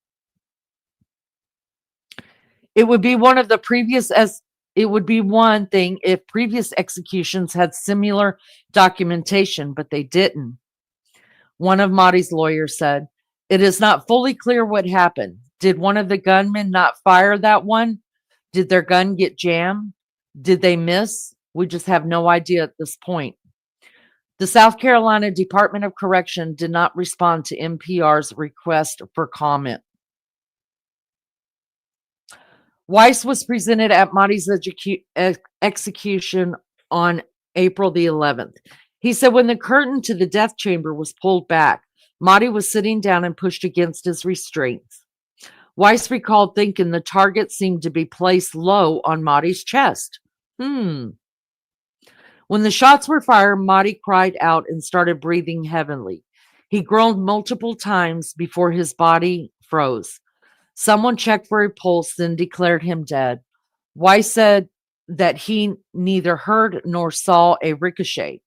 It would be one thing if previous executions had similar documentation, but they didn't. One of Marty's lawyers said, "It is not fully clear what happened. Did one of the gunmen not fire that one? Did their gun get jammed? Did they miss? We just have no idea at this point." The South Carolina Department of Correction did not respond to NPR's request for comment. Weiss was presented at Marty's execution on April the 11th. He said when the curtain to the death chamber was pulled back, Marty was sitting down and pushed against his restraints. Weiss recalled thinking the target seemed to be placed low on Marty's chest. When the shots were fired, Marty cried out and started breathing heavily. He groaned multiple times before his body froze. Someone checked for a pulse, then declared him dead. Weiss said that he neither heard nor saw a ricochet.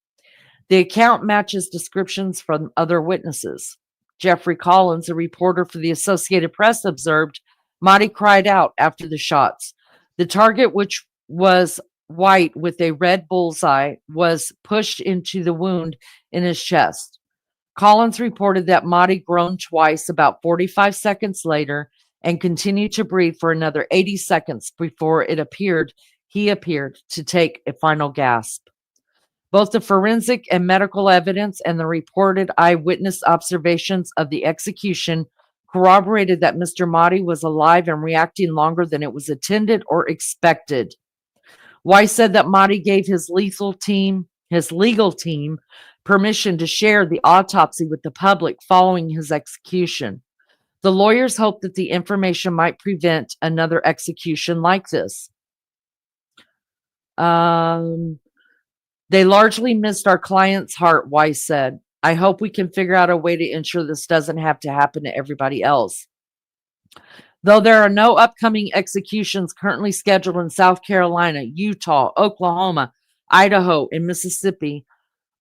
The account matches descriptions from other witnesses. Jeffrey Collins, a reporter for the Associated Press, observed Marty cried out after the shots. The target, which was white with a red bullseye, was pushed into the wound in his chest. Collins reported that Marty groaned twice about 45 seconds later and continued to breathe for another 80 seconds before he appeared to take a final gasp. Both the forensic and medical evidence and the reported eyewitness observations of the execution corroborated that Mr. Marty was alive and reacting longer than it was intended or expected. Weiss said that Marty gave his legal team, permission to share the autopsy with the public following his execution. The lawyers hoped that the information might prevent another execution like this. They largely missed our client's heart, Weiss said. I hope we can figure out a way to ensure this doesn't have to happen to everybody else. Though there are no upcoming executions currently scheduled in South Carolina, Utah, Oklahoma, Idaho, and Mississippi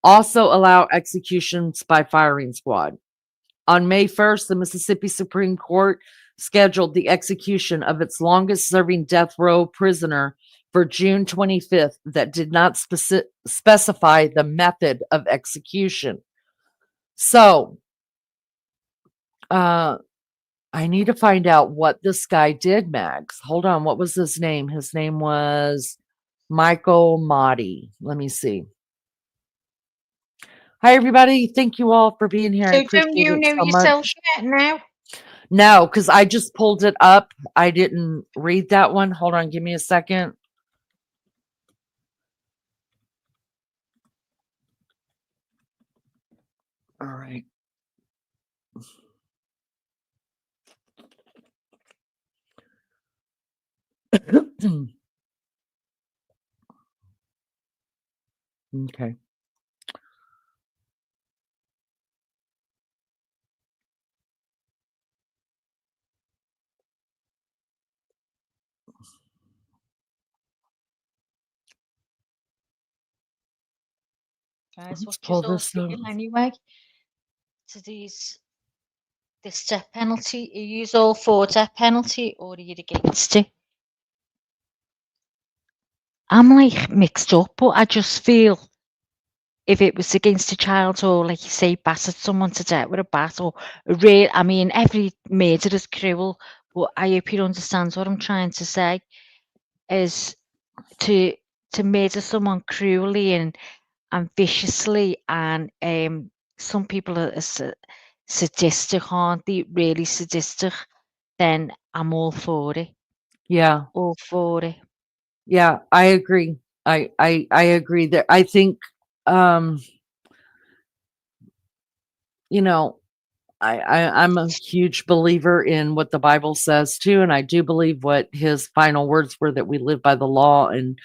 also allow executions by firing squad. On May 1st, the Mississippi Supreme Court scheduled the execution of its longest-serving death row prisoner for June 25th that did not specify the method of execution. So, I need to find out what this guy did, Max. Hold on. What was his name? His name was Michael Motti. Let me see. Hi, everybody. Thank you all for being here. I So appreciate don't you it know so yourself much. yet now? No, because I just pulled it up. I didn't read that one. Hold on. Give me a second. All right. Okay. Guys, Let's what pull you all this up. feel anyway to this death penalty? Are you all for death penalty or are you against it? I'm like mixed up, but I just feel if it was against a child or, like you say, battered someone to death with a bat or I mean, every murder is cruel, but I hope you understand what I'm trying to say is to murder someone cruelly and viciously, and some people are sadistic, aren't they? Really sadistic. Then I'm all for it. Yeah. All for it. Yeah, I agree. I agree that I think you know, I'm a huge believer in what the Bible says too, and I do believe what his final words were, that we live by the law, and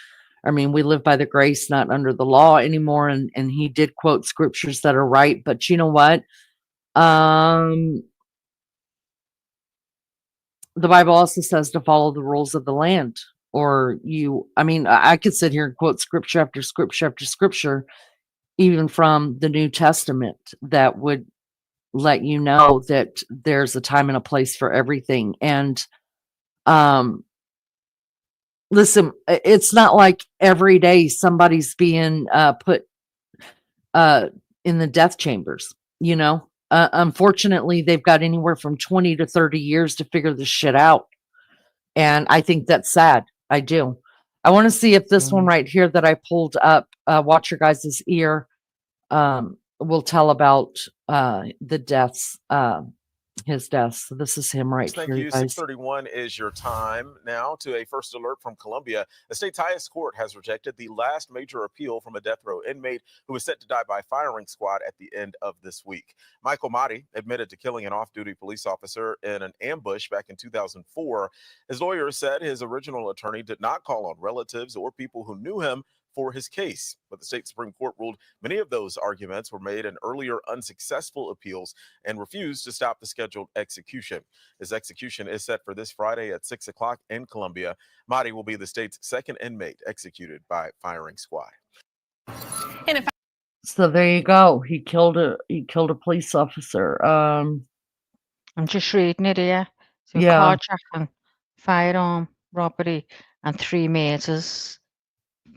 I mean we live by the grace, not under the law anymore. And he did quote scriptures that are right, but you know what? The Bible also says to follow the rules of the land. or I mean, I could sit here and quote scripture after scripture after scripture, even from the New Testament, that would let you know that there's a time and a place for everything. And listen, it's not like every day somebody's being put in the death chambers, you know. Unfortunately, they've got anywhere from 20 to 30 years to figure this shit out. And I think that's sad. I do. I want to see if this one right here that I pulled up, watch your guys' ear, will tell about the deaths, his deaths. So this is him right Thank here, you. guys. 6:31 is your time now to a first alert from Columbia. The state's highest court has rejected the last major appeal from a death row inmate who was set to die by firing squad at the end of this week. Michael Motti admitted to killing an off-duty police officer in an ambush back in 2004. His lawyer said his original attorney did not call on relatives or people who knew him for his case, but the state Supreme Court ruled many of those arguments were made in earlier unsuccessful appeals and refused to stop the scheduled execution. His execution is set for this Friday at 6 o'clock in Columbia. Motti will be the state's second inmate executed by firing squad. So there you go. He killed a police officer. I'm just reading it here. So Yeah. carjacking, firearm robbery, and 3 murders,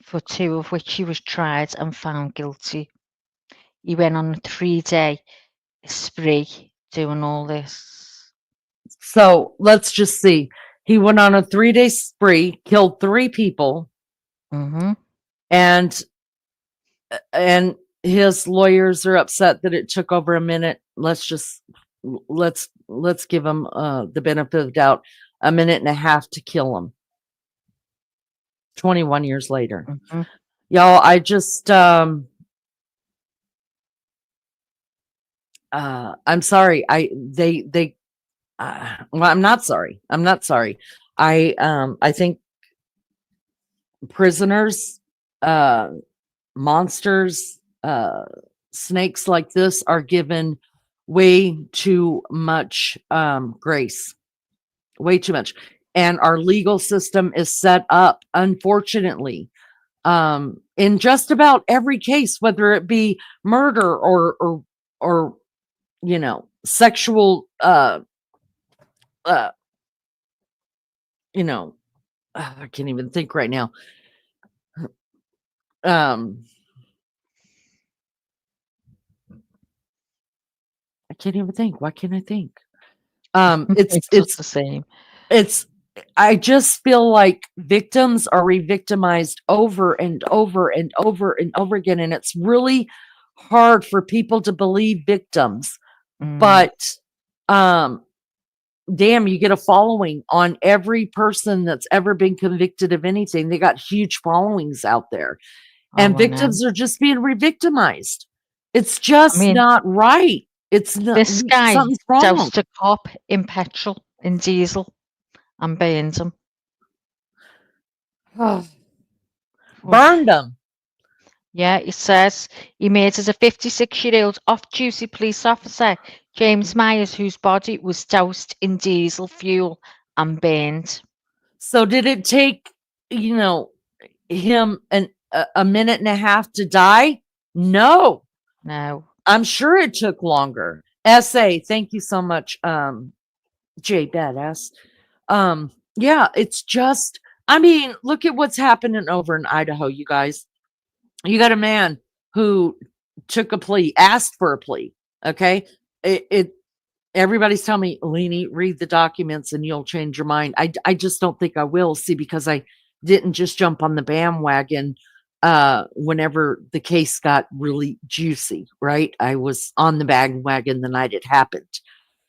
for 2 of which he was tried and found guilty. He went on a 3-day spree doing all this. So let's just see. He went on a 3-day spree, killed 3 people, and his lawyers are upset that it took over a minute. Let's give him the benefit of the doubt. A minute and a half to kill him. 21 years later. Y'all, I just I'm sorry. Well, I'm not sorry. I think prisoners, monsters, snakes like this are given way too much grace. Way too much. And our legal system is set up, unfortunately, in just about every case, whether it be murder or you know, sexual you know, I can't even think right now. I can't even think. Why can't I think? It's the same. I just feel like victims are re-victimized over and over and over and over again, and it's really hard for people to believe victims. But damn, you get a following on every person that's ever been convicted of anything. They got huge followings out there, and victims are just being re-victimized. It's just not right. It's not. This guy something's wrong. doused a cop in petrol, in diesel, and burned him. Burned him. Yeah, it says he murders a 56-year-old off-duty police officer, James Myers, whose body was doused in diesel fuel and burned. So did it take, you know, him a minute and a half to die? No. I'm sure it took longer. SA, thank you so much, Jay Badass. Yeah, it's just, I mean, look at what's happening over in Idaho, you guys. You got a man who took a plea, asked for a plea. Okay. Everybody's telling me, Leanie, read the documents and you'll change your mind. I just don't think I will. See, because I didn't just jump on the bandwagon whenever the case got really juicy, right? I was on the bandwagon the night it happened.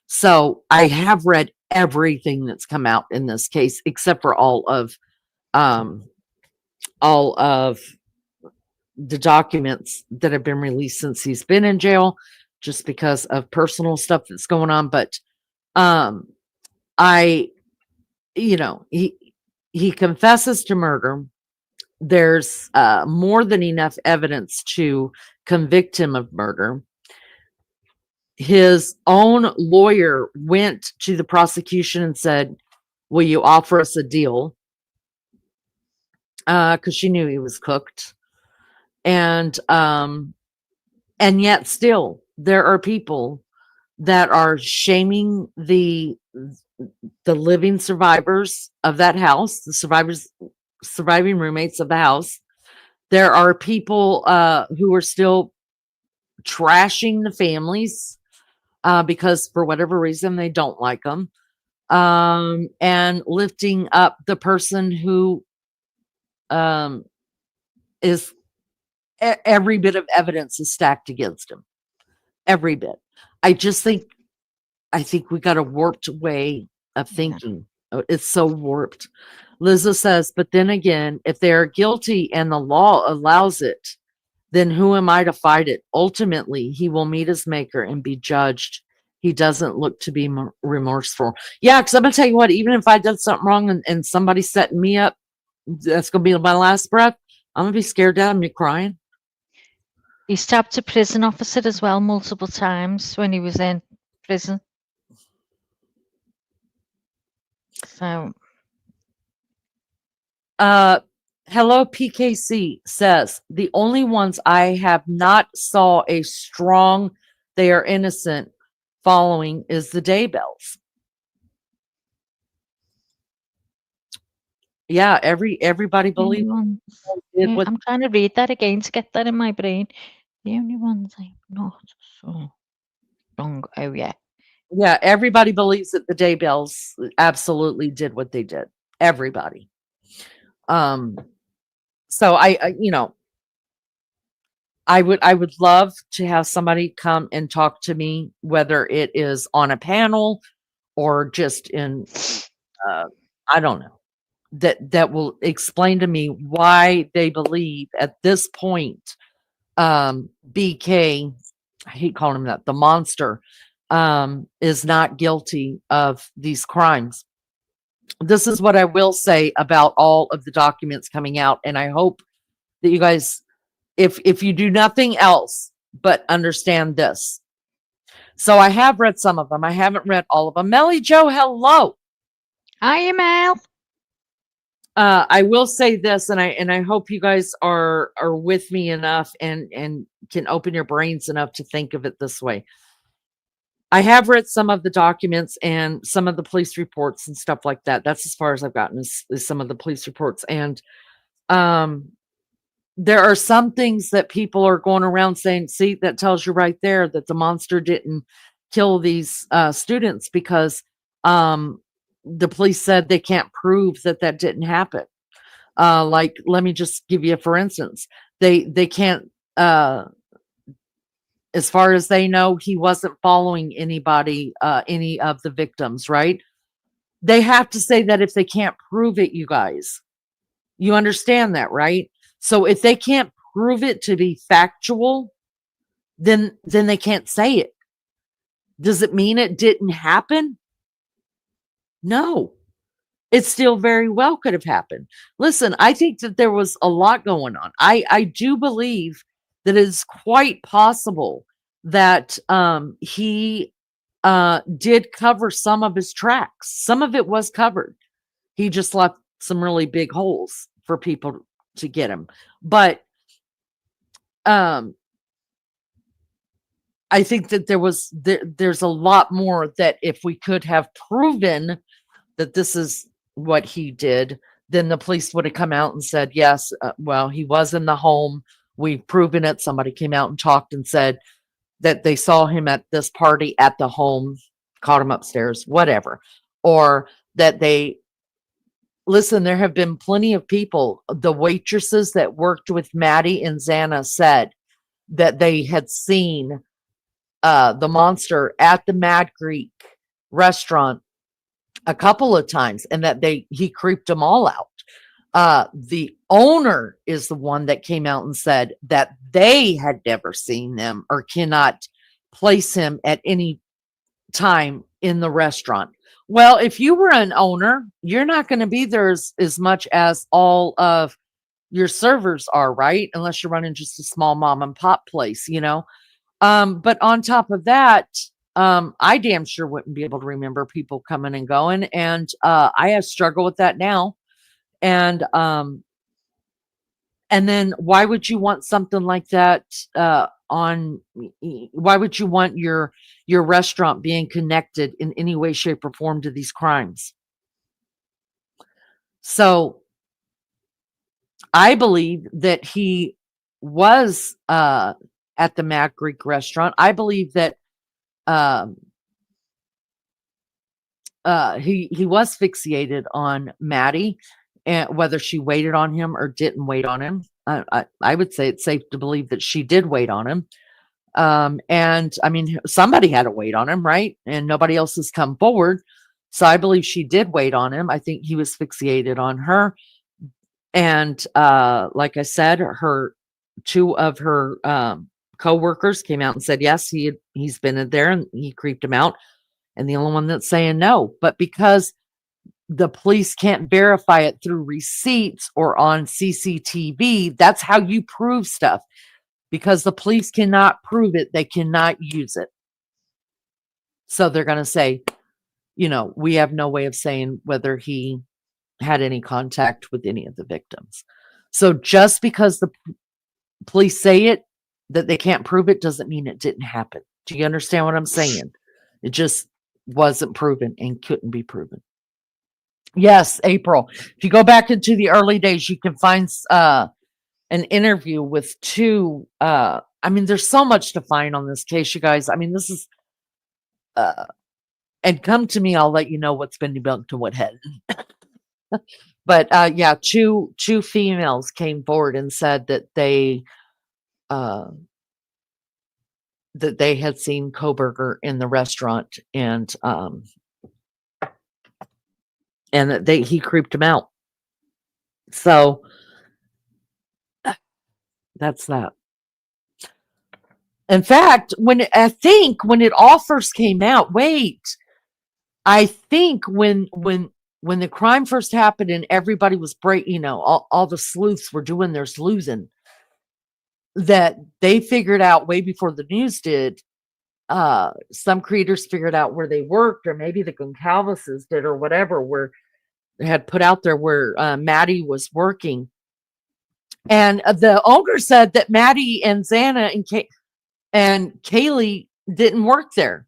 So I have read everything that's come out in this case, except for all of the documents that have been released since he's been in jail, just because of personal stuff that's going on. But you know, he confesses to murder. There's more than enough evidence to convict him of murder. His own lawyer went to the prosecution and said, will you offer us a deal? because she knew he was cooked. And yet still there are people that are shaming the living survivors of that house, the surviving roommates of the house. There are people who are still trashing the families because for whatever reason they don't like them, and lifting up the person who is every bit of evidence is stacked against him. Every bit. I think we got a warped way of thinking. It's so warped. Liza says, but then again, if they are guilty and the law allows it, then who am I to fight it? Ultimately, he will meet his maker and be judged. He doesn't look to be remorseful. Yeah, because I'm going to tell you what, even if I did something wrong and somebody's setting me up, that's going to be my last breath. I'm going to be scared down and be crying. He stabbed a prison officer as well multiple times when he was in prison. So, hello PKC says, the only ones I have not saw a strong they are innocent following is the Daybells. Yeah, everybody believes I'm trying to read that again to get that in my brain. The only ones I'm not so strong. Oh yeah. Yeah, everybody believes that the Daybells absolutely did what they did. Everybody. So I you know, I would love to have somebody come and talk to me, whether it is on a panel or just in I don't know, that will explain to me why they believe at this point BK, I hate calling him that, the monster, is not guilty of these crimes. This is what I will say about all of the documents coming out, and I hope that you guys, if you do nothing else but understand this. So I have read some of them. I haven't read all of them. Melly Joe, hello. Hi, Mel. I will say this, and I hope you guys are with me enough and can open your brains enough to think of it this way. I have read some of the documents and some of the police reports and stuff like that. That's as far as I've gotten is some of the police reports. And there are some things that people are going around saying, see, that tells you right there that the monster didn't kill these students because the police said they can't prove that didn't happen. Like, let me just give you, for instance, they can't, as far as they know, he wasn't following anybody, any of the victims, right? They have to say that if they can't prove it, you guys. You understand that, right? So if they can't prove it to be factual, then they can't say it. Does it mean it didn't happen? No. It still very well could have happened. Listen, I think that there was a lot going on. I do believe that it's quite possible that he did cover some of his tracks. Some of it was covered. He just left some really big holes for people to get him. But I think that there's a lot more that if we could have proven that this is what he did, then the police would have come out and said, yes, well, he was in the home. We've proven it. Somebody came out and talked and said that they saw him at this party at the home, caught him upstairs, whatever. Or that listen, there have been plenty of people, the waitresses that worked with Maddie and Xana said that they had seen the monster at the Mad Greek restaurant a couple of times and that he creeped them all out. The owner is the one that came out and said that they had never seen them or cannot place him at any time in the restaurant. Well, if you were an owner, you're not going to be there as much as all of your servers are, right? Unless you're running just a small mom and pop place, you know? But on top of that, I damn sure wouldn't be able to remember people coming and going. And I have struggled with that now. And And then why would you want something like that why would you want your restaurant being connected in any way, shape, or form to these crimes? So I believe that he was at the Mad Greek restaurant. I believe that um, he was fixated on Maddie, and whether she waited on him or didn't wait on him. I would say it's safe to believe that she did wait on him. And I mean, somebody had to wait on him, right? And nobody else has come forward. So I believe she did wait on him. I think he was fixated on her. And like I said, two of her co-workers came out and said, yes, he's been in there and he creeped him out. And the only one that's saying no. But because the police can't verify it through receipts or on CCTV, that's how you prove stuff. Because the police cannot prove it, they cannot use it. So they're going to say, we have no way of saying whether he had any contact with any of the victims. So just because the police say it, that they can't prove it, doesn't mean it didn't happen. Do you understand what I'm saying? It just wasn't proven and couldn't be proven. Yes, April. If you go back into the early days, you can find an interview with two. I mean, there's so much to find on this case, you guys. I mean, this is, and come to me, I'll let you know what's been debunked and what hadn't. But yeah, two females came forward and said that they had seen Koberger in the restaurant, and that he creeped them out. So that's that. In fact, when it all first came out, I think when the crime first happened and everybody was all the sleuths were doing their sleuthing, that they figured out way before the news did. Some creators figured out where they worked, or maybe the Goncalveses did, or whatever, where they had put out there where Maddie was working. And the owner said that Maddie and Xana and Kaylee didn't work there,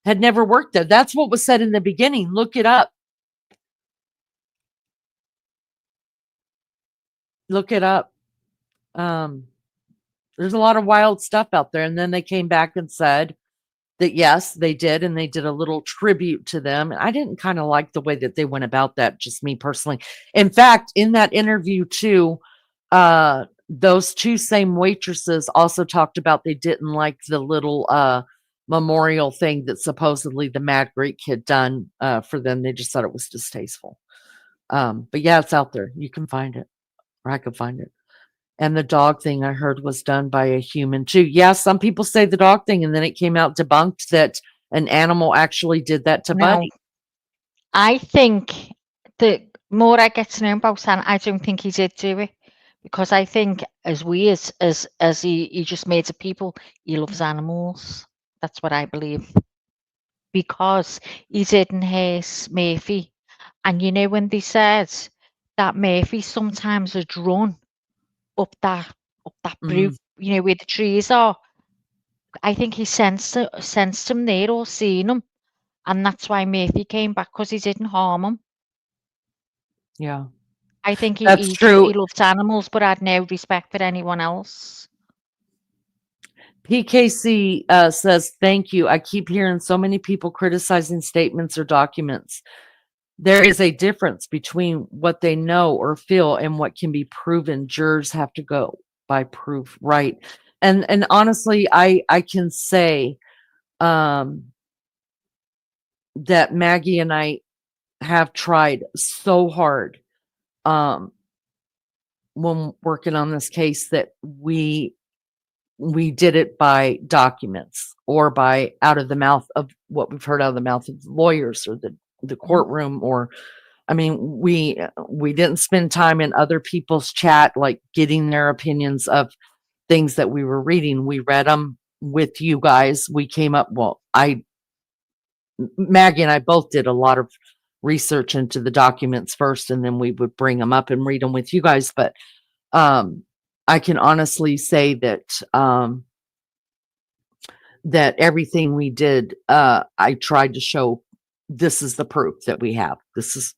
had never worked there. That's what was said in the beginning. Look it up. Look it up. There's a lot of wild stuff out there. And then they came back and said that, yes, they did. And they did a little tribute to them. And I didn't kind of like the way that they went about that, just me personally. In fact, in that interview too, those two same waitresses also talked about they didn't like the little memorial thing that supposedly the Mad Greek had done for them. They just thought it was distasteful. But yeah, it's out there. You can find it, or I could find it. And the dog thing I heard was done by a human too. Yeah, some people say the dog thing, and then it came out debunked that an animal actually did that to Buddy. I think the more I get to know about Sam, I don't think he did do it, because I think as weird as he just made to people, he loves animals. That's what I believe. Because he didn't hurt Murphy. And when they said that Murphy sometimes had run up that brook, where the trees are, I think he sensed him there or seen him. And that's why Murphy came back, because he didn't harm him. Yeah. I think That's true. He loved animals, but had no respect for anyone else. PKC says, thank you. I keep hearing so many people criticizing statements or documents. There is a difference between what they know or feel and what can be proven. Jurors have to go by proof, right? And honestly, I can say that Maggie and I have tried so hard when working on this case that we did it by documents, or by out of the mouth of what we've heard out of the mouth of lawyers, or the courtroom, or I mean, we didn't spend time in other people's chat, like getting their opinions of things that we were reading. We read them with you guys. We came up, Maggie and I both did a lot of research into the documents first, and then we would bring them up and read them with you guys. But I can honestly say that that everything we did, I tried to show this is the proof that we have. This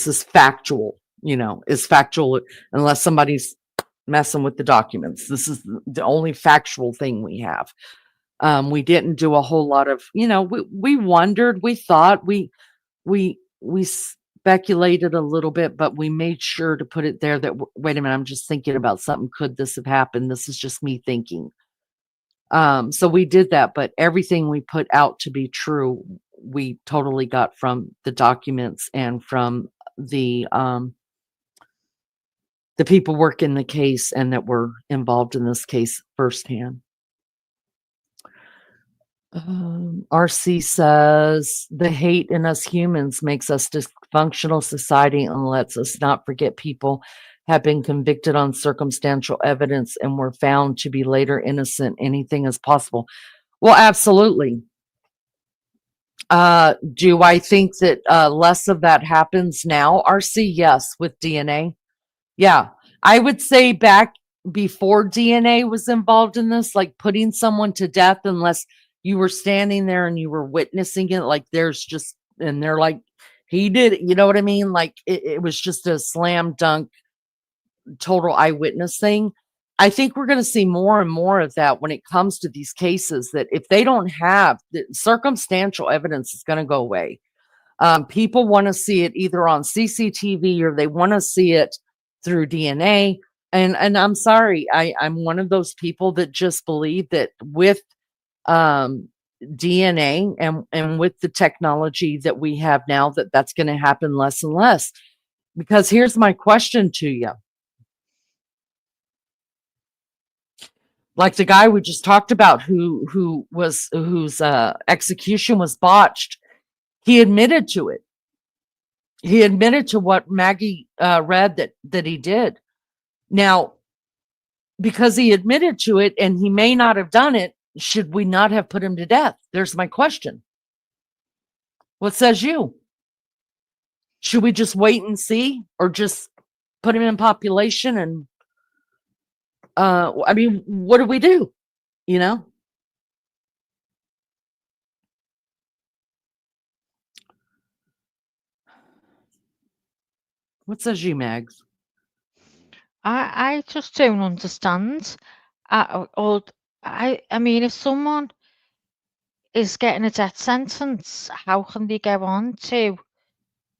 is factual, is factual unless somebody's messing with the documents. This is the only factual thing we have. We didn't do a whole lot of, we wondered, we thought, we speculated a little bit, but we made sure to put it there that, wait a minute, I'm just thinking about something. Could this have happened? This is just me thinking. So we did that, but everything we put out to be true, we totally got from the documents and from the people working the case and that were involved in this case firsthand. RC says the hate in us humans makes us dysfunctional society and lets us not forget people have been convicted on circumstantial evidence and were found to be later innocent. Anything is possible. Well, absolutely. Do I think that less of that happens now, RC? Yes, with DNA. Yeah, I would say back before DNA was involved in this, like putting someone to death, unless you were standing there and you were witnessing it, like and they're like, he did it, you know what I mean? Like it was just a slam dunk, total eyewitness thing. I think we're going to see more and more of that when it comes to these cases, that if they don't have the circumstantial evidence, is going to go away. People want to see it either on CCTV or they want to see it through DNA. And I'm sorry, I'm one of those people that just believe that with DNA and with the technology that we have now, that's going to happen less and less. Because here's my question to you. Like the guy we just talked about whose execution was botched, he admitted to it. He admitted to what Maggie read that he did. Now, because he admitted to it and he may not have done it, should we not have put him to death? There's my question. What says you? Should we just wait and see, or just put him in population? And I mean, what do we do? What says you, Mags? I just don't understand. I mean, if someone is getting a death sentence, how can they go on to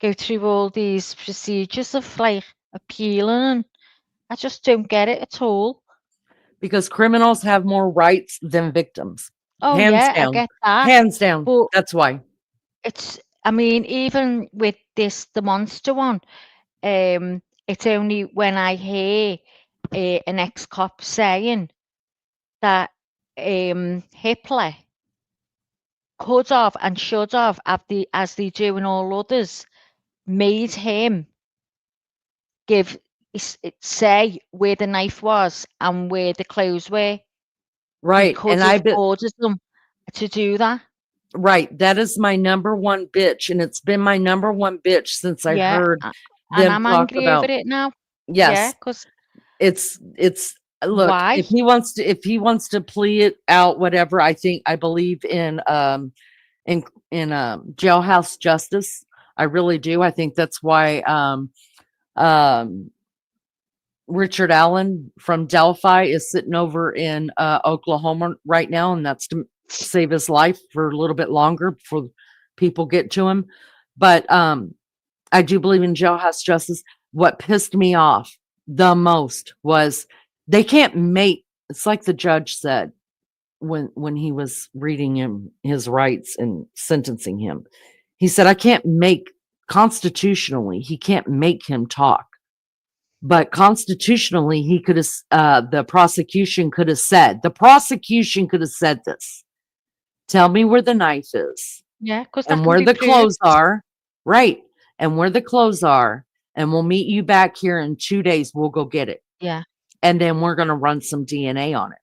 go through all these procedures of like appealing? I just don't get it at all. Because criminals have more rights than victims. Oh Hands yeah, I down. get that. Hands down. But That's why. I mean, even with the monster one, it's only when I hear an ex-cop saying that Hitler could have and should have, as they do in all others, made him say where the knife was and where the clothes were. Right. He could have ordered them to do that. Right. That is my number one bitch. And it's been my number one bitch since I heard them and I'm talk angry about over it now. Yes. Yeah, because it's look, why? if he wants to plea it out, whatever, I believe in jailhouse justice. I really do. I think that's why Richard Allen from Delphi is sitting over in Oklahoma right now, and that's to save his life for a little bit longer before people get to him. But I do believe in jailhouse justice. What pissed me off the most was they can't make, it's like the judge said when he was reading him his rights and sentencing him. He said, I can't make, constitutionally, he can't make him talk. But constitutionally, he could have, the prosecution could have said this. Tell me where the knife is. Yeah, because and where the clothes are. Right. And where the clothes are. And we'll meet you back here in 2 days. We'll go get it. Yeah. And then we're going to run some DNA on it.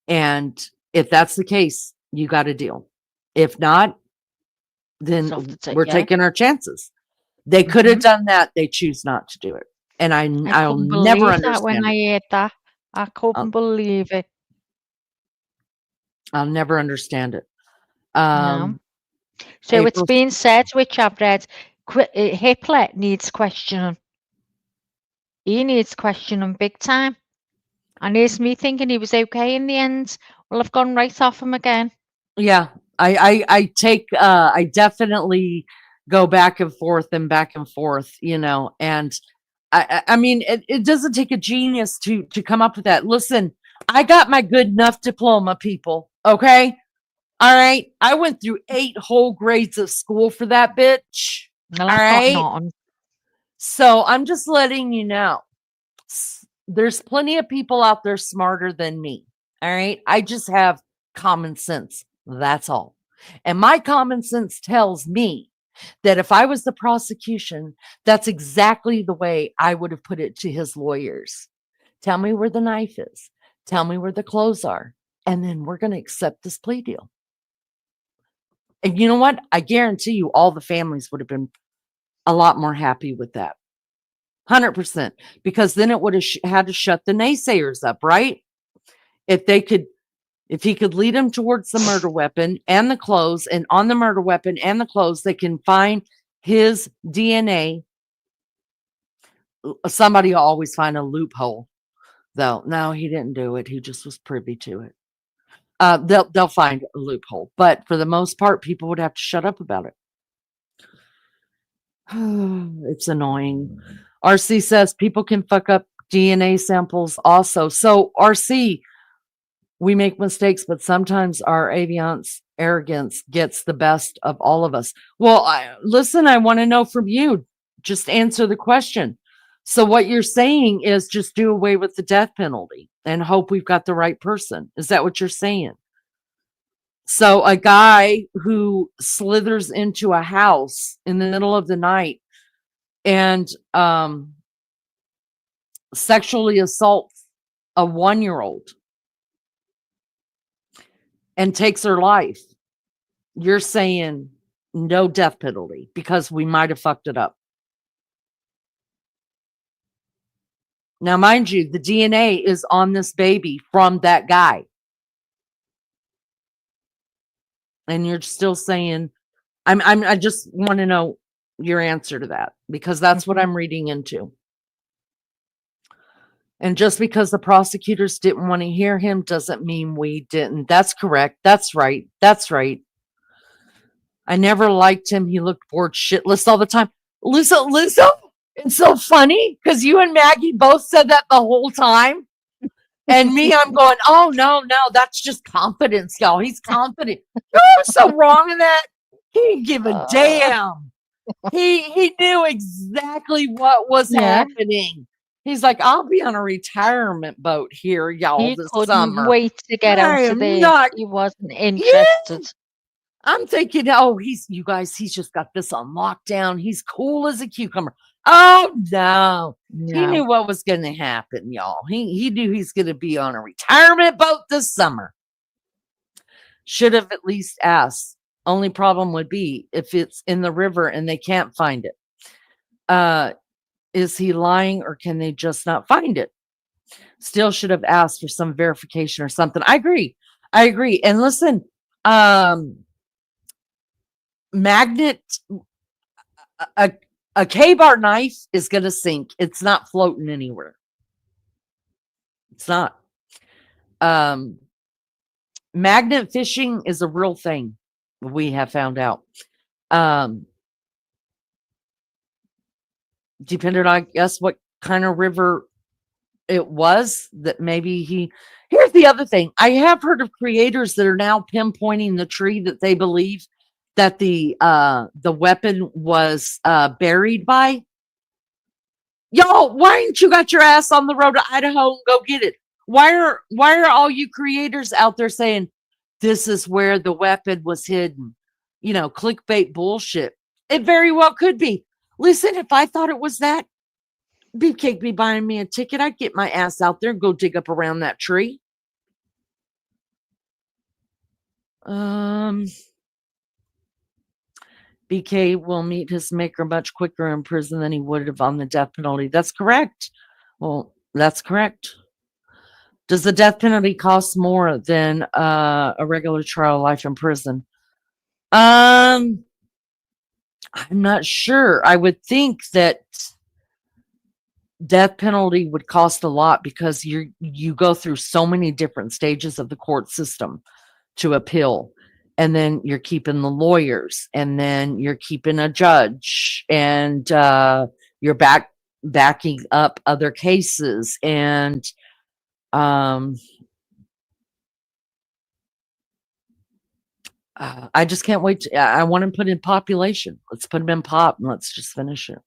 And if that's the case, you got a deal. If not, then we're taking our chances. They could have done that. They choose not to do it. And I I'll couldn't never believe that when understand it. I heard that. I couldn't believe it. I'll never understand it. No. So it's April, been said, which I've read, Hitler needs questioning. He needs questioning big time. And here's me thinking he was okay in the end. Well, I've gone right off him again. yeah, I definitely go back and forth, you know, and I mean, it doesn't take a genius to come up with that. Listen, I got my good enough diploma, people. Okay. All right. I went through 8 whole grades of school for that bitch. Well, All I've got right. nothing. So I'm just letting you know. There's plenty of people out there smarter than me. All right. I just have common sense. That's all. And my common sense tells me that if I was the prosecution, that's exactly the way I would have put it to his lawyers. Tell me where the knife is. Tell me where the clothes are. And then we're going to accept this plea deal. And you know what? I guarantee you all the families would have been a lot more happy with that. 100%. Because then it would have had to shut the naysayers up, right? If he could lead them towards the murder weapon and the clothes, and on the murder weapon and the clothes, they can find his DNA. Somebody will always find a loophole, though. No, he didn't do it. He just was privy to it. They'll find a loophole, but for the most part, people would have to shut up about it. It's annoying. RC says people can fuck up DNA samples also. So RC, we make mistakes, but sometimes our arrogance gets the best of all of us. Well, listen, I want to know from you. Just answer the question. So what you're saying is just do away with the death penalty and hope we've got the right person. Is that what you're saying? So a guy who slithers into a house in the middle of the night and sexually assaults a 1-year-old and takes her life, you're saying no death penalty because we might have fucked it up. Now, mind you, the DNA is on this baby from that guy. And you're still saying, I just want to know your answer to that, because that's what I'm reading into. And just because the prosecutors didn't want to hear him doesn't mean we didn't. That's correct. That's right. That's right. I never liked him. He looked bored shitless all the time. Lizzo, it's so funny because you and Maggie both said that the whole time. And me, I'm going, oh, no, that's just confidence, y'all. He's confident. What's so wrong in that? He didn't give a damn. He knew exactly what was happening. He's like, I'll be on a retirement boat here, y'all, He this couldn't summer. wait to get out of there. He wasn't interested. I'm thinking, oh, you guys, he's just got this on lockdown. He's cool as a cucumber. Oh, no. He knew what was going to happen, y'all. He knew he's going to be on a retirement boat this summer. Should have at least asked. Only problem would be if it's in the river and they can't find it. Is he lying or can they just not find it? Still should have asked for some verification or something. I agree. And listen, magnet, a K-bar knife is going to sink. It's not floating anywhere. It's not. Magnet fishing is a real thing, we have found out. Depending on, I guess, what kind of river it was that maybe here's the other thing. I have heard of creators that are now pinpointing the tree that they believe that the weapon was buried by. Y'all, why ain't you got your ass on the road to Idaho and go get it? Why are all you creators out there saying this is where the weapon was hidden? You know, clickbait bullshit. It very well could be. Listen, if I thought it was that, Beefcake be buying me a ticket, I'd get my ass out there and go dig up around that tree. BK will meet his maker much quicker in prison than he would have on the death penalty. That's correct. Well, that's correct. Does the death penalty cost more than a regular trial life in prison? I'm not sure. I would think that death penalty would cost a lot because you go through so many different stages of the court system to appeal, and then you're keeping the lawyers, and then you're keeping a judge, and you're backing up other cases, and I just can't wait. I want to put in population. Let's put them in pop and let's just finish it.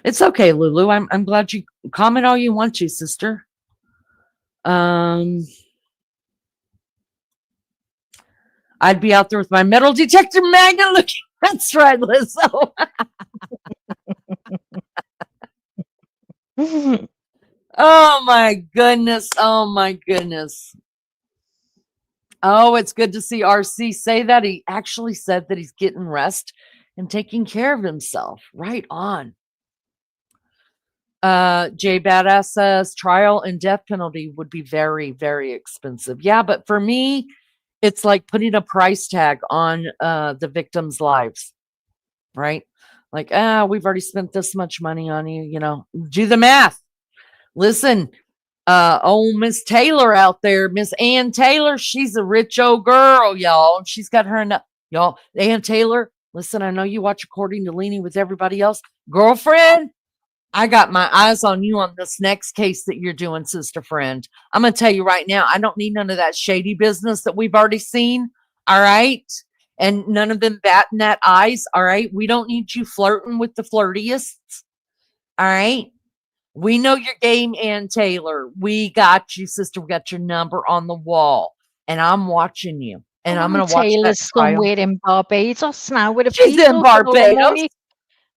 It's okay, Lulu. I'm glad you comment all you want to, sister. I'd be out there with my metal detector magnet looking. That's right, Lizzo. Oh my goodness. Oh my goodness. Oh, it's good to see RC say that. He actually said that he's getting rest and taking care of himself. Right on. Jay Badass says trial and death penalty would be very, very expensive. Yeah, but for me, it's like putting a price tag on the victims' lives, right? Like, we've already spent this much money on you, do the math. Listen, Miss Taylor out there, Miss Ann Taylor, she's a rich old girl, y'all. She's got her y'all. Ann Taylor, listen, I know you watch According to Leanie with everybody else. Girlfriend, I got my eyes on you on this next case that you're doing, sister friend. I'm going to tell you right now, I don't need none of that shady business that we've already seen. All right. And none of them batting that eyes. All right. We don't need you flirting with the flirtiest. All right. We know your game, Ann Taylor. We got you, sister. We got your number on the wall. And I'm watching you. And I'm going to watch Taylor's that trial. somewhere in Barbados now with a She's in Barbados.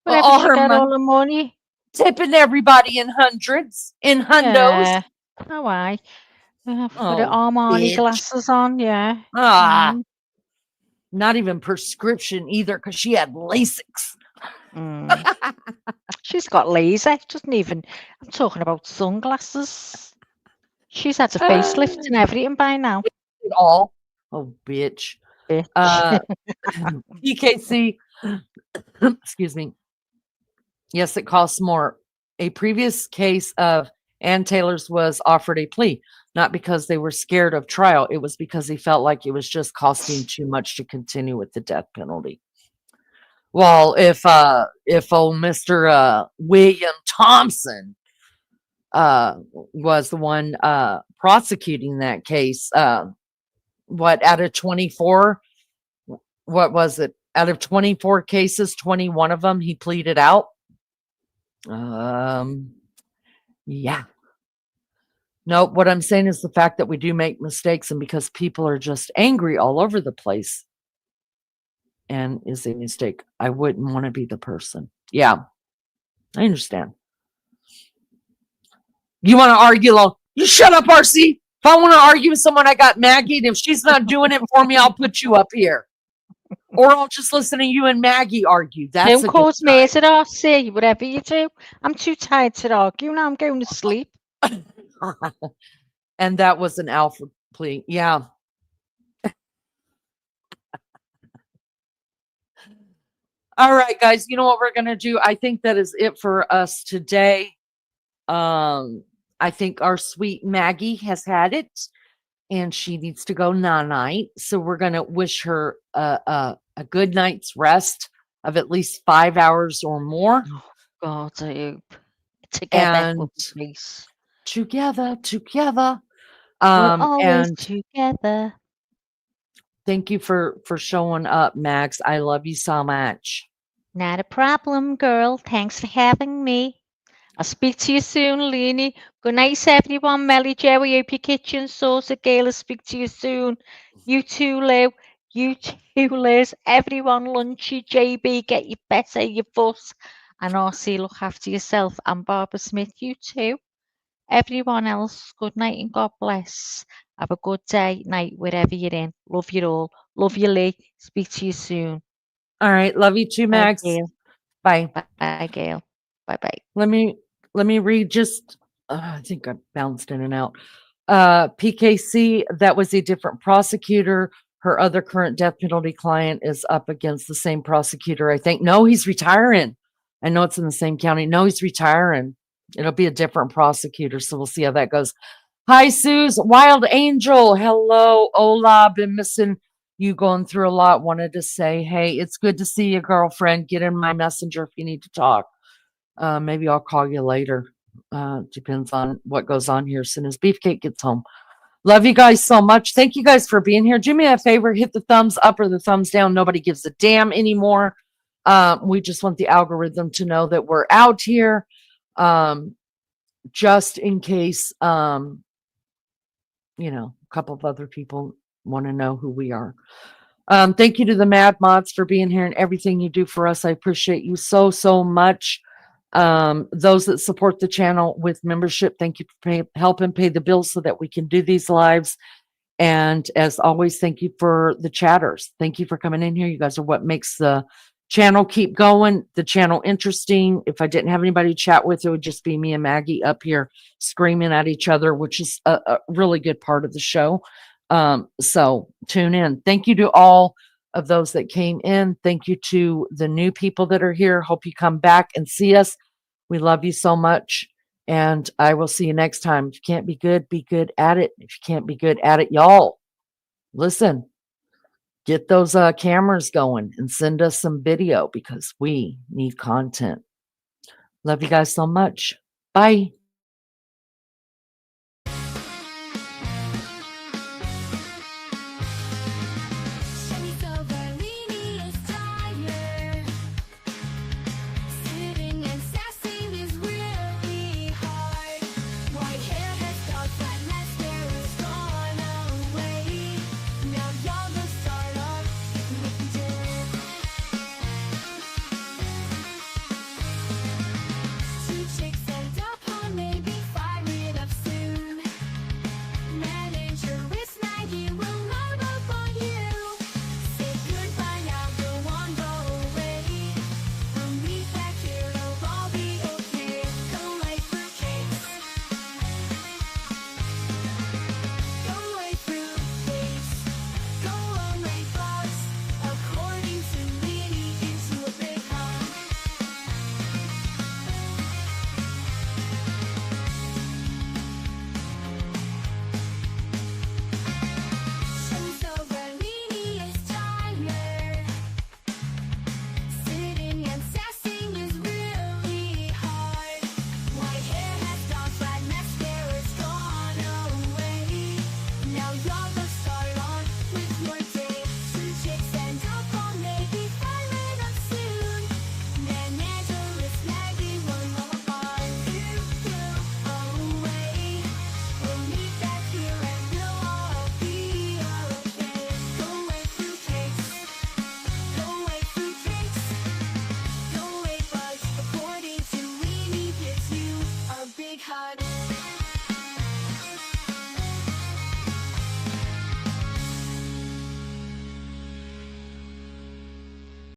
Wherever all she her got money. all the money. Tipping everybody in hundreds, in hundos. Yeah. Oh, I. With the Oh, Armani bitch. glasses on, yeah. Ah, not even prescription either, because she had LASIX. She's got laser. Doesn't even. I'm talking about sunglasses. She's had a facelift and everything by now. It all. Oh, bitch. PKC. Excuse me. Yes, it costs more. A previous case of Ann Taylor's was offered a plea, not because they were scared of trial. It was because he felt like it was just costing too much to continue with the death penalty. Well, if old Mr. William Thompson was the one prosecuting that case, what out of 24, what was it? Out of 24 cases, 21 of them he pleaded out. Yeah. No, what I'm saying is the fact that we do make mistakes, and because people are just angry all over the place, and is a mistake. I wouldn't want to be the person. Yeah, I understand. You want to argue? You shut up, RC. If I want to argue with someone, I got Maggie, and if she's not doing it for me, I'll put you up here. Or I'll just listen to you and Maggie argue. That's Don't cause me to RC, whatever you do. I'm too tired to argue now. I'm going to sleep. And that was an alpha plea. Yeah. All right, guys. You know what we're going to do? I think that is it for us today. I think our sweet Maggie has had it, and she needs to go night. So we're going to wish her a good night's rest of at least 5 hours or more. Oh, God, I hope. Together. Together. We're always and together. Thank you for showing up, Max. I love you so much. Not a problem, girl. Thanks for having me. I'll speak to you soon, Leanie. Good night, everyone. Melly, Jerry, hope your kitchen saucer. Gail, I'll speak to you soon. You too, Lou. You too, Liz. Everyone, Lunchy, JB, get your better, your fuss. And RC, look after yourself. And Barbara Smith, you too. Everyone else, good night and God bless. Have a good day, night, wherever you're in. Love you all. Love you, Lee. Speak to you soon. All right. Love you too, Bye, Max. Gail. Bye. Bye, Gail. Bye. Let me read just I think I bounced in and out. PKC, that was a different prosecutor. Her other current death penalty client is up against the same prosecutor, I think. No, he's retiring. I know it's in the same county. No, he's retiring. It'll be a different prosecutor, so we'll see how that goes. Hi, Suze. Wild Angel. Hello. Hola. Been missing you, going through a lot. Wanted to say, hey, it's good to see you, girlfriend. Get in my messenger if you need to talk. Maybe I'll call you later. Depends on what goes on here as soon as Beefcake gets home. Love you guys so much. Thank you guys for being here. Do me a favor, hit the thumbs up or the thumbs down. Nobody gives a damn anymore. We just want the algorithm to know that we're out here. Just in case, a couple of other people want to know who we are. Thank you to the Mad Mods for being here and everything you do for us. I appreciate you so much. Those that support the channel with membership, thank you for helping pay the bills so that we can do these lives. And as always, thank you for the chatters. Thank you for coming in here. You guys are what makes the channel keep going, the channel interesting. If I didn't have anybody to chat with, it would just be me and Maggie up here screaming at each other, which is a really good part of the show. So tune in. Thank you to all of those that came in. Thank you to the new people that are here. Hope you come back and see us. We love you so much. And I will see you next time. If you can't be good at it. If you can't be good at it, y'all, listen, get those cameras going and send us some video because we need content. Love you guys so much. Bye.